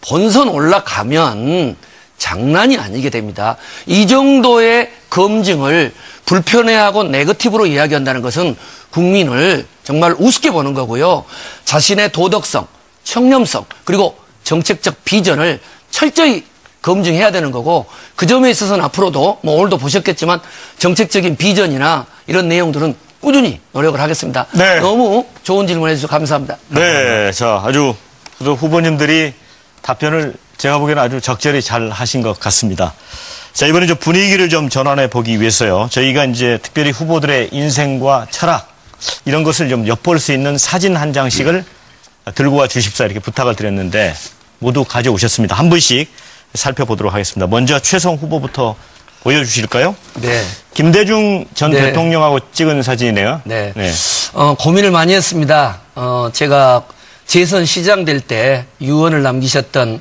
본선 올라가면 장난이 아니게 됩니다. 이 정도의 검증을 불편해하고 네거티브로 이야기한다는 것은 국민을 정말 우습게 보는 거고요. 자신의 도덕성, 청렴성 그리고 정책적 비전을 철저히 검증해야 되는 거고 그 점에 있어서는 앞으로도 뭐 오늘도 보셨겠지만 정책적인 비전이나 이런 내용들은 꾸준히 노력을 하겠습니다. 네. 너무 좋은 질문 해주셔서 감사합니다. 네, 자, 아주 후보님들이 답변을 제가 보기에는 아주 적절히 잘 하신 것 같습니다. 자, 이번에 좀 분위기를 좀 전환해 보기 위해서요. 저희가 이제 특별히 후보들의 인생과 철학, 이런 것을 좀 엿볼 수 있는 사진 한 장씩을 들고 와 주십사 이렇게 부탁을 드렸는데 모두 가져오셨습니다. 한 분씩 살펴보도록 하겠습니다. 먼저 최성 후보부터 보여주실까요? 네. 김대중 전 네. 대통령하고 찍은 사진이네요. 네. 고민을 많이 했습니다. 제가 재선 시장 될 때 유언을 남기셨던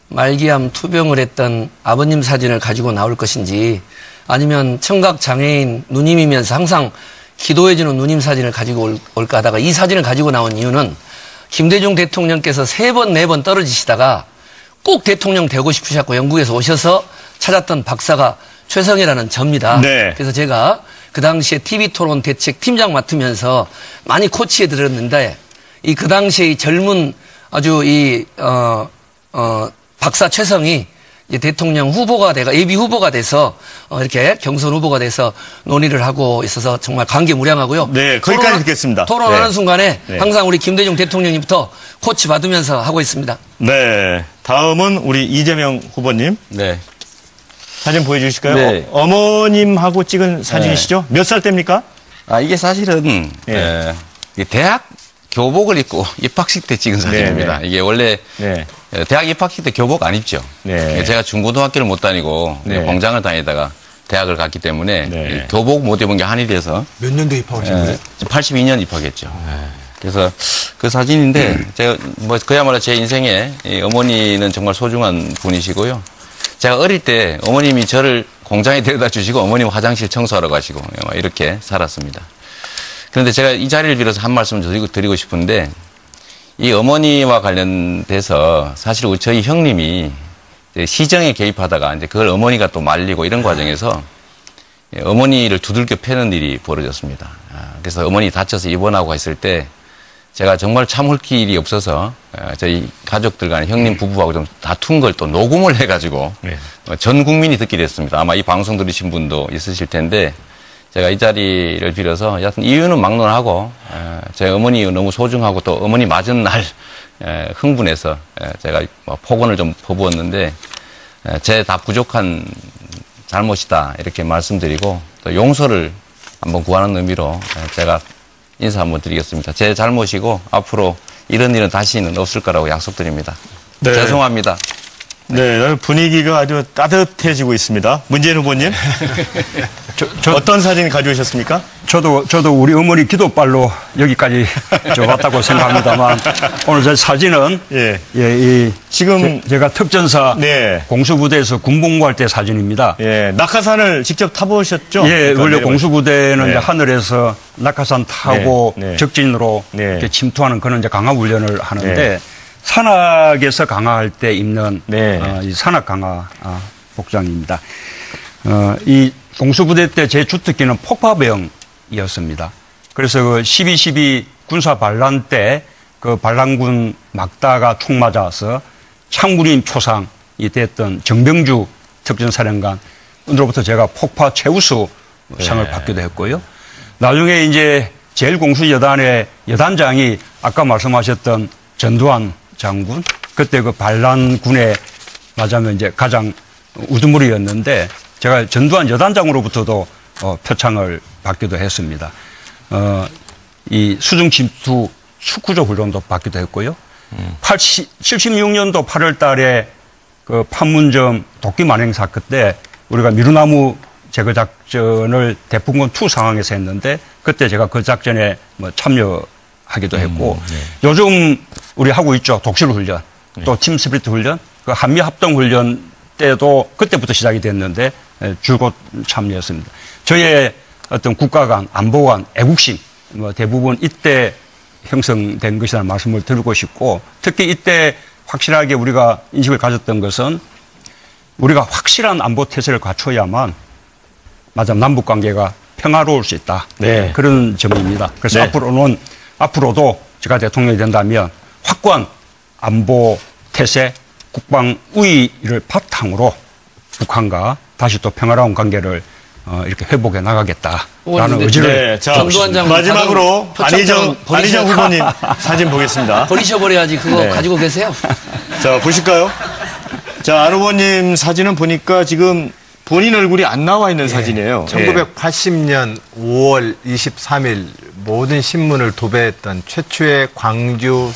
말기암 투병을 했던 아버님 사진을 가지고 나올 것인지 아니면 청각 장애인 누님이면서 항상 기도해주는 누님 사진을 가지고 올까 하다가 이 사진을 가지고 나온 이유는 김대중 대통령께서 3번, 4번 떨어지시다가 꼭 대통령 되고 싶으셨고 영국에서 오셔서 찾았던 박사가 최성이라는 접니다. 네. 그래서 제가 그 당시에 TV토론 대책 팀장 맡으면서 많이 코치해 드렸는데 그 당시에 이 젊은 아주 박사 최성이 이제 대통령 후보가 예비 후보가 돼서 이렇게 경선 후보가 돼서 논의를 하고 있어서 정말 감개무량하고요. 네, 거기까지 듣겠습니다. 토론하는 네. 순간에 네. 항상 우리 김대중 대통령님부터 코치 받으면서 하고 있습니다. 네. 다음은 우리 이재명 후보님. 네. 사진 보여주실까요? 네. 어머님하고 찍은 사진이시죠? 몇 살 때입니까? 이게 사실은 예. 이 대학 교복을 입고 입학식 때 찍은 사진입니다. 네, 네. 이게 원래 네. 대학 입학식 때 교복 안 입죠. 네. 제가 중고등학교를 못 다니고 네. 공장을 다니다가 대학을 갔기 때문에 네. 교복 못 입은 게 한이 돼서 몇 년도에 입학하신 거예요? 82년 입학했죠. 그래서 그 사진인데 제가 뭐 그야말로 제 인생에 이 어머니는 정말 소중한 분이시고요. 제가 어릴 때 어머님이 저를 공장에 데려다 주시고 어머님 화장실 청소하러 가시고 이렇게 살았습니다. 그런데 제가 이 자리를 빌어서 한 말씀 드리고 싶은데 이 어머니와 관련돼서 사실 저희 형님이 시정에 개입하다가 이제 그걸 어머니가 또 말리고 이런 과정에서 어머니를 두들겨 패는 일이 벌어졌습니다. 그래서 어머니 다쳐서 입원하고 했을 때 제가 정말 참을 길이 없어서 저희 가족들 간에 형님 부부하고 좀 다툰 걸 또 녹음을 해가지고 전 국민이 듣게 됐습니다. 아마 이 방송 들으신 분도 있으실 텐데 제가 이 자리를 빌어서 여하튼 이유는 막론하고 제 어머니 너무 소중하고 또 어머니 맞은 날 흥분해서 제가 폭언을 좀 퍼부었는데 제 다 부족한 잘못이다 이렇게 말씀드리고 또 용서를 한번 구하는 의미로 제가 인사 한번 드리겠습니다. 제 잘못이고 앞으로 이런 일은 다시는 없을 거라고 약속드립니다. 네. 죄송합니다. 네, 분위기가 아주 따뜻해지고 있습니다. 문재인 후보님, 어떤 사진 가져오셨습니까? 저도 우리 어머니 기도발로 여기까지 왔다고 생각합니다만 오늘 저 사진은 지금 제가 특전사 네. 공수부대에서 군복무할 때 사진입니다. 예, 낙하산을 직접 타보셨죠? 예, 그러니까 원래 공수부대는 네. 이제 하늘에서 낙하산 타고 네. 적진으로 네. 이렇게 침투하는 그런 이제 강화 훈련을 하는데 네. 산악에서 강화할 때 입는 네. 이 산악 강화 복장입니다. 이 공수부대 때 제 주특기는 폭파병이었습니다. 그래서 그 12.12 군사 반란 때 그 반란군 막다가 총 맞아서 창군인 표상이 됐던 정병주 특전사령관으로부터 제가 폭파 최우수 상을 받기도 했고요. 나중에 이제 제1공수여단의 여단장이 아까 말씀하셨던 전두환 장군, 그때 그 반란군에 맞으면 이제 가장 우두머리였는데 제가 전두환 여단장으로부터도 표창을 받기도 했습니다. 이 수중침투 숙구조 훈련도 받기도 했고요. 76년도 8월 달에 그 판문점 도끼 만행 사건 때 우리가 미루나무 제거 작전을 대풍권 2 상황에서 했는데 그때 제가 그 작전에 뭐 참여하기도 했고 요즘 우리 하고 있죠. 독실 훈련, 또 팀 스피릿 훈련, 그 한미 합동 훈련 때도 그때부터 시작이 됐는데 줄곧 참여했습니다. 저의 어떤 국가 간, 안보 간, 애국심 뭐 대부분 이때 형성된 것이라는 말씀을 드리고 싶고 특히 이때 확실하게 우리가 인식을 가졌던 것은 우리가 확실한 안보 태세를 갖춰야만 남북 관계가 평화로울 수 있다. 네. 그런 점입니다. 그래서 네. 앞으로도 제가 대통령이 된다면 확고한 안보 태세, 국방 우위를 바탕으로 북한과 다시 또 평화로운 관계를 이렇게 회복해 나가겠다라는 의지를. 네, 자, 전두환 장군 마지막으로 안희정 후보님 사진 보겠습니다. 버리셔버려야지 그거 네. 가지고 계세요. 자, 보실까요? 자, 안 후보님 사진은 보니까 지금 본인 얼굴이 안 나와 있는 사진이에요. 1980년 5월 23일 모든 신문을 도배했던 최초의 광주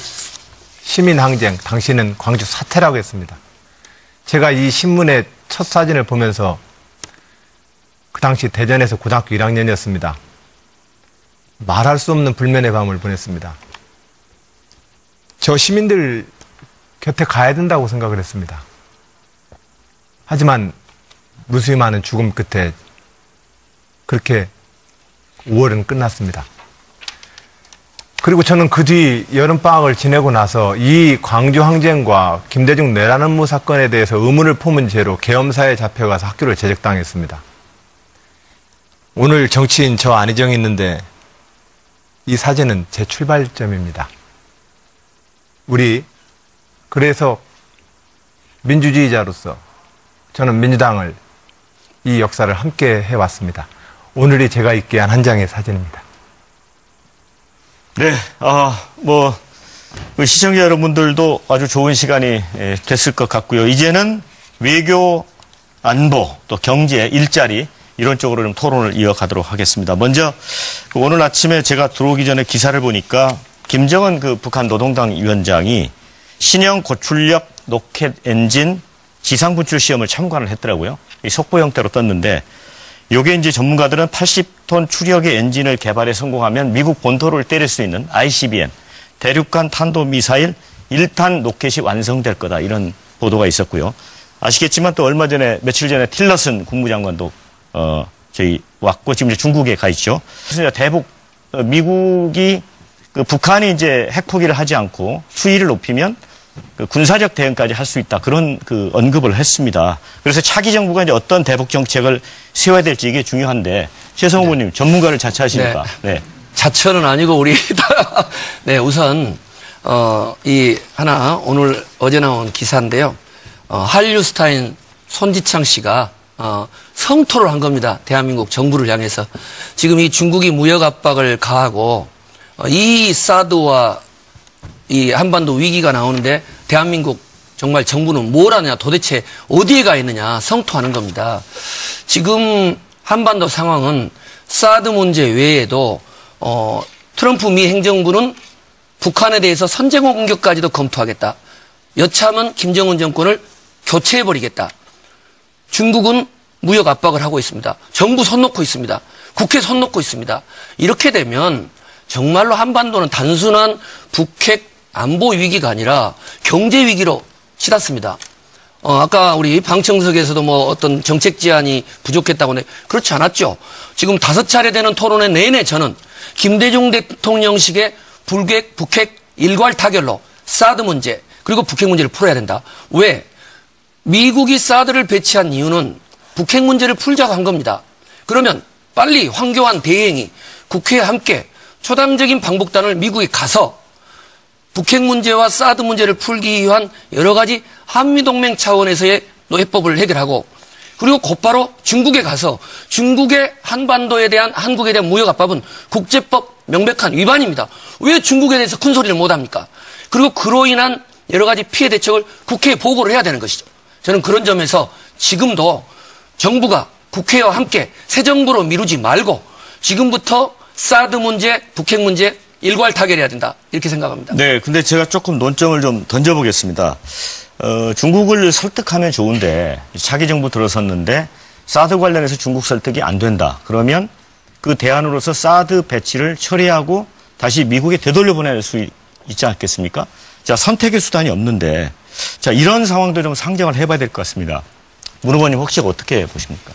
시민항쟁, 당시는 광주 사태라고 했습니다. 제가 이 신문의 첫 사진을 보면서 그 당시 대전에서 고등학교 1학년이었습니다. 말할 수 없는 불면의 밤을 보냈습니다. 저 시민들 곁에 가야 된다고 생각을 했습니다. 하지만 무수히 많은 죽음 끝에 그렇게 5월은 끝났습니다. 그리고 저는 그 뒤 여름방학을 지내고 나서 이 광주항쟁과 김대중 내란음모 사건에 대해서 의문을 품은 채로 계엄사에 잡혀가서 학교를 재직당했습니다. 오늘 정치인 저 안희정이 있는데 이 사진은 제 출발점입니다. 우리 그래서 민주주의자로서 저는 민주당을 이 역사를 함께 해왔습니다. 오늘이 제가 있게 한 장의 사진입니다. 네, 시청자 여러분들도 아주 좋은 시간이 됐을 것 같고요. 이제는 외교, 안보, 또 경제, 일자리 이런 쪽으로 좀 토론을 이어가도록 하겠습니다. 먼저 오늘 아침에 제가 들어오기 전에 기사를 보니까 김정은 그 북한 노동당 위원장이 신형 고출력 로켓 엔진 지상 분출 시험을 참관을 했더라고요. 이 속보 형태로 떴는데 요게 이제 전문가들은 80톤 추력의 엔진을 개발에 성공하면 미국 본토를 때릴 수 있는 ICBM 대륙간 탄도 미사일 1탄 로켓이 완성될 거다 이런 보도가 있었고요. 아시겠지만 또 얼마 전에 며칠 전에 틸러슨 국무장관도 저희 왔고 지금 이제 중국에 가 있죠. 그래서 대북 미국이 북한이 이제 핵포기를 하지 않고 수위를 높이면 군사적 대응까지 할 수 있다 그런 언급을 했습니다. 그래서 차기 정부가 이제 어떤 대북 정책을 세워야 될지 이게 중요한데 최성 후보님 전문가를 자처하시니까. 네. 자처는 아니고 우리 네 우선 이 하나 오늘 어제 나온 기사인데요. 한류스타인 손지창 씨가 성토를 한 겁니다. 대한민국 정부를 향해서. 지금 이 중국이 무역 압박을 가하고 이 사드와 이 한반도 위기가 나오는데 대한민국 정말 정부는 뭘 하느냐 도대체 어디에 가 있느냐 성토하는 겁니다. 지금 한반도 상황은 사드 문제 외에도 트럼프 미 행정부는 북한에 대해서 선제공 공격까지도 검토하겠다. 여차하면 김정은 정권을 교체해버리겠다. 중국은 무역 압박을 하고 있습니다. 정부 손 놓고 있습니다. 국회 손 놓고 있습니다. 이렇게 되면 정말로 한반도는 단순한 북핵 안보 위기가 아니라 경제 위기로 치닫습니다. 아까 우리 방청석에서도 뭐 어떤 정책 제안이 부족했다고 하는데 그렇지 않았죠. 지금 5차례 되는 토론회 내내 저는 김대중 대통령식의 북핵 일괄 타결로 사드 문제 그리고 북핵 문제를 풀어야 된다. 왜? 미국이 사드를 배치한 이유는 북핵 문제를 풀자고 한 겁니다. 그러면 빨리 황교안 대행이 국회와 함께 초당적인 방북단을 미국에 가서 북핵 문제와 사드 문제를 풀기 위한 여러 가지 한미동맹 차원에서의 해법을 해결하고 그리고 곧바로 중국에 가서 중국의 한반도에 대한 한국에 대한 무역 압박은 국제법 명백한 위반입니다. 왜 중국에 대해서 큰 소리를 못합니까? 그리고 그로 인한 여러 가지 피해 대책을 국회에 보고를 해야 되는 것이죠. 저는 그런 점에서 지금도 정부가 국회와 함께 새 정부로 미루지 말고 지금부터 사드 문제, 북핵 문제 일괄 타결해야 된다. 이렇게 생각합니다. 네, 근데 제가 조금 논점을 좀 던져보겠습니다. 중국을 설득하면 좋은데 차기 정부 들어섰는데 사드 관련해서 중국 설득이 안 된다. 그러면 그 대안으로서 사드 배치를 처리하고 다시 미국에 되돌려보낼 수 있지 않겠습니까? 자, 선택의 수단이 없는데 자, 이런 상황도 좀 상정을 해봐야 될 것 같습니다. 문 후보님 혹시 어떻게 보십니까?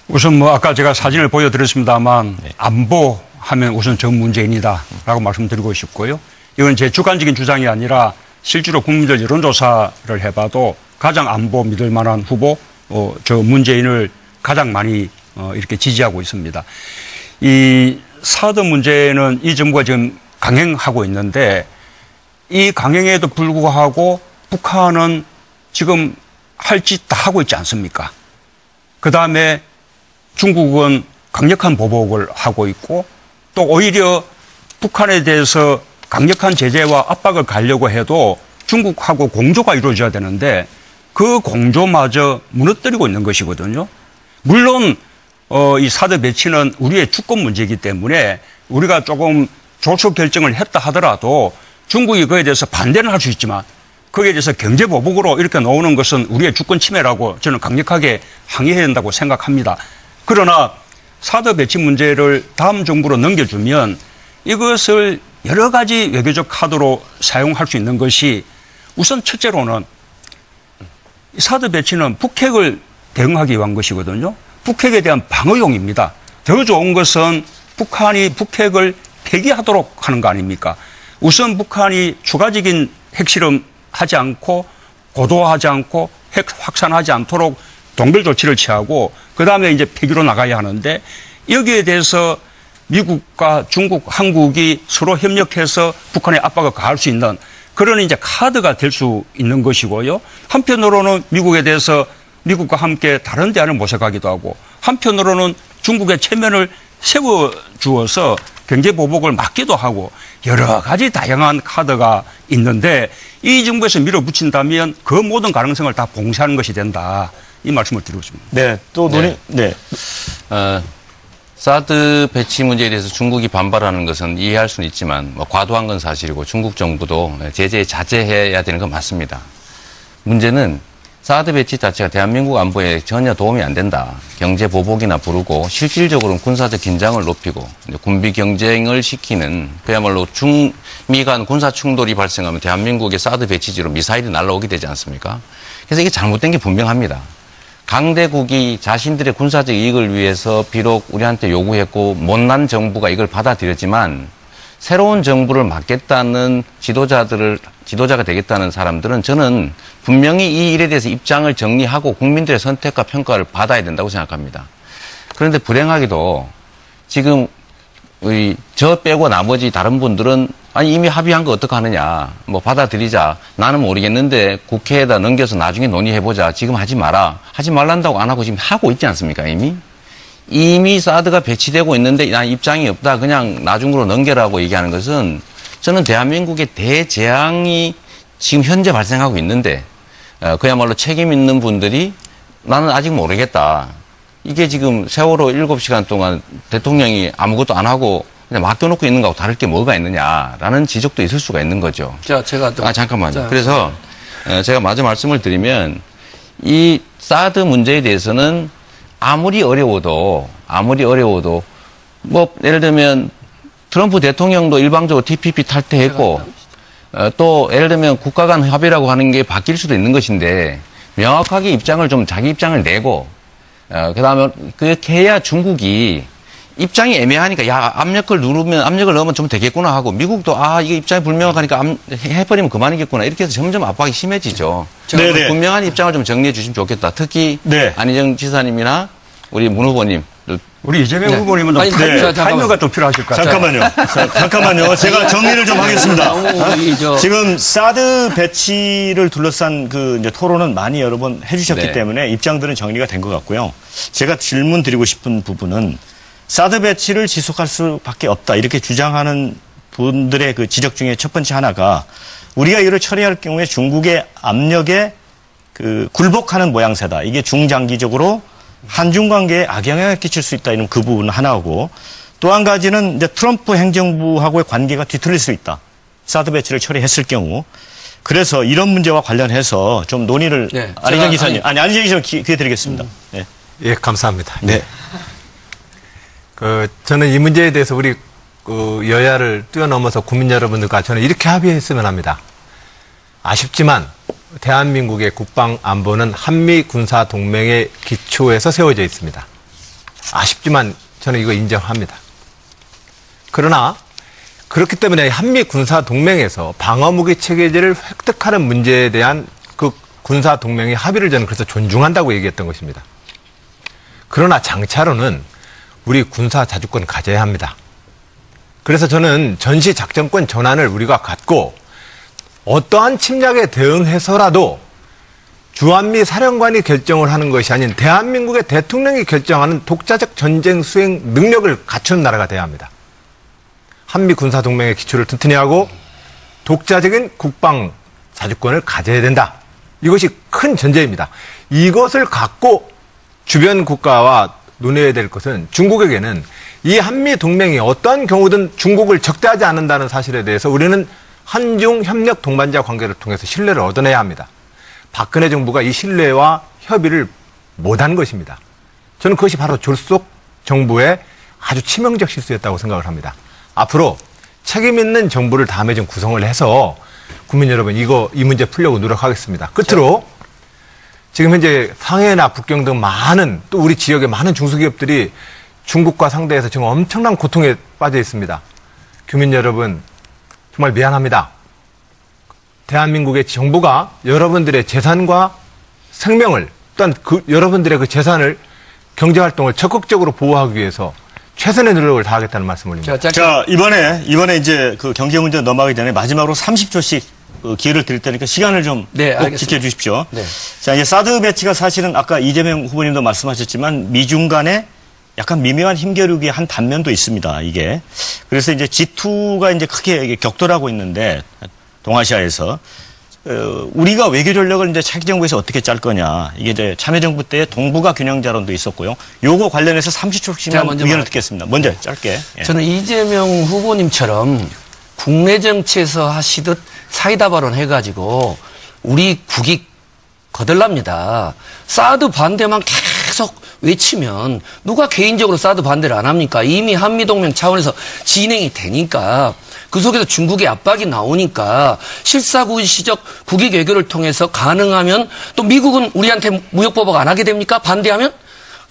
우선 뭐 아까 제가 사진을 보여드렸습니다만 네. 안보하면 우선 전 문재인이다라고 말씀드리고 싶고요. 이건 제 주관적인 주장이 아니라 실제로 국민들 여론조사를 해봐도 가장 안보 믿을 만한 후보 저 문재인을 가장 많이 이렇게 지지하고 있습니다. 이 사드 문제는 이 정부가 지금 강행하고 있는데 이 강행에도 불구하고 북한은 지금 할 짓 다 하고 있지 않습니까? 그다음에 중국은 강력한 보복을 하고 있고 또 오히려 북한에 대해서 강력한 제재와 압박을 가려고 해도 중국하고 공조가 이루어져야 되는데 그 공조마저 무너뜨리고 있는 것이거든요. 물론 이 사드 배치는 우리의 주권 문제이기 때문에 우리가 조금 조속 결정을 했다 하더라도 중국이 그에 대해서 반대는 할 수 있지만 거기에 대해서 경제 보복으로 이렇게 나오는 것은 우리의 주권 침해라고 저는 강력하게 항의해야 된다고 생각합니다. 그러나 사드 배치 문제를 다음 정부로 넘겨주면 이것을 여러 가지 외교적 카드로 사용할 수 있는 것이 우선 첫째로는 사드 배치는 북핵을 대응하기 위한 것이거든요. 북핵에 대한 방어용입니다. 더 좋은 것은 북한이 북핵을 폐기하도록 하는 거 아닙니까? 우선 북한이 추가적인 핵실험하지 않고 고도화하지 않고 핵 확산하지 않도록 동결 조치를 취하고 그다음에 이제 폐기로 나가야 하는데 여기에 대해서 미국과 중국, 한국이 서로 협력해서 북한에 압박을 가할 수 있는 그런 이제 카드가 될 수 있는 것이고요. 한편으로는 미국에 대해서 미국과 함께 다른 대안을 모색하기도 하고 한편으로는 중국의 체면을 세워주어서 경제 보복을 막기도 하고 여러 가지 다양한 카드가 있는데 이 정부에서 밀어붙인다면 그 모든 가능성을 다 봉쇄하는 것이 된다. 이 말씀을 드리고 싶습니다. 네, 또 논의, 네. 사드 배치 문제에 대해서 중국이 반발하는 것은 이해할 수는 있지만 뭐 과도한 건 사실이고 중국 정부도 제재에 자제해야 되는 건 맞습니다. 문제는 사드 배치 자체가 대한민국 안보에 전혀 도움이 안 된다. 경제 보복이나 부르고 실질적으로는 군사적 긴장을 높이고 군비 경쟁을 시키는 그야말로 중미 간 군사 충돌이 발생하면 대한민국의 사드 배치지로 미사일이 날아오게 되지 않습니까? 그래서 이게 잘못된 게 분명합니다. 강대국이 자신들의 군사적 이익을 위해서 비록 우리한테 요구했고 못난 정부가 이걸 받아들였지만 새로운 정부를 맡겠다는 지도자가 되겠다는 사람들은 저는 분명히 이 일에 대해서 입장을 정리하고 국민들의 선택과 평가를 받아야 된다고 생각합니다. 그런데 불행하게도 지금 저 빼고 나머지 다른 분들은 아니 이미 합의한 거 어떡하느냐 뭐 받아들이자 나는 모르겠는데 국회에다 넘겨서 나중에 논의해보자 지금 하지 마라 하지 말란다고 안 하고 지금 하고 있지 않습니까 이미 사드가 배치되고 있는데 난 입장이 없다 그냥 나중으로 넘겨라고 얘기하는 것은 저는 대한민국의 대재앙이 지금 현재 발생하고 있는데 그야말로 책임 있는 분들이 나는 아직 모르겠다 이게 지금 세월호 7시간 동안 대통령이 아무것도 안 하고 그냥 맡겨놓고 있는 거하고 다를 게 뭐가 있느냐라는 지적도 있을 수가 있는 거죠. 자, 제가 좀. 잠깐만요. 그래서 제가 마저 말씀을 드리면 이 사드 문제에 대해서는 아무리 어려워도 뭐 예를 들면 트럼프 대통령도 일방적으로 TPP 탈퇴했고 또 예를 들면 국가 간 협의라고 하는 게 바뀔 수도 있는 것인데 명확하게 입장을 좀 자기 입장을 내고 그다음에 그렇게 해야 중국이 입장이 애매하니까 야 압력을 넣으면 좀 되겠구나 하고 미국도 이게 입장이 불명확하니까 해버리면 그만이겠구나 이렇게 해서 점점 압박이 심해지죠. 분명한 입장을 좀 정리해 주시면 좋겠다. 특히 안희정 지사님이나 우리 문 후보님. 우리 이재명 후보님은 타이머가 좀 필요하실 것 같아요. 잠깐만요. 제가 정리를 좀 하겠습니다. 지금 사드 배치를 둘러싼 이제 토론은 많이 여러 번 해주셨기 때문에 입장들은 정리가 된 것 같고요. 제가 질문 드리고 싶은 부분은 사드 배치를 지속할 수밖에 없다. 이렇게 주장하는 분들의 그 지적 중에 첫 번째 하나가 우리가 이를 처리할 경우에 중국의 압력에 굴복하는 모양새다. 이게 중장기적으로 한중 관계에 악영향을 끼칠 수 있다. 이런 그 부분 하나고 또 한 가지는 이제 트럼프 행정부하고의 관계가 뒤틀릴 수 있다. 사드 배치를 처리했을 경우. 그래서 이런 문제와 관련해서 좀 논의를 안희정 기사님, 안희정 기사님 기회 드리겠습니다. 예, 감사합니다. 네. 저는 이 문제에 대해서 우리 여야를 뛰어넘어서 국민 여러분들과 저는 이렇게 합의했으면 합니다. 아쉽지만 대한민국의 국방 안보는 한미 군사 동맹의 기초에서 세워져 있습니다. 아쉽지만 저는 이거 인정합니다. 그러나 그렇기 때문에 한미 군사 동맹에서 방어무기 체계제를 획득하는 문제에 대한 그 군사 동맹의 합의를 저는 그래서 존중한다고 얘기했던 것입니다. 그러나 장차로는 우리 군사 자주권 가져야 합니다. 그래서 저는 전시 작전권 전환을 우리가 갖고 어떠한 침략에 대응해서라도 주한미 사령관이 결정을 하는 것이 아닌 대한민국의 대통령이 결정하는 독자적 전쟁 수행 능력을 갖춘 나라가 돼야 합니다. 한미 군사 동맹의 기초를 튼튼히 하고 독자적인 국방 자주권을 가져야 된다. 이것이 큰 전제입니다. 이것을 갖고 주변 국가와 논의해야 될 것은 중국에게는 이 한미 동맹이 어떠한 경우든 중국을 적대하지 않는다는 사실에 대해서 우리는 한중 협력 동반자 관계를 통해서 신뢰를 얻어내야 합니다. 박근혜 정부가 이 신뢰와 협의를 못한 것입니다. 저는 그것이 바로 졸속 정부의 아주 치명적 실수였다고 생각을 합니다. 앞으로 책임 있는 정부를 다음에 좀 구성을 해서 국민 여러분 이 문제 풀려고 노력하겠습니다. 끝으로 지금 현재 상해나 북경 등 많은 또 우리 지역의 많은 중소기업들이 중국과 상대해서 지금 엄청난 고통에 빠져 있습니다. 교민 여러분 정말 미안합니다. 대한민국의 정부가 여러분들의 재산과 생명을 또한 여러분들의 그 재산을 경제활동을 적극적으로 보호하기 위해서 최선의 노력을 다하겠다는 말씀을 올립니다. 자, 이번에 이제 그 경제 문제 넘어가기 전에 마지막으로 30초씩 기회를 드릴 테니까 시간을 좀 꼭 지켜주십시오. 자, 이제 사드 배치가 사실은 아까 이재명 후보님도 말씀하셨지만 미중 간에 약간 미묘한 힘겨루기 한 단면도 있습니다, 이게. 그래서 이제 G2가 이제 크게 격돌하고 있는데, 동아시아에서. 우리가 외교 전략을 이제 차기 정부에서 어떻게 짤 거냐. 이게 이제 참여정부 때 동북아 균형 자론도 있었고요. 요거 관련해서 30초씩만 의견을 듣겠습니다. 먼저 짧게. 예. 저는 이재명 후보님처럼 국내 정치에서 하시듯 사이다 발언 해가지고 우리 국익 거들납니다. 사드 반대만 계속 외치면 누가 개인적으로 사드 반대를 안 합니까? 이미 한미동맹 차원에서 진행이 되니까 그 속에서 중국의 압박이 나오니까 실사구시적 국익 외교를 통해서 가능하면 또 미국은 우리한테 무역보복 안 하게 됩니까? 반대하면?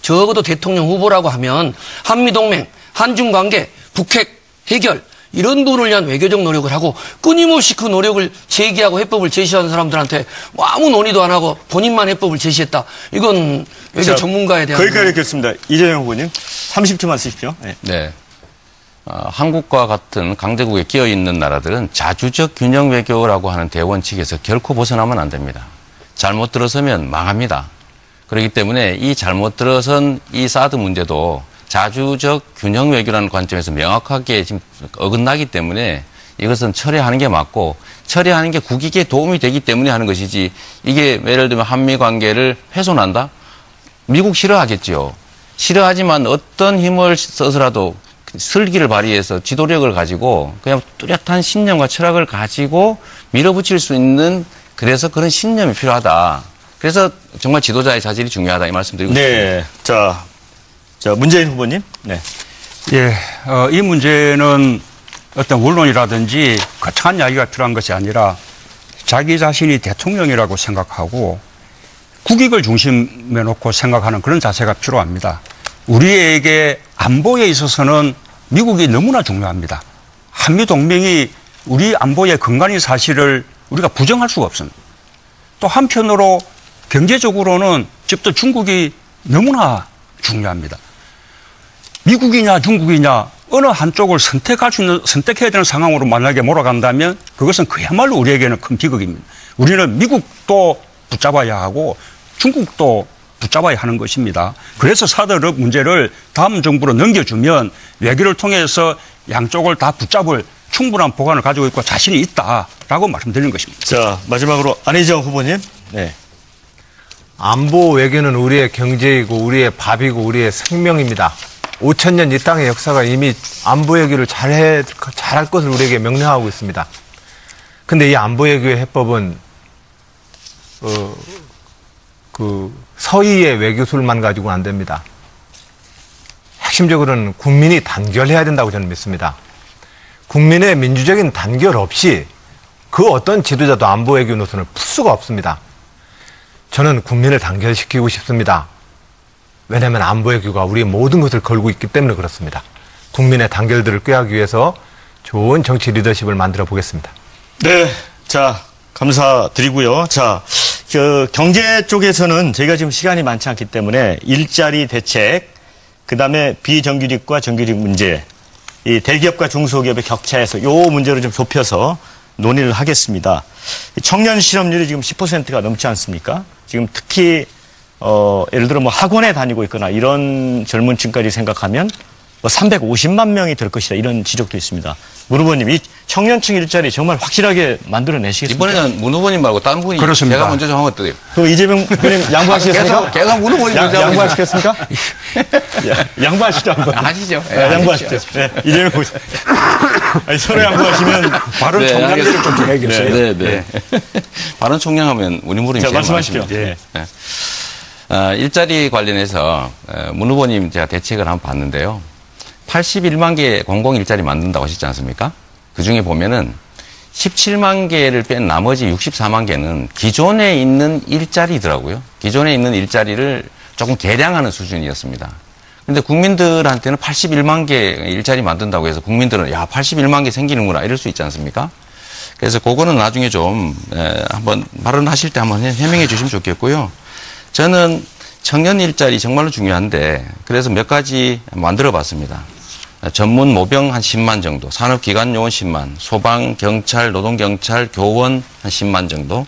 적어도 대통령 후보라고 하면 한미동맹, 한중관계, 북핵 해결 이런 부분을 위한 외교적 노력을 하고 끊임없이 그 노력을 제기하고 해법을 제시하는 사람들한테 뭐 아무 논의도 안 하고 본인만 해법을 제시했다. 이건 외교 전문가에 대한 거기까지 읽겠습니다. 이재명 후보님 30초만 쓰십시오. 네. 네. 한국과 같은 강대국에 끼어 있는 나라들은 자주적 균형 외교라고 하는 대원칙에서 결코 벗어나면 안 됩니다. 잘못 들어서면 망합니다. 그렇기 때문에 이 잘못 들어선 이 사드 문제도 자주적 균형 외교라는 관점에서 명확하게 지금 어긋나기 때문에 이것은 처리하는 게 맞고 처리하는 게 국익에 도움이 되기 때문에 하는 것이지 이게 예를 들면 한미 관계를 훼손한다? 미국 싫어하겠지요. 싫어하지만 어떤 힘을 써서라도 슬기를 발휘해서 지도력을 가지고 그냥 뚜렷한 신념과 철학을 가지고 밀어붙일 수 있는 그래서 그런 신념이 필요하다. 그래서 정말 지도자의 자질이 중요하다 이 말씀드리고 네. 싶습니다. 자, 문재인 후보님. 네. 예, 이 문제는 어떤 원론이라든지 거창한 이야기가 필요한 것이 아니라 자기 자신이 대통령이라고 생각하고 국익을 중심에 놓고 생각하는 그런 자세가 필요합니다. 우리에게 안보에 있어서는 미국이 너무나 중요합니다. 한미동맹이 우리 안보의 근간인 사실을 우리가 부정할 수가 없습니다. 또 한편으로 경제적으로는 집도 중국이 너무나 중요합니다. 미국이냐 중국이냐 어느 한쪽을 선택해야 되는 상황으로 만약에 몰아간다면 그것은 그야말로 우리에게는 큰 비극입니다. 우리는 미국도 붙잡아야 하고 중국도 붙잡아야 하는 것입니다. 그래서 사드 문제를 다음 정부로 넘겨주면 외교를 통해서 양쪽을 다 붙잡을 충분한 보관을 가지고 있고 자신이 있다라고 말씀드리는 것입니다. 자, 마지막으로 안희정 후보님. 네. 안보 외교는 우리의 경제이고 우리의 밥이고 우리의 생명입니다. 5,000년 이 땅의 역사가 이미 안보 외교를 잘할 것을 우리에게 명령하고 있습니다. 근데 이 안보 외교의 해법은 서희의 외교술만 가지고는 안 됩니다. 핵심적으로는 국민이 단결해야 된다고 저는 믿습니다. 국민의 민주적인 단결 없이 그 어떤 지도자도 안보 외교 노선을 풀 수가 없습니다. 저는 국민을 단결시키고 싶습니다. 왜냐하면 안보 외교가 우리의 모든 것을 걸고 있기 때문에 그렇습니다. 국민의 단결들을 꾀하기 위해서 좋은 정치 리더십을 만들어 보겠습니다. 네. 자, 감사드리고요. 자, 경제 쪽에서는 저희가 지금 시간이 많지 않기 때문에 일자리 대책, 그 다음에 비정규직과 정규직 문제, 이 대기업과 중소기업의 격차에서 요 문제를 좀 좁혀서 논의를 하겠습니다. 청년 실업률이 지금 10%가 넘지 않습니까? 지금 특히 예를 들어 뭐 학원에 다니고 있거나 이런 젊은 층까지 생각하면 뭐 350만 명이 될 것이다. 이런 지적도 있습니다. 문 후보님, 이 청년층 일자리 정말 확실하게 만들어내시겠습니까? 이번에는 문 후보님 말고 다른 분이 그렇습니다. 제가 먼저 좀 하면 어때요? 그 이재명 후보님 양보하시겠습니까? 계속 문 후보님 먼저 양보하시겠습니까? 양보하시죠. 하시죠. 네, 양보하시죠. 네, 이재명 후보님. 아니, 서로 양보하시면 발언 총량들을 좀 정해 주세요. 네. 발언 총량하면 우리 무릎이 자, 말씀하십시오. 예. 일자리 관련해서 문 후보님 제가 대책을 한번 봤는데요. 81만 개 공공 일자리 만든다고 하셨지 않습니까? 그 중에 보면은 17만 개를 뺀 나머지 64만 개는 기존에 있는 일자리더라고요. 기존에 있는 일자리를 조금 개량하는 수준이었습니다. 근데 국민들한테는 81만 개 일자리 만든다고 해서 국민들은 야, 81만 개 생기는구나 이럴 수 있지 않습니까? 그래서 그거는 나중에 좀 한번 발언하실 때 한번 해명해 주시면 좋겠고요. 저는 청년 일자리 정말로 중요한데 그래서 몇 가지 만들어 봤습니다. 전문 모병 한 10만 정도, 산업기관 요원 10만, 소방, 경찰, 노동경찰, 교원 한 10만 정도,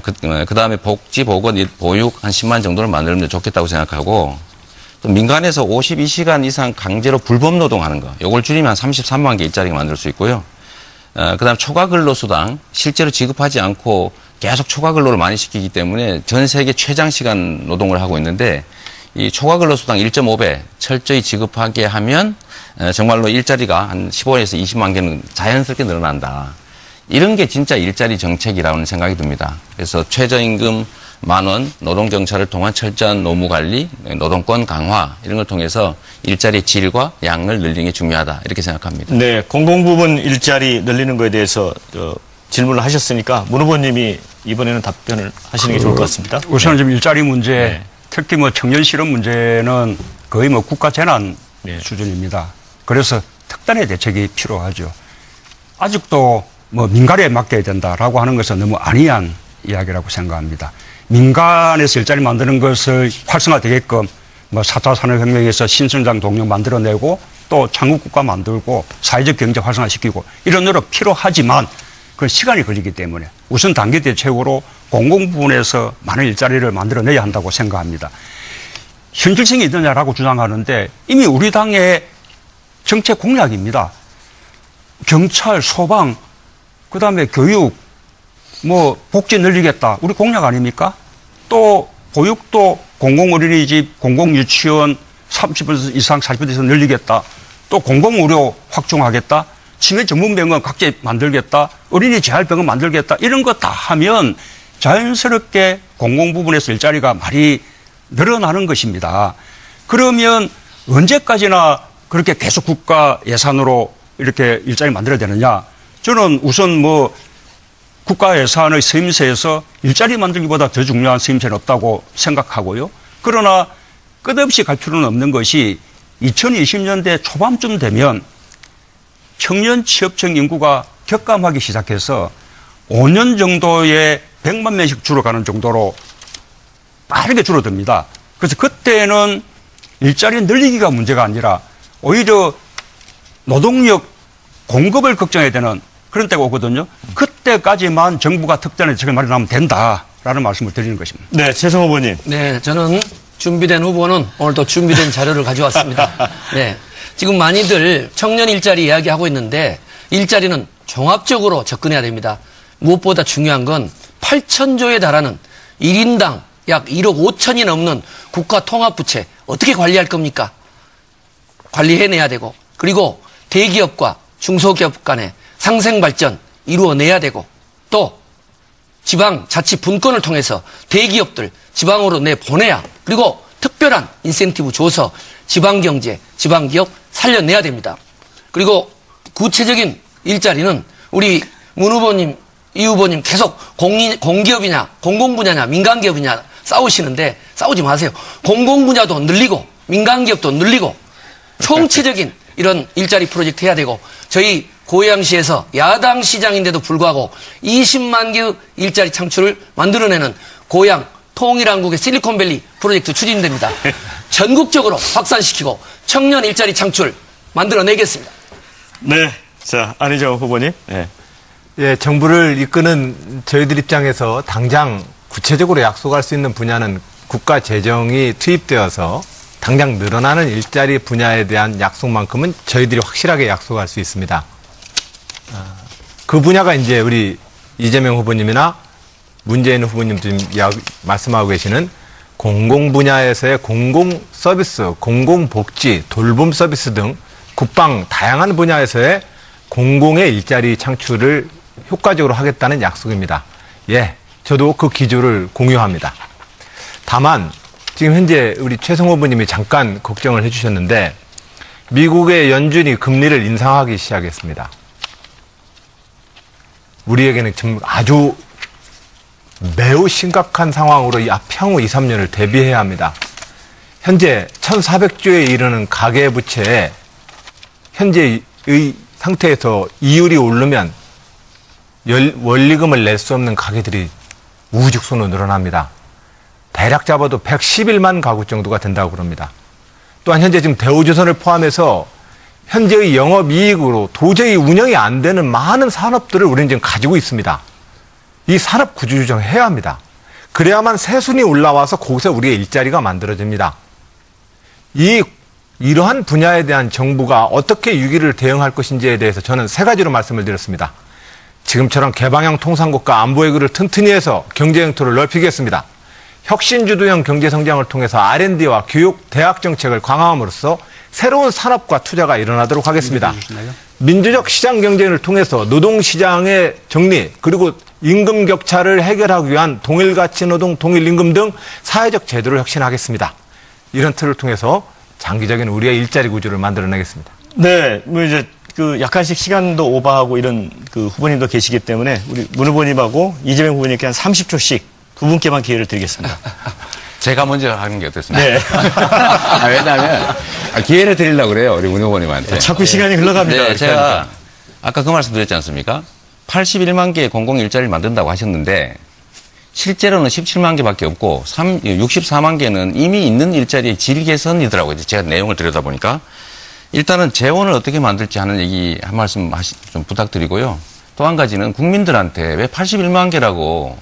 그 다음에 복지, 보건, 보육 한 10만 정도를 만들면 좋겠다고 생각하고 또 민간에서 52시간 이상 강제로 불법 노동하는 거, 요걸 줄이면 한 33만 개 일자리가 만들 수 있고요. 그다음 초과 근로수당 실제로 지급하지 않고 계속 초과 근로를 많이 시키기 때문에 전 세계 최장 시간 노동을 하고 있는데 이 초과 근로수당 1.5배 철저히 지급하게 하면 정말로 일자리가 한 15에서 20만 개는 자연스럽게 늘어난다. 이런 게 진짜 일자리 정책이라는 생각이 듭니다. 그래서 최저임금 10,000원, 노동정찰을 통한 철저한 노무관리, 노동권 강화 이런 걸 통해서 일자리 질과 양을 늘리는 게 중요하다 이렇게 생각합니다. 네, 공공부문 일자리 늘리는 거에 대해서 질문을 하셨으니까 문 후보님이 이번에는 답변을 하시는 게 좋을 것 같습니다. 우선 좀 일자리 문제, 특히 뭐 청년 실업 문제는 거의 뭐 국가 재난 수준입니다. 그래서 특단의 대책이 필요하죠. 아직도 뭐 민간에 맡겨야 된다라고 하는 것은 너무 안이한 이야기라고 생각합니다. 민간에서 일자리 만드는 것을 활성화되게끔 뭐 4차 산업혁명에서 신성장 동력 만들어내고 또 창국국가 만들고 사회적 경제 활성화시키고 이런 노력 필요하지만 그 시간이 걸리기 때문에 우선 단계 대책으로 공공부문에서 많은 일자리를 만들어내야 한다고 생각합니다. 현실성이 있느냐라고 주장하는데 이미 우리 당의 정책 공약입니다. 경찰, 소방, 그다음에 교육, 뭐 복지 늘리겠다. 우리 공약 아닙니까? 또 보육도 공공어린이집, 공공유치원 30% 이상 40% 이상 늘리겠다. 또 공공의료 확충하겠다. 치매 전문병원 각지 만들겠다. 어린이 재활병원 만들겠다. 이런 거 다 하면 자연스럽게 공공부문에서 일자리가 많이 늘어나는 것입니다. 그러면 언제까지나 그렇게 계속 국가 예산으로 이렇게 일자리 만들어야 되느냐? 저는 우선 뭐 국가 예산의 쓰임새에서 일자리 만들기보다 더 중요한 쓰임새는 없다고 생각하고요. 그러나 끝없이 갈 필요는 없는 것이 2020년대 초반쯤 되면 청년 취업청 인구가 격감하기 시작해서 5년 정도에 100만 명씩 줄어가는 정도로 빠르게 줄어듭니다. 그래서 그때는 일자리 늘리기가 문제가 아니라 오히려 노동력 공급을 걱정해야 되는 그런 때가 오거든요. 그때까지만 정부가 특단의 대책을 마련하면 된다라는 말씀을 드리는 것입니다. 네, 최성 후보님. 네, 저는 준비된 후보는 오늘 또 준비된 자료를 가져왔습니다. 네, 지금 많이들 청년 일자리 이야기하고 있는데 일자리는 종합적으로 접근해야 됩니다. 무엇보다 중요한 건 8,000조에 달하는 1인당 약 1억 5천이 넘는 국가 통합부채 어떻게 관리할 겁니까? 관리해내야 되고 그리고 대기업과 중소기업 간의 상생발전 이루어내야 되고 또 지방 자치 분권을 통해서 대기업들 지방으로 내보내야 그리고 특별한 인센티브 줘서 지방경제, 지방기업 살려내야 됩니다. 그리고 구체적인 일자리는 우리 문 후보님, 이 후보님 계속 공기업이냐, 공공분야냐, 민간기업이냐 싸우시는데 싸우지 마세요. 공공분야도 늘리고 민간기업도 늘리고 총체적인 이런 일자리 프로젝트 해야 되고 저희 고양시에서 야당 시장인데도 불구하고 20만 개 일자리 창출을 만들어내는 고양 통일한국의 실리콘밸리 프로젝트 추진됩니다. 전국적으로 확산시키고 청년 일자리 창출 만들어내겠습니다. 네, 자 안희정 후보님. 네. 예, 정부를 이끄는 저희들 입장에서 당장 구체적으로 약속할 수 있는 분야는 국가 재정이 투입되어서 당장 늘어나는 일자리 분야에 대한 약속만큼은 저희들이 확실하게 약속할 수 있습니다. 그 분야가 이제 우리 이재명 후보님이나 문재인 후보님 지금 말씀하고 계시는 공공 분야에서의 공공 서비스, 공공복지, 돌봄 서비스 등 국방 다양한 분야에서의 공공의 일자리 창출을 효과적으로 하겠다는 약속입니다. 예, 저도 그 기조를 공유합니다. 다만 지금 현재 우리 최성 후보님이 잠깐 걱정을 해주셨는데 미국의 연준이 금리를 인상하기 시작했습니다. 우리에게는 좀 아주 매우 심각한 상황으로 향후 2, 3년을 대비해야 합니다. 현재 1,400조에 이르는 가계부채에 현재의 상태에서 이율이 오르면 원리금을 낼 수 없는 가게들이 우후죽순으로 늘어납니다. 대략 잡아도 111만 가구 정도가 된다고 그럽니다. 또한 현재 지금 대우조선을 포함해서 현재의 영업이익으로 도저히 운영이 안 되는 많은 산업들을 우리는 지금 가지고 있습니다. 이 산업 구조조정을 해야 합니다. 그래야만 세순이 올라와서 거기서 우리의 일자리가 만들어집니다. 이 이러한 분야에 대한 정부가 어떻게 위기를 대응할 것인지에 대해서 저는 세 가지로 말씀을 드렸습니다. 지금처럼 개방형 통상국가 안보회구를 튼튼히 해서 경제 영토를 넓히겠습니다. 혁신주도형 경제성장을 통해서 R&D와 교육, 대학 정책을 강화함으로써 새로운 산업과 투자가 일어나도록 하겠습니다. 민주적 시장 경쟁을 통해서 노동시장의 정리, 그리고 임금 격차를 해결하기 위한 동일가치 노동, 동일임금 등 사회적 제도를 혁신하겠습니다. 이런 틀을 통해서 장기적인 우리의 일자리 구조를 만들어내겠습니다. 네, 뭐 이제 그 약간씩 시간도 오버하고 이런 그 후보님도 계시기 때문에 우리 문 후보님하고 이재명 후보님께 한 30초씩 두 분께만 기회를 드리겠습니다. 제가 먼저 하는 게 어떻습니까? 네. 왜냐하면 기회를 드리려고 그래요. 우리 문 후보님한테. 자꾸 시간이 흘러갑니다. 네, 제가 아까 그 말씀 드렸지 않습니까? 81만 개의 공공 일자리를 만든다고 하셨는데 실제로는 17만 개밖에 없고 64만 개는 이미 있는 일자리의 질 개선이더라고요. 제가 내용을 들여다보니까. 일단은 재원을 어떻게 만들지 하는 얘기 한 말씀 좀 부탁드리고요. 또 한 가지는 국민들한테 왜 81만 개라고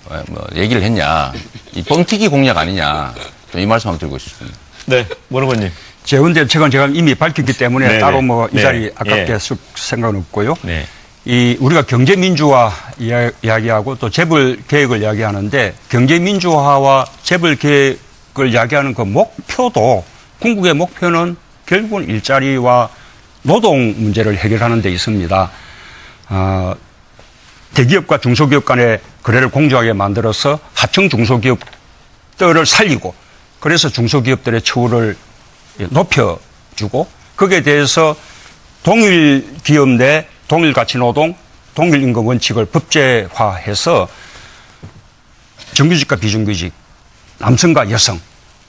얘기를 했냐. 이 뻥튀기 공약 아니냐. 좀 이 말씀 한번 드리고 싶습니다. 네, 문 후보님. 재원 대책은 제가 이미 밝혔기 때문에 네네. 따로 뭐 이 네. 자리 아깝게 네. 쓸 생각은 없고요. 네. 이 우리가 경제 민주화 이야기하고 또 재벌 개혁을 이야기하는데 경제 민주화와 재벌 개혁을 이야기하는 그 목표도 궁극의 목표는 결국은 일자리와 노동 문제를 해결하는 데 있습니다. 대기업과 중소기업 간의 거래를 공정하게 만들어서 하청 중소기업들을 살리고 그래서 중소기업들의 처우를 높여주고 거기에 대해서 동일 기업 내 동일 가치 노동, 동일 임금 원칙을 법제화해서 정규직과 비정규직, 남성과 여성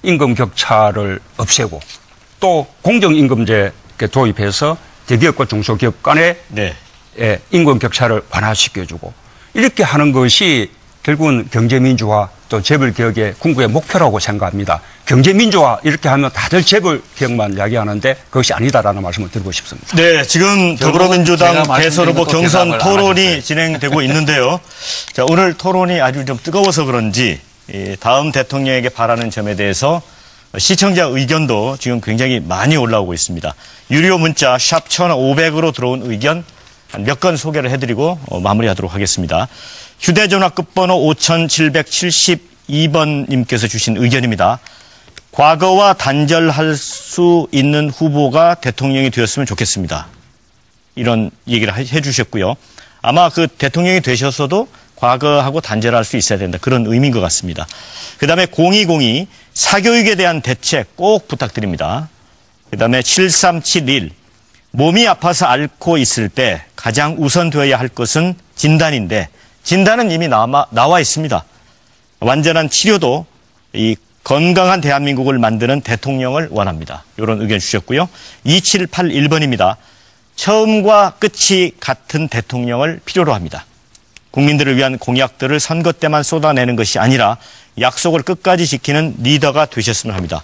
임금 격차를 없애고 또 공정임금제 도입해서 대기업과 중소기업 간의 네. 임금 격차를 완화시켜주고 이렇게 하는 것이 결국은 경제민주화 또 재벌개혁의 궁극의 목표라고 생각합니다. 경제민주화 이렇게 하면 다들 재벌개혁만 이야기하는데 그것이 아니다라는 말씀을 드리고 싶습니다. 네, 지금 더불어민주당 제가 대선 후보 말씀드린 것도 경선 대답을 안 토론이 하셨어요. 진행되고 있는데요. 자, 오늘 토론이 아주 좀 뜨거워서 그런지 다음 대통령에게 바라는 점에 대해서 시청자 의견도 지금 굉장히 많이 올라오고 있습니다. 유료 문자 샵 1500으로 들어온 의견 몇 건 소개를 해드리고 마무리하도록 하겠습니다. 휴대전화 끝번호 5772번님께서 주신 의견입니다. 과거와 단절할 수 있는 후보가 대통령이 되었으면 좋겠습니다. 이런 얘기를 해주셨고요. 아마 그 대통령이 되셨어도 과거하고 단절할 수 있어야 된다. 그런 의미인 것 같습니다. 그 다음에 0202 사교육에 대한 대책 꼭 부탁드립니다. 그 다음에 7371 몸이 아파서 앓고 있을 때 가장 우선되어야 할 것은 진단인데 진단은 이미 나와 있습니다. 완전한 치료도 이 건강한 대한민국을 만드는 대통령을 원합니다. 이런 의견 주셨고요. 2781번입니다. 처음과 끝이 같은 대통령을 필요로 합니다. 국민들을 위한 공약들을 선거 때만 쏟아내는 것이 아니라 약속을 끝까지 지키는 리더가 되셨으면 합니다.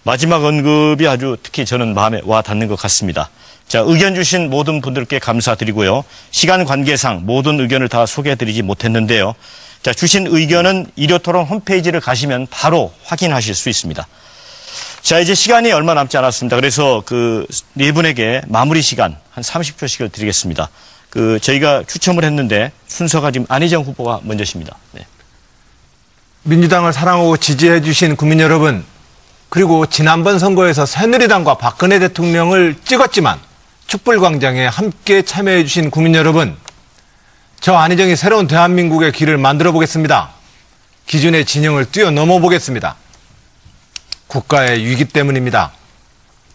마지막 언급이 아주 특히 저는 마음에 와 닿는 것 같습니다. 자, 의견 주신 모든 분들께 감사드리고요. 시간 관계상 모든 의견을 다 소개해드리지 못했는데요. 자, 주신 의견은 일요토론 홈페이지를 가시면 바로 확인하실 수 있습니다. 자, 이제 시간이 얼마 남지 않았습니다. 그래서 그 네 분에게 마무리 시간 한 30초씩을 드리겠습니다. 저희가 추첨을 했는데 순서가 지금 안희정 후보가 먼저십니다. 네. 민주당을 사랑하고 지지해 주신 국민 여러분, 그리고 지난번 선거에서 새누리당과 박근혜 대통령을 찍었지만 촛불광장에 함께 참여해 주신 국민 여러분, 저 안희정이 새로운 대한민국의 길을 만들어 보겠습니다. 기존의 진영을 뛰어넘어 보겠습니다. 국가의 위기 때문입니다.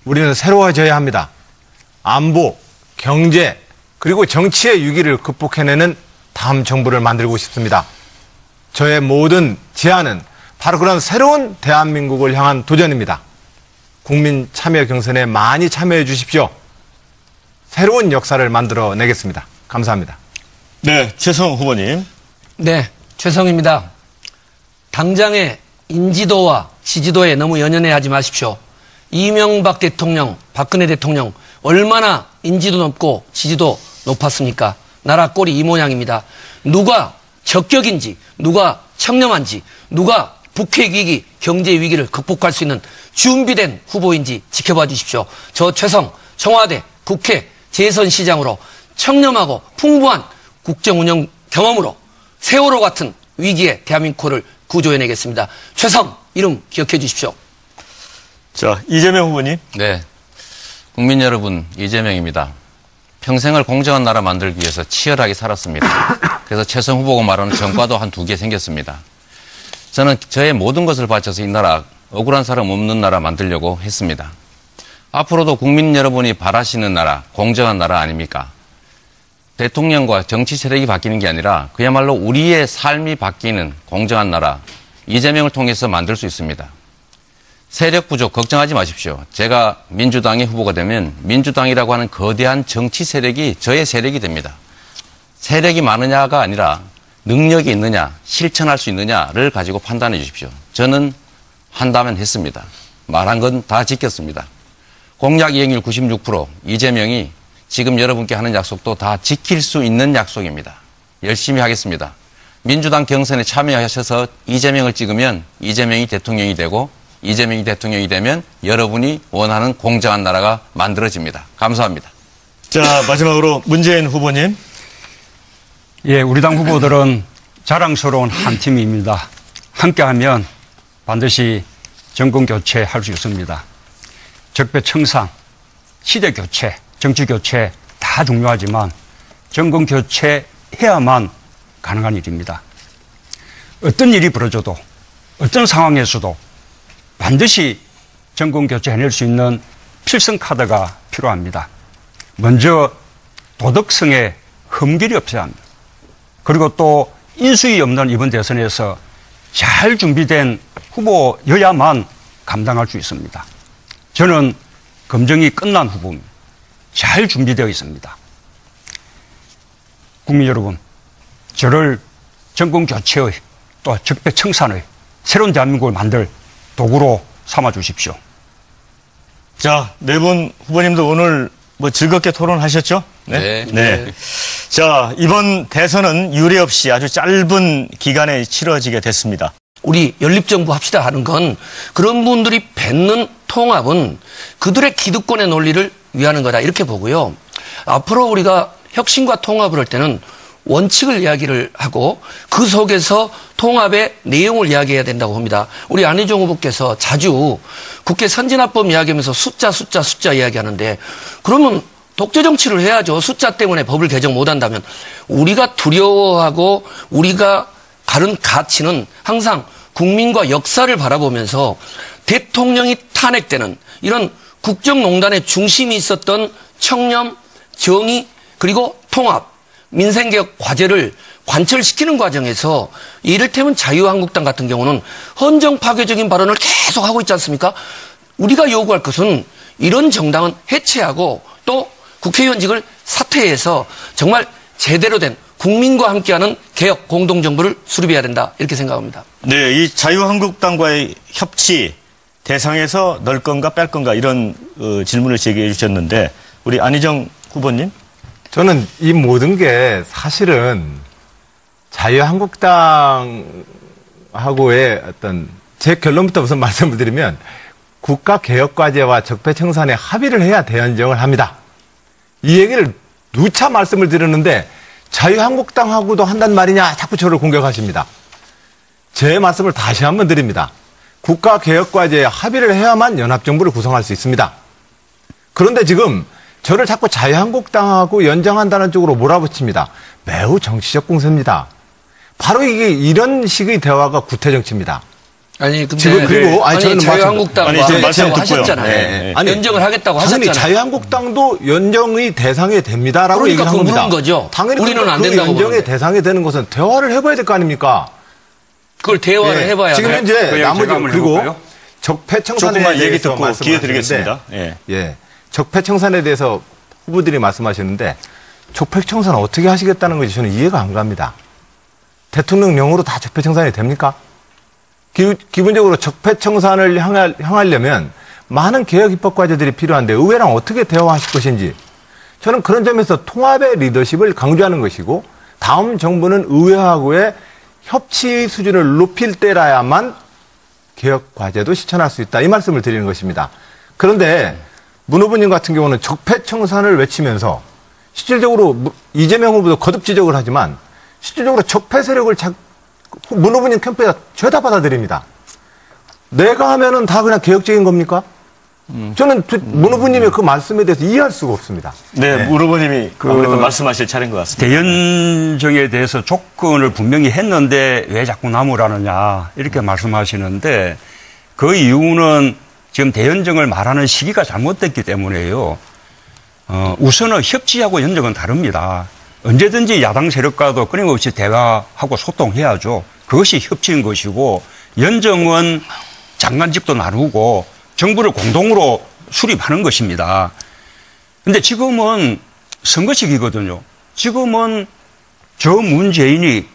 우리는 새로워져야 합니다. 안보, 경제, 그리고 정치의 위기를 극복해내는 다음 정부를 만들고 싶습니다. 저의 모든 제안은 바로 그런 새로운 대한민국을 향한 도전입니다. 국민 참여 경선에 많이 참여해 주십시오. 새로운 역사를 만들어내겠습니다. 감사합니다. 네, 최성 후보님. 네, 최성입니다. 당장의 인지도와 지지도에 너무 연연해하지 마십시오. 이명박 대통령, 박근혜 대통령 얼마나 인지도 높고 지지도 높았습니까? 나라 꼴이 이 모양입니다. 누가 적격인지, 누가 청렴한지, 누가 북핵 위기, 경제 위기를 극복할 수 있는 준비된 후보인지 지켜봐 주십시오. 저 최성 청와대 국회 재선시장으로 청렴하고 풍부한 국정운영 경험으로 세월호 같은 위기에 대한민국을 구조해내겠습니다. 최성 이름 기억해 주십시오. 자, 이재명 후보님. 네. 국민 여러분, 이재명입니다. 평생을 공정한 나라 만들기 위해서 치열하게 살았습니다. 그래서 최성 후보가 말하는 전과도 한 2개 생겼습니다. 저는 저의 모든 것을 바쳐서 이 나라, 억울한 사람 없는 나라 만들려고 했습니다. 앞으로도 국민 여러분이 바라시는 나라, 공정한 나라 아닙니까? 대통령과 정치 세력이 바뀌는 게 아니라 그야말로 우리의 삶이 바뀌는 공정한 나라, 이재명을 통해서 만들 수 있습니다. 세력 부족 걱정하지 마십시오. 제가 민주당의 후보가 되면 민주당이라고 하는 거대한 정치 세력이 저의 세력이 됩니다. 세력이 많으냐가 아니라 능력이 있느냐, 실천할 수 있느냐를 가지고 판단해 주십시오. 저는 한다면 했습니다. 말한 건 다 지켰습니다. 공약 이행률 96%, 이재명이 지금 여러분께 하는 약속도 다 지킬 수 있는 약속입니다. 열심히 하겠습니다. 민주당 경선에 참여하셔서 이재명을 찍으면 이재명이 대통령이 되고 이재명이 대통령이 되면 여러분이 원하는 공정한 나라가 만들어집니다. 감사합니다. 자, 마지막으로 문재인 후보님. 예, 우리 당 후보들은 자랑스러운 한 팀입니다. 함께하면 반드시 정권 교체할 수 있습니다. 적폐청산, 시대 교체, 정치 교체 다 중요하지만 정권 교체해야만 가능한 일입니다. 어떤 일이 벌어져도 어떤 상황에서도 반드시 정권 교체해낼 수 있는 필승 카드가 필요합니다. 먼저 도덕성에 흠결이 없어야 합니다. 그리고 또 인수위 없는 이번 대선에서 잘 준비된 후보여야만 감당할 수 있습니다. 저는 검증이 끝난 후보입니다. 잘 준비되어 있습니다. 국민 여러분, 저를 정권 교체의 또 적폐청산의 새로운 대한민국을 만들 도구로 삼아 주십시오. 자, 네 분 후보님도 오늘 뭐 즐겁게 토론하셨죠? 네. 네. 자, 이번 대선은 유례 없이 아주 짧은 기간에 치러지게 됐습니다. 우리 연립정부 합시다 하는 건 그런 분들이 뱉는 통합은 그들의 기득권의 논리를 위하는 거다 이렇게 보고요. 앞으로 우리가 혁신과 통합을 할 때는 원칙을 이야기를 하고 그 속에서 통합의 내용을 이야기해야 된다고 봅니다. 우리 안희정 후보께서 자주 국회 선진화법 이야기하면서 숫자 이야기하는데 그러면 독재 정치를 해야죠. 숫자 때문에 법을 개정 못한다면. 우리가 두려워하고 우리가 가른 가치는 항상 국민과 역사를 바라보면서 대통령이 탄핵되는 이런 국정농단의 중심이 있었던 청렴, 정의, 그리고 통합, 민생개혁 과제를 관철시키는 과정에서 이를테면 자유한국당 같은 경우는 헌정 파괴적인 발언을 계속 하고 있지 않습니까? 우리가 요구할 것은 이런 정당은 해체하고 또 국회의원직을 사퇴해서 정말 제대로 된 국민과 함께하는 개혁 공동정부를 수립해야 된다 이렇게 생각합니다. 네, 이 자유한국당과의 협치 대상에서 넣을 건가 뺄 건가 이런 질문을 제기해 주셨는데 우리 안희정 후보님. 저는 이 모든 게 사실은 자유한국당하고의 어떤 제 결론부터 우선 말씀을 드리면 국가개혁과제와 적폐청산에 합의를 해야 대연정을 합니다. 이 얘기를 누차 말씀을 드렸는데 자유한국당하고도 한단 말이냐 자꾸 저를 공격하십니다. 제 말씀을 다시 한번 드립니다. 국가개혁과제에 합의를 해야만 연합정부를 구성할 수 있습니다. 그런데 지금 저를 자꾸 자유한국당하고 연정한다는 쪽으로 몰아붙입니다. 매우 정치적 공세입니다. 바로 이게 이런 식의 대화가 구태정치입니다. 아니 근데 지금 그리고 저는 자유한국당과 하겠다고 하셨잖아요. 네. 아니, 연정을 하겠다고 당연히 하셨잖아요. 자유한국당도 연정의 대상이 됩니다라고 그러니까 얘기를 한 겁니다. 거죠. 당연히 우리는 안 그 된다고 연정의 보는데. 대상이 되는 것은 대화를 해봐야 될 거 아닙니까? 그걸 대화를 해봐야 지금 돼요. 현재 나머지 그리고 해볼까요? 적폐청산에 조금만 얘기 대해서 듣고 기회 드리겠습니다. 말씀하셨는데, 예, 적폐청산에 대해서 후보들이 말씀하셨는데 적폐청산 어떻게 하시겠다는 것이 저는 이해가 안 갑니다. 대통령령으로 다 적폐청산이 됩니까? 기본적으로 적폐청산을 향하려면 많은 개혁 입법 과제들이 필요한데 의회랑 어떻게 대화하실 것인지 저는 그런 점에서 통합의 리더십을 강조하는 것이고 다음 정부는 의회하고의 협치 수준을 높일 때라야만 개혁 과제도 실천할 수 있다. 이 말씀을 드리는 것입니다. 그런데 문 후보님 같은 경우는 적폐청산을 외치면서 실질적으로 이재명 후보도 거듭 지적을 하지만 실질적으로 적폐 세력을 문 후보님 캠프에다 죄다 받아들입니다. 내가 하면은 다 그냥 개혁적인 겁니까? 저는 문 후보님의 그 말씀에 대해서 이해할 수가 없습니다. 네, 문 후보님이 아무래도 말씀하실 차례인 것 같습니다. 대연정에 대해서 조건을 분명히 했는데 왜 자꾸 나무라느냐 이렇게 말씀하시는데 그 이유는 지금 대연정을 말하는 시기가 잘못됐기 때문에요. 우선은 협치하고 연정은 다릅니다. 언제든지 야당 세력과도 끊임없이 대화하고 소통해야죠. 그것이 협치인 것이고 연정은 장관직도 나누고 정부를 공동으로 수립하는 것입니다. 근데 지금은 선거 시기거든요. 지금은 저 문재인이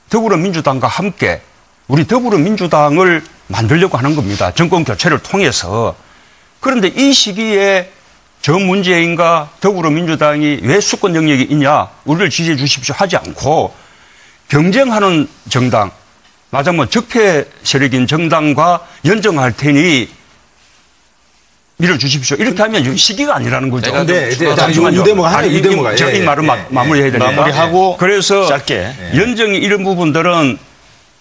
더불어민주당과 함께 우리 더불어민주당을 만들려고 하는 겁니다. 정권 교체를 통해서. 그런데 이 시기에 저 문재인과 더불어민주당이 왜 수권 영역이 있냐, 우리를 지지해 주십시오 하지 않고 경쟁하는 정당, 맞아면 적폐 세력인 정당과 연정할 테니 밀어주십시오. 이렇게 하면 시기가 아니라는 거죠. 잠시만요. 이 제가 이 말을 마무리해야 되니까. 마무리하고 그래서 짧게. 연정이 이런 부분들은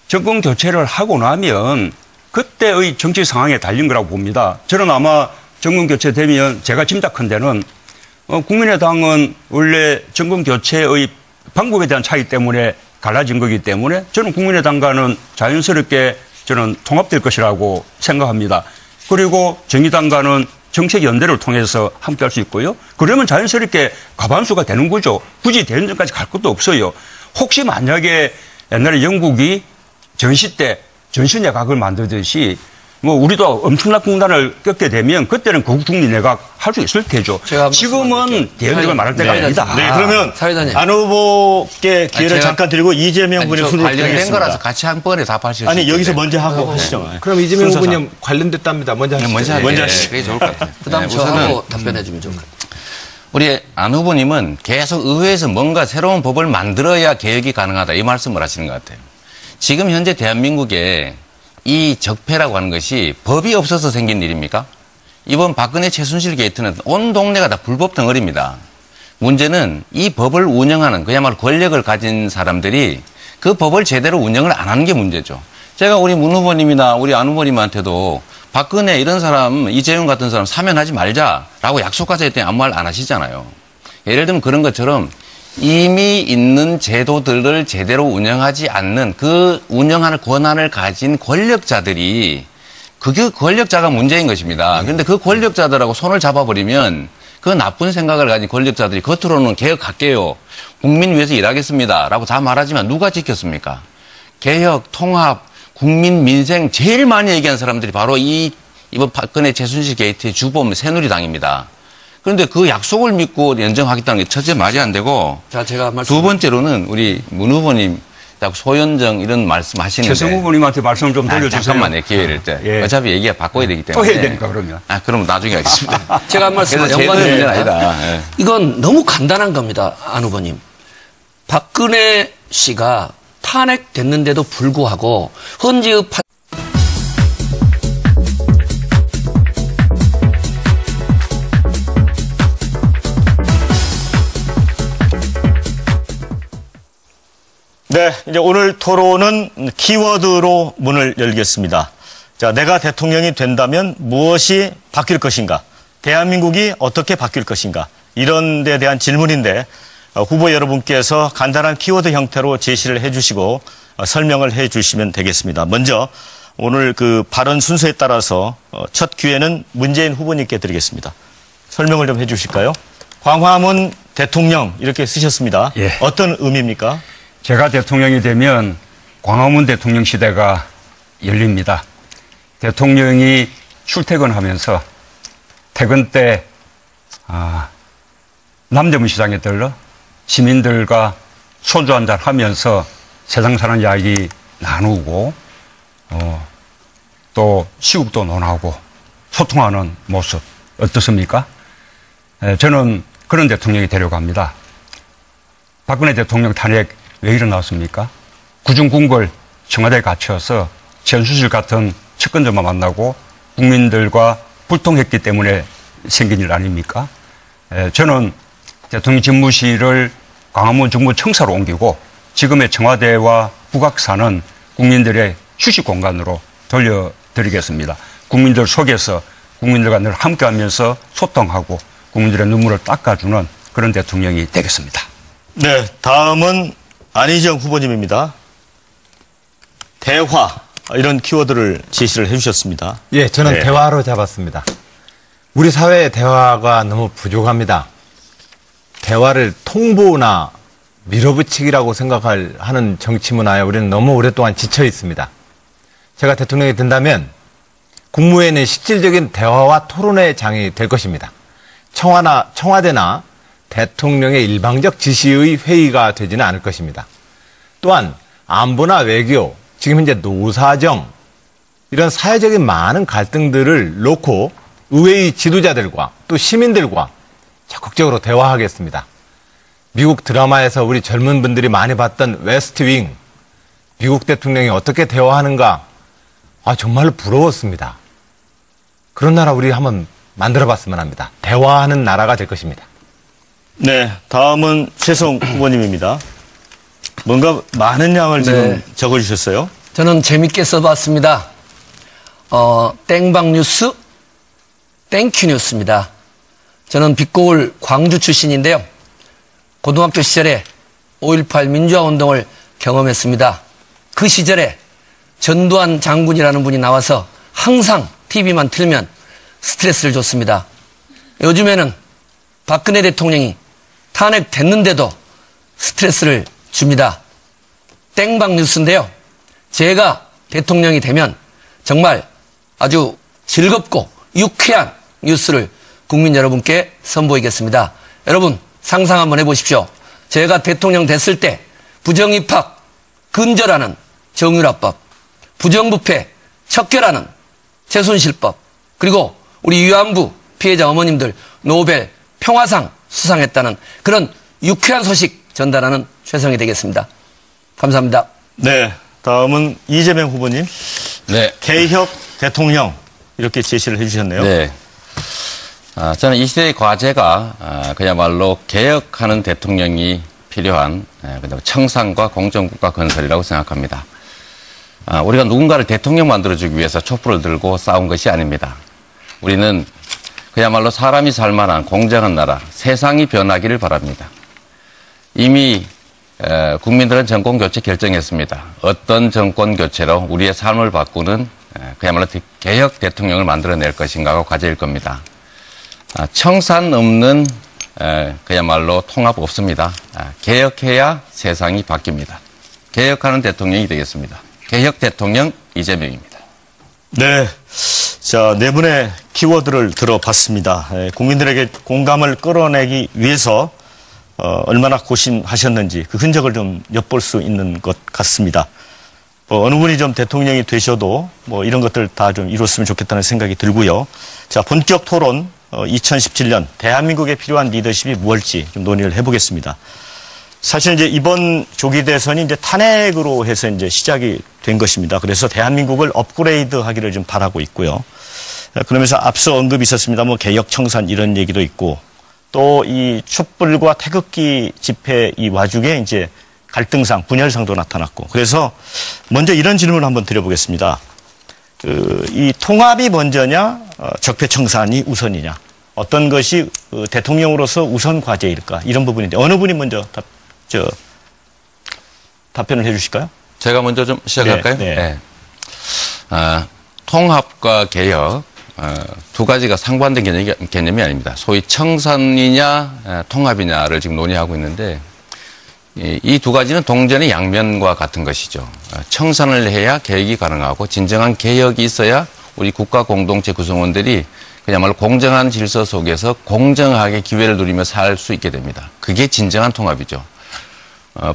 정권 교체를 하고 나면 그때의 정치 상황에 달린 거라고 봅니다. 저는 아마 정권 교체되면 제가 짐작컨대는 국민의당은 원래 정권 교체의 방법에 대한 차이 때문에 갈라진 거기 때문에 저는 국민의당과는 자연스럽게 저는 통합될 것이라고 생각합니다. 그리고 정의당과는 정책 연대를 통해서 함께 할 수 있고요. 그러면 자연스럽게 과반수가 되는 거죠. 굳이 대연정까지 갈 것도 없어요. 혹시 만약에 옛날에 영국이 전시 때 전시내각을 만들듯이 우리도 엄청난 공단을 겪게 되면 그때는 국중리내각 할 수 있을 테죠. 지금은 대연정을 말할 때가 아니다. 네, 그러면 사회자님. 안 후보께 기회를 잠깐 드리고 이재명 분의 순으로 관련된 드리겠습니다. 거라서 같이 한 번에 답하실 수 아니, 있게 여기서 되면. 먼저 하고 하시죠. 그럼 이재명 순서상. 후보님 관련됐답니다. 먼저 하시죠. 먼저 하시죠. 그게 좋을 것 같아요. 그다음 네, 저하고 답변해주면 좋을 것 같아요. 우리 안 후보님은 계속 의회에서 뭔가 새로운 법을 만들어야 개혁이 가능하다 이 말씀을 하시는 것 같아요. 지금 현재 대한민국에 이 적폐라고 하는 것이 법이 없어서 생긴 일입니까? 이번 박근혜 최순실 게이트는 온 동네가 다 불법 덩어리입니다. 문제는 이 법을 운영하는 그야말로 권력을 가진 사람들이 그 법을 제대로 운영을 안 하는 게 문제죠. 제가 우리 문 후보님이나 우리 안 후보님한테도 박근혜 이런 사람, 이재용 같은 사람 사면하지 말자라고 약속하자 했더니 아무 말 안 하시잖아요. 예를 들면 그런 것처럼 이미 있는 제도들을 제대로 운영하지 않는 그 운영하는 권한을 가진 권력자들이 그게 권력자가 문제인 것입니다. 그런데 그 권력자들하고 손을 잡아버리면 그 나쁜 생각을 가진 권력자들이 겉으로는 개혁할게요. 국민 위해서 일하겠습니다. 라고 다 말하지만 누가 지켰습니까? 개혁, 통합, 국민 민생 제일 많이 얘기한 사람들이 바로 이번 박근혜 최순실 게이트의 주범 새누리당입니다. 그런데 그 약속을 믿고 연정하겠다는 게 첫째 말이 안 되고 자, 제가 두 번째로는 우리 문 후보님 소연정 이런 말씀 하시는데 최성 후보님한테 말씀 좀 돌려주세요. 잠깐만요. 기회를 때. 예. 어차피 얘기가 바꿔야 되기 때문에. 또 해야 되니까 그러면. 그럼 나중에 하겠습니다. 제가 한 말씀 그래서 제도 문제는 아니다. 예. 이건 너무 간단한 겁니다. 안 후보님. 박근혜 씨가 탄핵됐는데도 불구하고 헌재의 네, 이제 오늘 토론은 키워드로 문을 열겠습니다. 자, 내가 대통령이 된다면 무엇이 바뀔 것인가? 대한민국이 어떻게 바뀔 것인가? 이런 데 대한 질문인데 후보 여러분께서 간단한 키워드 형태로 제시를 해주시고 설명을 해주시면 되겠습니다. 먼저 오늘 그 발언 순서에 따라서 첫 기회는 문재인 후보님께 드리겠습니다. 설명을 좀 해주실까요? 광화문 대통령 이렇게 쓰셨습니다. 예. 어떤 의미입니까? 제가 대통령이 되면 광화문 대통령 시대가 열립니다. 대통령이 출퇴근하면서 퇴근 때 남대문 시장에 들러 시민들과 소주 한잔 하면서 세상 사는 이야기 나누고 또 시국도 논하고 소통하는 모습 어떻습니까? 저는 그런 대통령이 되려고 합니다. 박근혜 대통령 탄핵 왜 일어났습니까? 구중궁궐 청와대에 갇혀서 최순실 같은 측근들만 만나고 국민들과 불통했기 때문에 생긴 일 아닙니까? 저는 대통령 집무실을 광화문 중무청사로 옮기고 지금의 청와대와 북악산은 국민들의 휴식 공간으로 돌려드리겠습니다. 국민들 속에서 국민들과 늘 함께하면서 소통하고 국민들의 눈물을 닦아주는 그런 대통령이 되겠습니다. 네, 다음은 안희정 후보님입니다. 대화, 이런 키워드를 제시를 해주셨습니다. 예, 저는 네. 대화로 잡았습니다. 우리 사회의 대화가 너무 부족합니다. 대화를 통보나 밀어붙이기라고 하는 정치 문화에 우리는 너무 오랫동안 지쳐 있습니다. 제가 대통령이 된다면 국무회의는 실질적인 대화와 토론의 장이 될 것입니다. 청와대나 대통령의 일방적 지시의 회의가 되지는 않을 것입니다. 또한 안보나 외교, 지금 현재 노사정, 이런 사회적인 많은 갈등들을 놓고 의회의 지도자들과 또 시민들과 적극적으로 대화하겠습니다. 미국 드라마에서 우리 젊은 분들이 많이 봤던 웨스트윙, 미국 대통령이 어떻게 대화하는가, 정말로 부러웠습니다. 그런 나라 우리 한번 만들어봤으면 합니다. 대화하는 나라가 될 것입니다. 네, 다음은 최성 후보님입니다. 뭔가 많은 양을 지금 적어주셨어요. 저는 재밌게 써봤습니다. 땡방 뉴스, 땡큐 뉴스입니다. 저는 빛고울 광주 출신인데요. 고등학교 시절에 5.18 민주화 운동을 경험했습니다. 그 시절에 전두환 장군이라는 분이 나와서 항상 TV만 틀면 스트레스를 줬습니다. 요즘에는 박근혜 대통령이 탄핵됐는데도 스트레스를 줍니다. 땡방 뉴스인데요. 제가 대통령이 되면 정말 아주 즐겁고 유쾌한 뉴스를 국민 여러분께 선보이겠습니다. 여러분 상상 한번 해보십시오. 제가 대통령 됐을 때 부정입학 근절하는 정유라법, 부정부패 척결하는 최순실법, 그리고 우리 위안부 피해자 어머님들 노벨 평화상 수상했다는 그런 유쾌한 소식 전달하는 최성이 되겠습니다. 감사합니다. 네, 다음은 이재명 후보님. 네. 개혁 대통령, 이렇게 제시를 해주셨네요. 네. 저는 이 시대의 과제가 그야말로 개혁하는 대통령이 필요한 그다음에 청산과 공정국가 건설이라고 생각합니다. 우리가 누군가를 대통령 만들어주기 위해서 촛불을 들고 싸운 것이 아닙니다. 우리는 그야말로 사람이 살만한 공정한 나라, 세상이 변하기를 바랍니다. 이미 국민들은 정권교체 결정했습니다. 어떤 정권교체로 우리의 삶을 바꾸는 그야말로 개혁 대통령을 만들어낼 것인가가 과제일 겁니다. 청산 없는 그야말로 통합 없습니다. 개혁해야 세상이 바뀝니다. 개혁하는 대통령이 되겠습니다. 개혁 대통령 이재명입니다. 네. 자, 네 분의 키워드를 들어봤습니다. 국민들에게 공감을 끌어내기 위해서 얼마나 고심하셨는지 그 흔적을 좀 엿볼 수 있는 것 같습니다. 어느 분이 좀 대통령이 되셔도 이런 것들 다 좀 이뤘으면 좋겠다는 생각이 들고요. 자, 본격 토론 2017년 대한민국에 필요한 리더십이 무엇일지 좀 논의를 해보겠습니다. 사실 이제 이번 조기 대선이 이제 탄핵으로 해서 이제 시작이 된 것입니다. 그래서 대한민국을 업그레이드 하기를 좀 바라고 있고요. 그러면서 앞서 언급이 있었습니다. 개혁 청산 이런 얘기도 있고 또 이 촛불과 태극기 집회 이 와중에 이제 갈등상, 분열상도 나타났고 그래서 먼저 이런 질문을 한번 드려보겠습니다. 이 통합이 먼저냐, 적폐 청산이 우선이냐, 어떤 것이 대통령으로서 우선 과제일까 이런 부분인데 어느 분이 먼저 답변을 해주실까요? 제가 먼저 좀 시작할까요? 네. 네. 통합과 개혁 두 가지가 상반된 개념이 아닙니다. 소위 청산이냐 통합이냐를 지금 논의하고 있는데 이 두 가지는 동전의 양면과 같은 것이죠. 청산을 해야 개혁이 가능하고 진정한 개혁이 있어야 우리 국가 공동체 구성원들이 그야말로 공정한 질서 속에서 공정하게 기회를 누리며 살 수 있게 됩니다. 그게 진정한 통합이죠.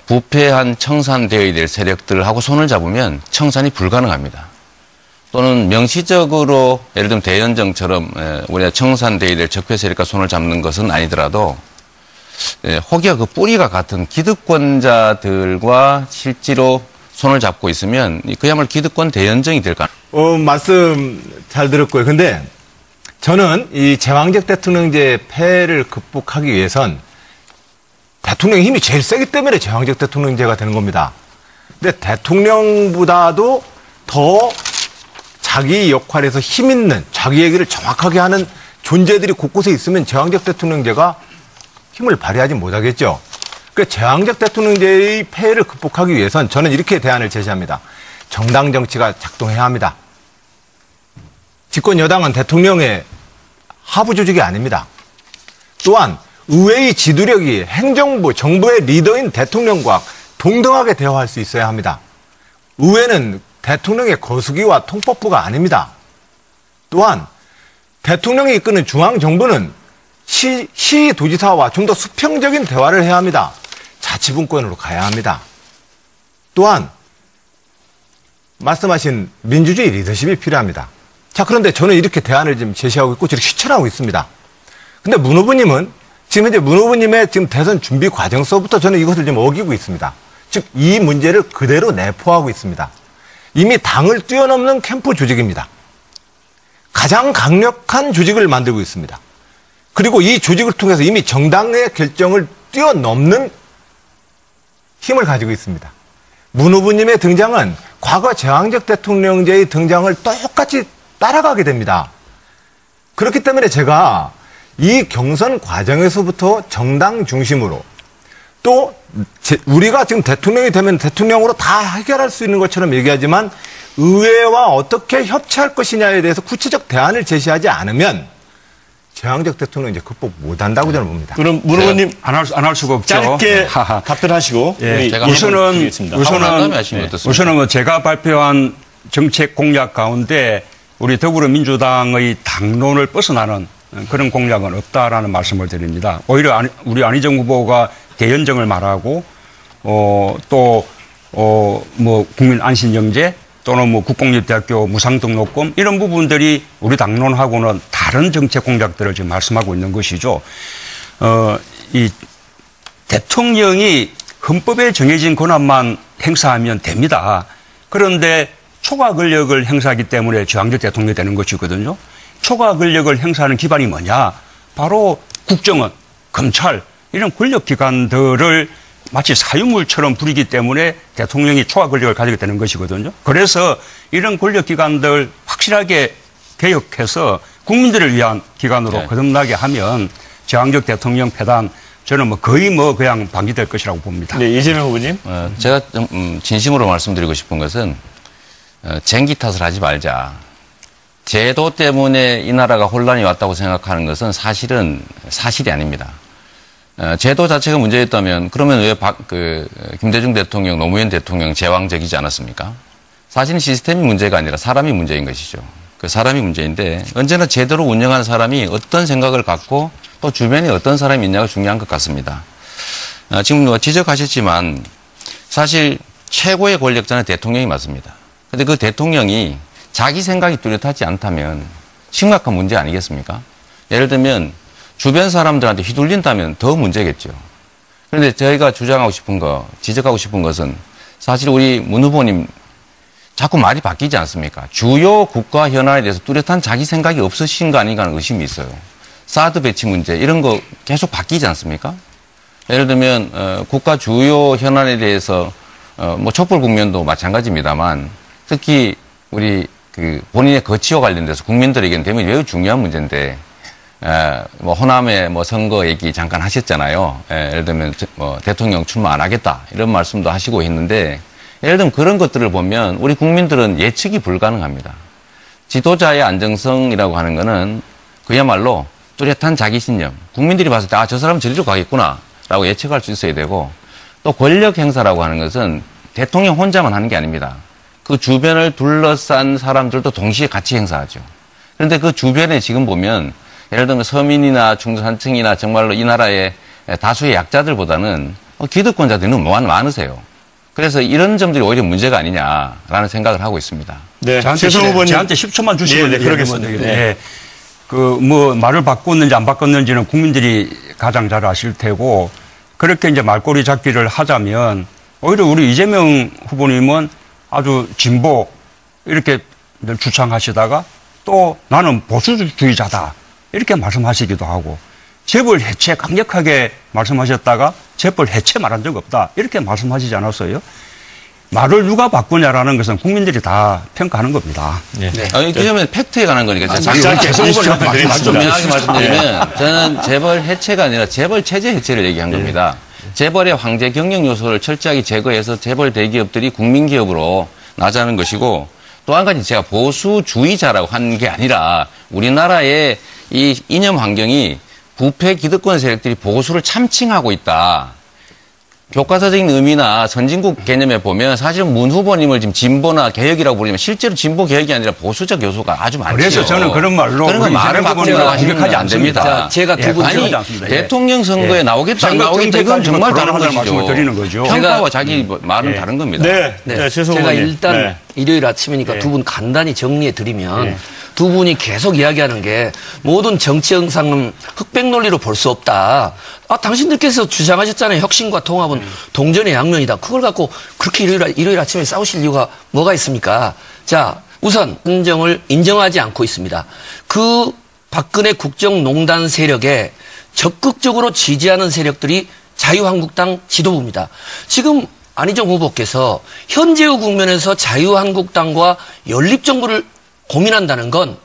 부패한 청산되어야 될 세력들하고 손을 잡으면 청산이 불가능합니다. 또는 명시적으로 예를 들면 대연정처럼 우리가 청산되어야 될 적폐 세력과 손을 잡는 것은 아니더라도 혹여 그 뿌리가 같은 기득권자들과 실제로 손을 잡고 있으면 그야말로 기득권 대연정이 될 말씀 잘 들었고요. 근데 저는 이 제왕적 대통령제 폐해를 극복하기 위해선 대통령의 힘이 제일 세기 때문에 제왕적 대통령제가 되는 겁니다. 근데 대통령보다도 더 자기 역할에서 힘 있는, 자기 얘기를 정확하게 하는 존재들이 곳곳에 있으면 제왕적 대통령제가 힘을 발휘하지 못하겠죠. 그러니까 제왕적 대통령제의 폐해를 극복하기 위해선 저는 이렇게 대안을 제시합니다. 정당 정치가 작동해야 합니다. 집권 여당은 대통령의 하부 조직이 아닙니다. 또한 의회의 지도력이 행정부, 정부의 리더인 대통령과 동등하게 대화할 수 있어야 합니다. 의회는 대통령의 거수기와 통법부가 아닙니다. 또한 대통령이 이끄는 중앙정부는 시도지사와 좀 더 수평적인 대화를 해야 합니다. 자치분권으로 가야 합니다. 또한 말씀하신 민주주의 리더십이 필요합니다. 자, 그런데 저는 이렇게 대안을 지금 제시하고 있고 저렇게 실천하고 있습니다. 근데 문 후보님은 지금 현재 문 후보님의 지금 대선 준비 과정서부터 저는 이것을 좀 어기고 있습니다. 즉, 이 문제를 그대로 내포하고 있습니다. 이미 당을 뛰어넘는 캠프 조직입니다. 가장 강력한 조직을 만들고 있습니다. 그리고 이 조직을 통해서 이미 정당의 결정을 뛰어넘는 힘을 가지고 있습니다. 문 후보님의 등장은 과거 제왕적 대통령제의 등장을 똑같이 따라가게 됩니다. 그렇기 때문에 제가 이 경선 과정에서부터 정당 중심으로 또 우리가 지금 대통령이 되면 대통령으로 다 해결할 수 있는 것처럼 얘기하지만 의회와 어떻게 협치할 것이냐에 대해서 구체적 대안을 제시하지 않으면 제왕적 대통령 이제 극복 못한다고 저는 봅니다. 그럼 문 의원님 안 할 수가 없죠. 짧게 답변하시고 예, 우리 우선은 뭐 제가 발표한 정책 공약 가운데 우리 더불어민주당의 당론을 벗어나는 그런 공약은 없다라는 말씀을 드립니다. 오히려 우리 안희정 후보가 대연정을 말하고 뭐 국민 안심정제 또는 뭐 국공립대학교 무상등록금 이런 부분들이 우리 당론하고는 다른 정책 공약들을 지금 말씀하고 있는 것이죠. 이 대통령이 헌법에 정해진 권한만 행사하면 됩니다. 그런데 초과 권력을 행사하기 때문에 제왕적 대통령이 되는 것이거든요. 초과 권력을 행사하는 기반이 뭐냐? 바로 국정원, 검찰 이런 권력기관들을 마치 사유물처럼 부리기 때문에 대통령이 초과 권력을 가지게 되는 것이거든요. 그래서 이런 권력기관들 확실하게 개혁해서 국민들을 위한 기관으로 거듭나게 하면 제왕적 대통령 폐단 저는 거의 그냥 방지될 것이라고 봅니다. 네, 이재명 후보님. 제가 좀 진심으로 말씀드리고 싶은 것은 쟁기 탓을 하지 말자. 제도 때문에 이 나라가 혼란이 왔다고 생각하는 것은 사실이 아닙니다. 제도 자체가 문제였다면 그러면 왜 김대중 대통령, 노무현 대통령 제왕적이지 않았습니까? 사실은 시스템이 문제가 아니라 사람이 문제인 것이죠. 그 사람이 문제인데 언제나 제대로 운영하는 사람이 어떤 생각을 갖고 또 주변에 어떤 사람이 있냐가 중요한 것 같습니다. 지금 지적하셨지만 사실 최고의 권력자는 대통령이 맞습니다. 근데 그 대통령이 자기 생각이 뚜렷하지 않다면 심각한 문제 아니겠습니까? 예를 들면 주변 사람들한테 휘둘린다면 더 문제겠죠. 그런데 저희가 지적하고 싶은 것은 사실 우리 문 후보님 자꾸 말이 바뀌지 않습니까? 주요 국가 현안에 대해서 뚜렷한 자기 생각이 없으신 거 아닌가 하는 의심이 있어요. 사드 배치 문제 이런 거 계속 바뀌지 않습니까? 예를 들면 국가 주요 현안에 대해서 뭐 촛불 국면도 마찬가지입니다만 특히 우리 본인의 거치와 관련돼서 국민들에게는 대단히 매우 중요한 문제인데 뭐 호남의 뭐 선거 얘기 잠깐 하셨잖아요. 예를 들면 뭐 대통령 출마 안 하겠다 이런 말씀도 하시고 있는데 예를 들면 그런 것들을 보면 우리 국민들은 예측이 불가능합니다. 지도자의 안정성이라고 하는 거는 그야말로 뚜렷한 자기 신념. 국민들이 봤을 때 저 사람은 저리로 가겠구나 라고 예측할 수 있어야 되고 또 권력 행사라고 하는 것은 대통령 혼자만 하는 게 아닙니다. 그 주변을 둘러싼 사람들도 동시에 같이 행사하죠. 그런데 그 주변에 지금 보면 예를 들면 서민이나 중산층이나 정말로 이 나라의 다수의 약자들보다는 기득권자들이 너무 많으세요. 그래서 이런 점들이 오히려 문제가 아니냐라는 생각을 하고 있습니다. 네, 저한테 10초만 주시면 네, 그러겠습니다. 네. 말을 바꿨는지 안 바꿨는지는 국민들이 가장 잘 아실 테고 그렇게 이제 말꼬리 잡기를 하자면 오히려 우리 이재명 후보님은 아주 진보 이렇게 늘 주창하시다가 또 나는 보수주의자다 이렇게 말씀하시기도 하고 재벌 해체 강력하게 말씀하셨다가 재벌 해체 말한 적 없다 이렇게 말씀하시지 않았어요? 말을 누가 바꾸냐라는 것은 국민들이 다 평가하는 겁니다. 네. 이 점은 팩트에 관한 거니까 짧게 좀 말씀드리겠습니다. 명확하게 말씀드리면 저는 재벌 해체가 아니라 재벌 체제 해체를 얘기한 겁니다. 재벌의 황제 경영 요소를 철저하게 제거해서 재벌 대기업들이 국민기업으로 나자는 것이고 또 한 가지 제가 보수주의자라고 한 게 아니라 우리나라의 이 이념 환경이 부패 기득권 세력들이 보수를 참칭하고 있다. 교과서적인 의미나 선진국 개념에 보면 사실은 문 후보님을 지금 진보나 개혁이라고 부르지만 실제로 진보 개혁이 아니라 보수적 요소가 아주 많죠. 그래서 저는 그런 말로 그런 건 말을 바꾸려고 하시면 안 됩니다. 자, 제가 두 분 아니 대통령 선거에 나오겠다 안 나오겠다 이건 정말 다른 것이죠. 드리는 거죠. 평가와 자기 말은 다른 겁니다. 네. 네. 최승호 제가 의원님. 일단 네. 일요일 아침이니까 두 분 간단히 정리해 드리면 두 분이 계속 이야기하는 게 모든 정치 현상은 흑백 논리로 볼 수 없다. 당신들께서 주장하셨잖아요. 혁신과 통합은 동전의 양면이다. 그걸 갖고 그렇게 일요일 아침에 싸우실 이유가 뭐가 있습니까? 자, 우선 헌정을 인정하지 않고 있습니다. 그 박근혜 국정농단 세력에 적극적으로 지지하는 세력들이 자유한국당 지도부입니다. 지금 안희정 후보께서 현재의 국면에서 자유한국당과 연립정부를 고민한다는 건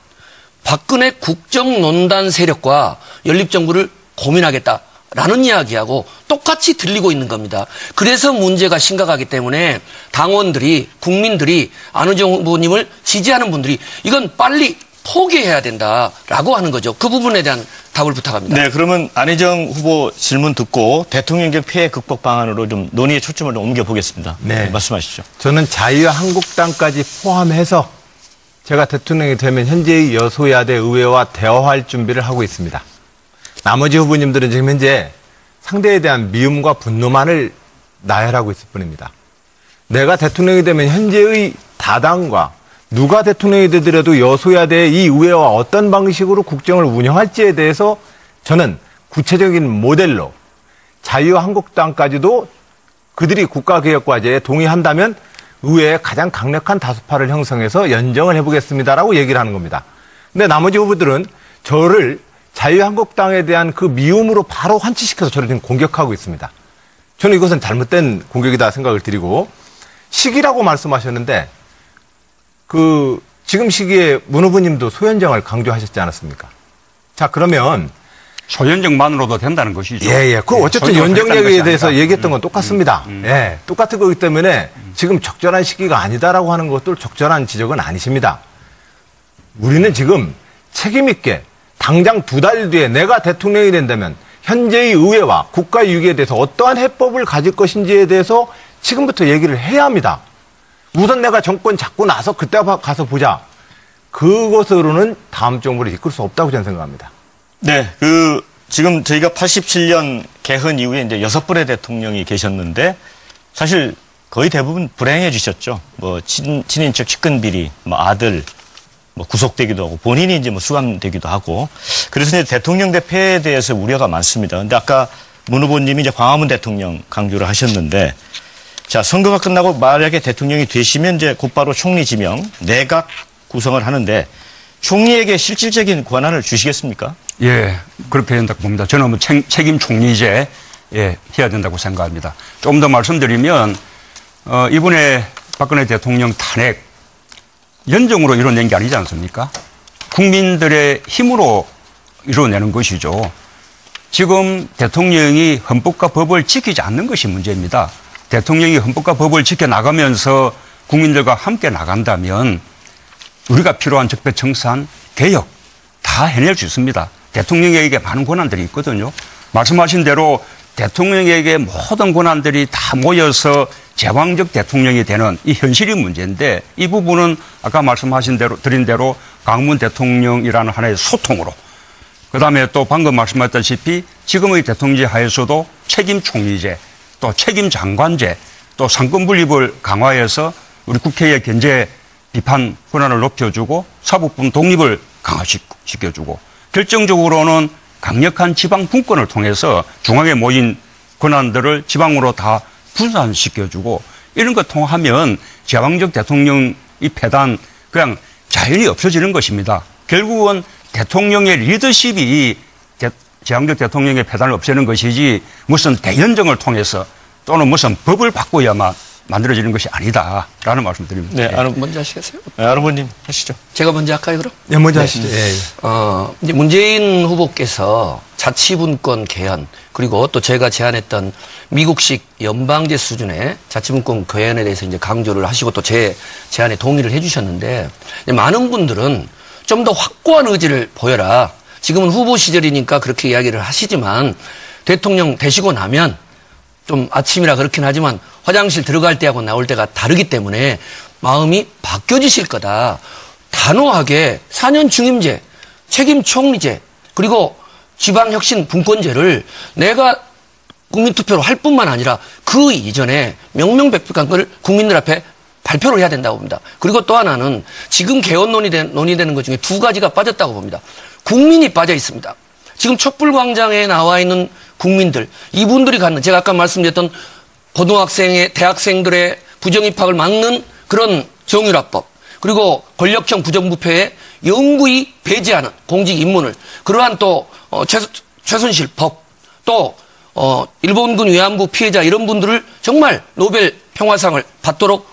박근혜 국정농단 세력과 연립정부를 고민하겠다라는 이야기하고 똑같이 들리고 있는 겁니다. 그래서 문제가 심각하기 때문에 당원들이, 국민들이 안희정 후보님을 지지하는 분들이 이건 빨리 포기해야 된다라고 하는 거죠. 그 부분에 대한 답을 부탁합니다. 네, 그러면 안희정 후보 질문 듣고 대통령적 피해 극복 방안으로 좀 논의의 초점을 좀 옮겨보겠습니다. 네. 말씀하시죠. 저는 자유한국당까지 포함해서 제가 대통령이 되면 현재의 여소야대 의회와 대화할 준비를 하고 있습니다. 나머지 후보님들은 지금 현재 상대에 대한 미움과 분노만을 나열하고 있을 뿐입니다. 내가 대통령이 되면 현재의 다당과 누가 대통령이 되더라도 여소야대의 이 의회와 어떤 방식으로 국정을 운영할지에 대해서 저는 구체적인 모델로 자유한국당까지도 그들이 국가개혁과제에 동의한다면 의회에 가장 강력한 다수파를 형성해서 연정을 해보겠습니다라고 얘기를 하는 겁니다. 근데 나머지 후보들은 저를 자유한국당에 대한 그 미움으로 바로 환치시켜서 저를 지금 공격하고 있습니다. 저는 이것은 잘못된 공격이다 생각을 드리고 시기라고 말씀하셨는데 지금 시기에 문 후보님도 소연정을 강조하셨지 않았습니까? 자, 그러면 소연정만으로도 된다는 것이죠. 예. 그 어쨌든 연정력에 대해서 얘기했던 건 똑같습니다. 예. 똑같은 거기 때문에 지금 적절한 시기가 아니다라고 하는 것도 적절한 지적은 아니십니다. 우리는 지금 책임있게 당장 2달 뒤에 내가 대통령이 된다면 현재의 의회와 국가 유기에 대해서 어떠한 해법을 가질 것인지에 대해서 지금부터 얘기를 해야 합니다. 우선 내가 정권 잡고 나서 그때 가서 보자. 그것으로는 다음 정부를 이끌 수 없다고 저는 생각합니다. 네, 지금 저희가 87년 개헌 이후에 이제 6분의 대통령이 계셨는데 사실 거의 대부분 불행해지셨죠. 친인척 측근비리, 아들, 구속되기도 하고 본인이 이제 수감되기도 하고 그래서 이제 대통령 대패에 대해서 우려가 많습니다. 근데 아까 문 후보님이 이제 광화문 대통령 강조를 하셨는데 자, 선거가 끝나고 만약에 대통령이 되시면 이제 곧바로 총리 지명, 내각 구성을 하는데 총리에게 실질적인 권한을 주시겠습니까? 예, 그렇게 해야 된다고 봅니다. 저는 책임 총리제 해야 된다고 생각합니다. 좀 더 말씀드리면 이번에 박근혜 대통령 탄핵 연정으로 이뤄낸 게 아니지 않습니까? 국민들의 힘으로 이뤄내는 것이죠. 지금 대통령이 헌법과 법을 지키지 않는 것이 문제입니다. 대통령이 헌법과 법을 지켜나가면서 국민들과 함께 나간다면 우리가 필요한 적폐청산, 개혁 다 해낼 수 있습니다. 대통령에게 많은 권한들이 있거든요. 말씀하신 대로 대통령에게 모든 권한들이 다 모여서 제왕적 대통령이 되는 이 현실이 문제인데 이 부분은 아까 말씀하신 대로 드린 대로 광문 대통령이라는 하나의 소통으로 그다음에 또 방금 말씀하셨다시피 지금의 대통령제 하에서도 책임 총리제 또 책임 장관제 또 상권 분립을 강화해서 우리 국회의 견제 비판 권한을 높여주고 사법부문 독립을 강화시켜주고 결정적으로는 강력한 지방 분권을 통해서 중앙에 모인 권한들을 지방으로 다 분산시켜주고 이런 거 통하면 제왕적 대통령이 패단 그냥 자연히 없어지는 것입니다. 결국은 대통령의 리더십이 제왕적 대통령의 폐단을 없애는 것이지 무슨 대연정을 통해서 또는 무슨 법을 바꿔야만 만들어지는 것이 아니다라는 말씀드립니다. 네, 먼저 하시겠어요? 네, 아르보님 하시죠. 제가 먼저 할까요, 그럼? 네, 먼저 하시죠. 예, 예. 이제 문재인 후보께서 자치분권 개헌, 그리고 또 제가 제안했던 미국식 연방제 수준의 자치분권 개헌에 대해서 이제 강조를 하시고 또 제 제안에 동의를 해주셨는데, 많은 분들은 좀 더 확고한 의지를 보여라. 지금은 후보 시절이니까 그렇게 이야기를 하시지만, 대통령 되시고 나면 좀 아침이라 그렇긴 하지만 화장실 들어갈 때하고 나올 때가 다르기 때문에 마음이 바뀌어지실 거다. 단호하게 4년 중임제, 책임 총리제, 그리고 지방혁신 분권제를 내가 국민투표로 할 뿐만 아니라 그 이전에 명명백백한 걸 국민들 앞에 발표를 해야 된다고 봅니다. 그리고 또 하나는 지금 개헌 논의되는 것 중에 두 가지가 빠졌다고 봅니다. 국민이 빠져 있습니다. 지금 촛불광장에 나와 있는 국민들, 이분들이 갖는, 제가 아까 말씀드렸던 고등학생의, 대학생들의 부정입학을 막는 그런 정유라법, 그리고 권력형 부정부패에 영구히 배제하는 공직 입문을, 그러한 또 최순실 법, 또 일본군 위안부 피해자 이런 분들을 정말 노벨 평화상을 받도록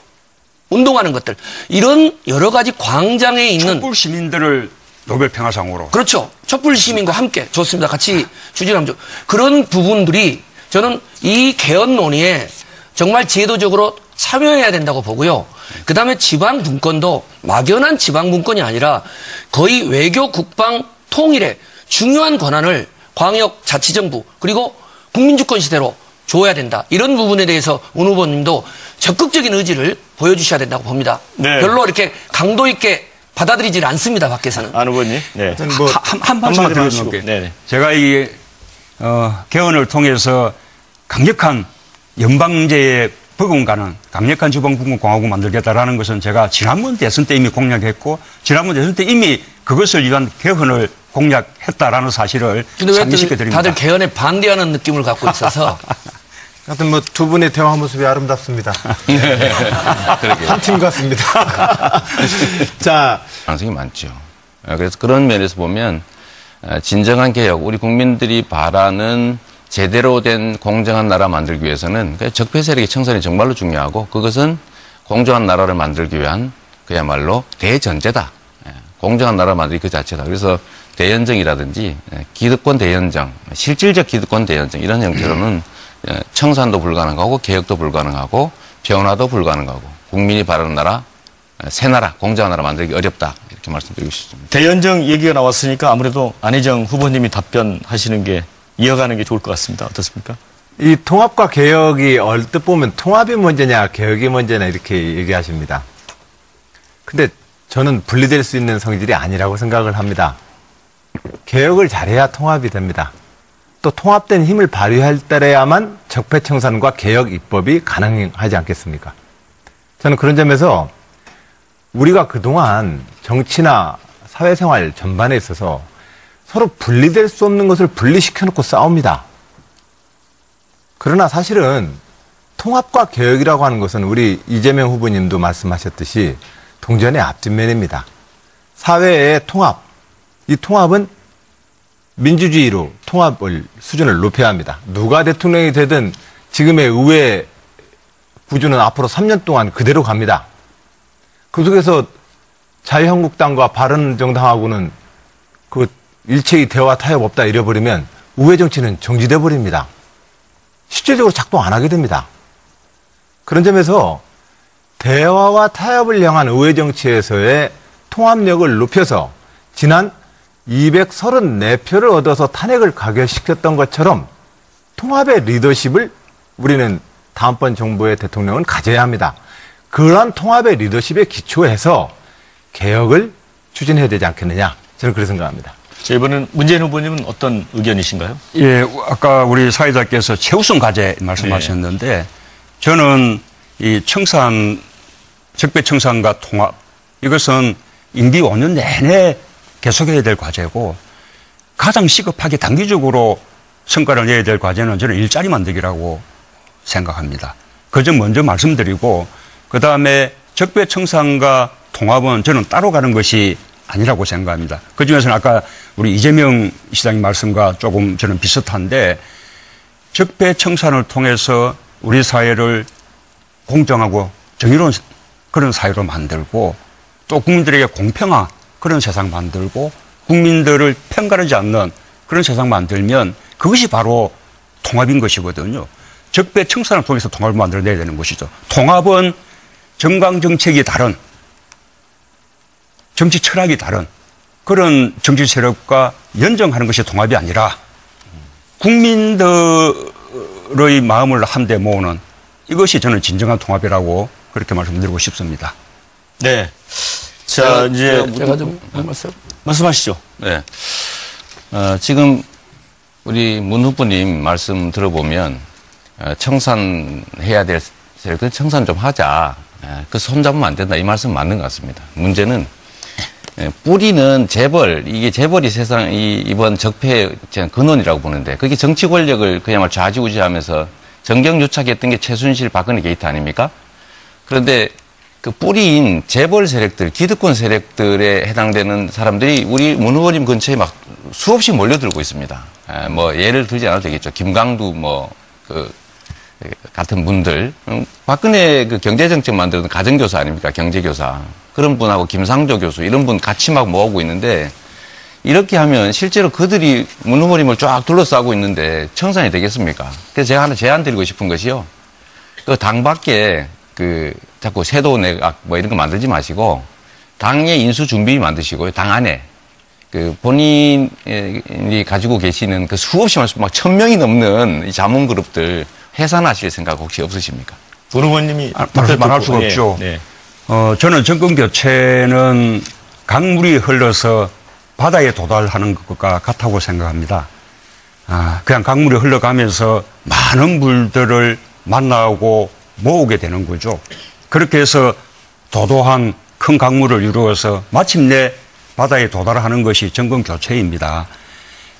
운동하는 것들, 이런 여러 가지 광장에 있는 촛불 시민들을 노벨 평화상으로. 그렇죠. 촛불 시민과 함께 좋습니다. 같이 추진하면 좋. 그런 부분들이 저는 이 개헌 논의에 정말 제도적으로 참여해야 된다고 보고요. 그다음에 지방 분권도 막연한 지방 분권이 아니라 거의 외교 국방 통일의 중요한 권한을 광역 자치정부 그리고 국민주권 시대로 줘야 된다. 이런 부분에 대해서 문 후보님도 적극적인 의지를 보여주셔야 된다고 봅니다. 네. 별로 이렇게 강도 있게 받아들이질 않습니다. 밖에서는. 안 후보님. 네. 뭐 한 말씀만 한마디로 하시고. 드려볼게요. 네네. 제가 이 개헌을 통해서 강력한 연방제에 버금가는 강력한 지방분권공화국 만들겠다라는 것은 제가 지난번 대선 때 이미 공약했고 지난번 대선 때 이미 그것을 위한 개헌을 공약했다라는 사실을 근데 상기시켜 왜 드립니다. 다들 개헌에 반대하는 느낌을 갖고 있어서 하여튼 뭐 두 분의 대화 모습이 아름답습니다. 한 팀 같습니다. 자, 가능성이 많죠. 그래서 그런 면에서 보면 진정한 개혁, 우리 국민들이 바라는 제대로 된 공정한 나라 만들기 위해서는 적폐 세력의 청산이 정말로 중요하고 그것은 공정한 나라를 만들기 위한 그야말로 대전제다. 공정한 나라 만들기 그 자체다. 그래서 대연정이라든지 기득권 대연정, 실질적 기득권 대연정 이런 형태로는 청산도 불가능하고 개혁도 불가능하고 변화도 불가능하고 국민이 바라는 나라, 새 나라, 공정한 나라 만들기 어렵다. 이렇게 말씀드리고 싶습니다. 대연정 얘기가 나왔으니까 아무래도 안희정 후보님이 답변하시는 게 이어가는 게 좋을 것 같습니다. 어떻습니까? 이 통합과 개혁이 얼뜻 보면 통합이 문제냐 개혁이 문제냐 이렇게 얘기하십니다. 근데 저는 분리될 수 있는 성질이 아니라고 생각을 합니다. 개혁을 잘해야 통합이 됩니다. 또 통합된 힘을 발휘할 때야만 적폐청산과 개혁 입법이 가능하지 않겠습니까? 저는 그런 점에서 우리가 그동안 정치나 사회생활 전반에 있어서 서로 분리될 수 없는 것을 분리시켜놓고 싸웁니다. 그러나 사실은 통합과 개혁이라고 하는 것은 우리 이재명 후보님도 말씀하셨듯이 동전의 앞뒷면입니다. 사회의 통합, 이 통합은 민주주의로 통합을 수준을 높여야 합니다. 누가 대통령이 되든 지금의 의회 구조는 앞으로 3년 동안 그대로 갑니다. 그 속에서 자유한국당과 바른정당하고는 그 일체의 대화 타협 없다 이래버리면 우회 정치는 정지돼 버립니다. 실질적으로 작동 안 하게 됩니다. 그런 점에서 대화와 타협을 향한 우회 정치에서의 통합력을 높여서 지난 234표를 얻어서 탄핵을 가결시켰던 것처럼 통합의 리더십을 우리는 다음번 정부의 대통령은 가져야 합니다. 그러한 통합의 리더십에 기초해서 개혁을 추진해야 되지 않겠느냐. 저는 그렇게 생각합니다. 자, 이번엔 문재인 후보님은 어떤 의견이신가요? 예, 아까 우리 사회자께서 최우선 과제 말씀하셨는데 저는 이 청산, 적폐청산과 통합 이것은 임기 5년 내내 계속해야 될 과제고 가장 시급하게 단기적으로 성과를 내야 될 과제는 저는 일자리 만들기라고 생각합니다. 그 점 먼저 말씀드리고 그다음에 적폐청산과 통합은 저는 따로 가는 것이 아니라고 생각합니다. 그중에서는 아까 우리 이재명 시장님 말씀과 조금 저는 비슷한데 적폐청산을 통해서 우리 사회를 공정하고 정의로운 그런 사회로 만들고 또 국민들에게 공평한 그런 세상 만들고 국민들을 편가르지 않는 그런 세상 만들면 그것이 바로 통합인 것이거든요. 적폐청산을 통해서 통합을 만들어내야 되는 것이죠. 통합은 정강정책이 다른 정치 철학이 다른 그런 정치 세력과 연정하는 것이 통합이 아니라 국민들의 마음을 한데 모으는 이것이 저는 진정한 통합이라고 그렇게 말씀드리고 싶습니다. 네. 자, 이제 제가 좀 말씀하시죠. 네. 지금 우리 문 후보님 말씀 들어보면 청산해야 될 세력들 청산 좀 하자. 그 손잡으면 안 된다. 이 말씀 맞는 것 같습니다. 문제는 뿌리는 재벌, 이게 재벌이 이번 적폐의 근원이라고 보는데 그게 정치 권력을 그야말로 좌지우지하면서 정경유착했던 게 최순실 박근혜 게이트 아닙니까? 그런데 그 뿌리인 재벌 세력들, 기득권 세력들에 해당되는 사람들이 우리 문 후보님 근처에 막 수없이 몰려들고 있습니다. 뭐 예를 들지 않아도 되겠죠. 김강두 같은 분들, 박근혜 그 경제정책 만들던 가정교사 아닙니까? 경제교사. 그런 분하고 김상조 교수, 이런 분 같이 막 모으고 있는데, 이렇게 하면 실제로 그들이 문 후보님을 쫙 둘러싸고 있는데 청산이 되겠습니까? 그래서 제가 하나 제안 드리고 싶은 것이요. 그 당 밖에 자꾸 세도 내각 뭐 이런 거 만들지 마시고, 당의 인수 준비 만드시고요. 당 안에. 본인이 가지고 계시는 그 수없이 막 1000명이 넘는 이 자문그룹들 해산하실 생각 혹시 없으십니까? 문 후보님이 말할 수가 없죠. 네. 저는 정권 교체는 강물이 흘러서 바다에 도달하는 것과 같다고 생각합니다. 그냥 강물이 흘러가면서 많은 물들을 만나고 모으게 되는 거죠. 그렇게 해서 도도한 큰 강물을 이루어서 마침내 바다에 도달하는 것이 정권 교체입니다.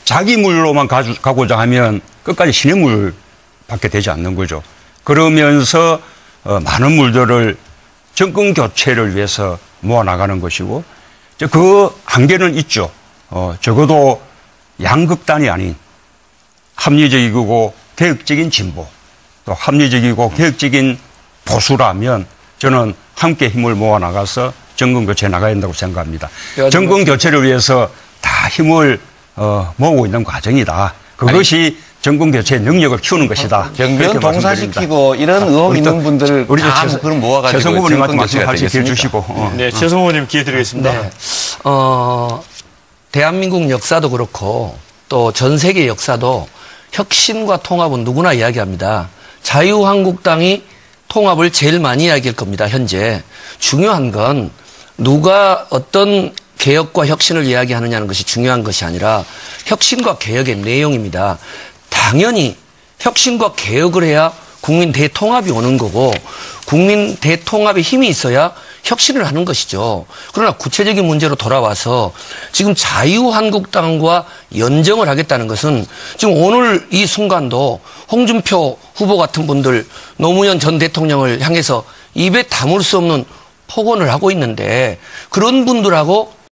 자기 물로만 가고자 하면 끝까지 신의 물밖에 되지 않는 거죠. 그러면서 많은 물들을 정권 교체를 위해서 모아나가는 것이고, 그 한계는 있죠. 적어도 양극단이 아닌 합리적이고 개혁적인 진보, 또 합리적이고 개혁적인 보수라면 저는 함께 힘을 모아나가서 정권 교체에 나가야 된다고 생각합니다. 정권 교체를 위해서 다 힘을 모으고 있는 과정이다. 그것이 정권 교체의 능력을 키우는 것이다. 경비원 동사시키고 이런 의혹 있는 분들을 다 그런 모아가지고 최성 후보님한테 정권 교체가 말씀하시게 되겠습니까? 해주시고. 네, 최성 후보님 기회 드리겠습니다. 네. 대한민국 역사도 그렇고 또 전 세계 역사도 혁신과 통합은 누구나 이야기합니다. 자유한국당이 통합을 제일 많이 이야기할 겁니다. 현재. 중요한 건 누가 어떤 개혁과 혁신을 이야기하느냐는 것이 중요한 것이 아니라 혁신과 개혁의 내용입니다. 당연히 혁신과 개혁을 해야 국민 대통합이 오는 거고 국민 대통합에 힘이 있어야 혁신을 하는 것이죠. 그러나 구체적인 문제로 돌아와서 지금 자유한국당과 연정을 하겠다는 것은 지금 오늘 이 순간도 홍준표 후보 같은 분들 노무현 전 대통령을 향해서 입에 담을 수 없는 폭언을 하고 있는데 그런 분들하고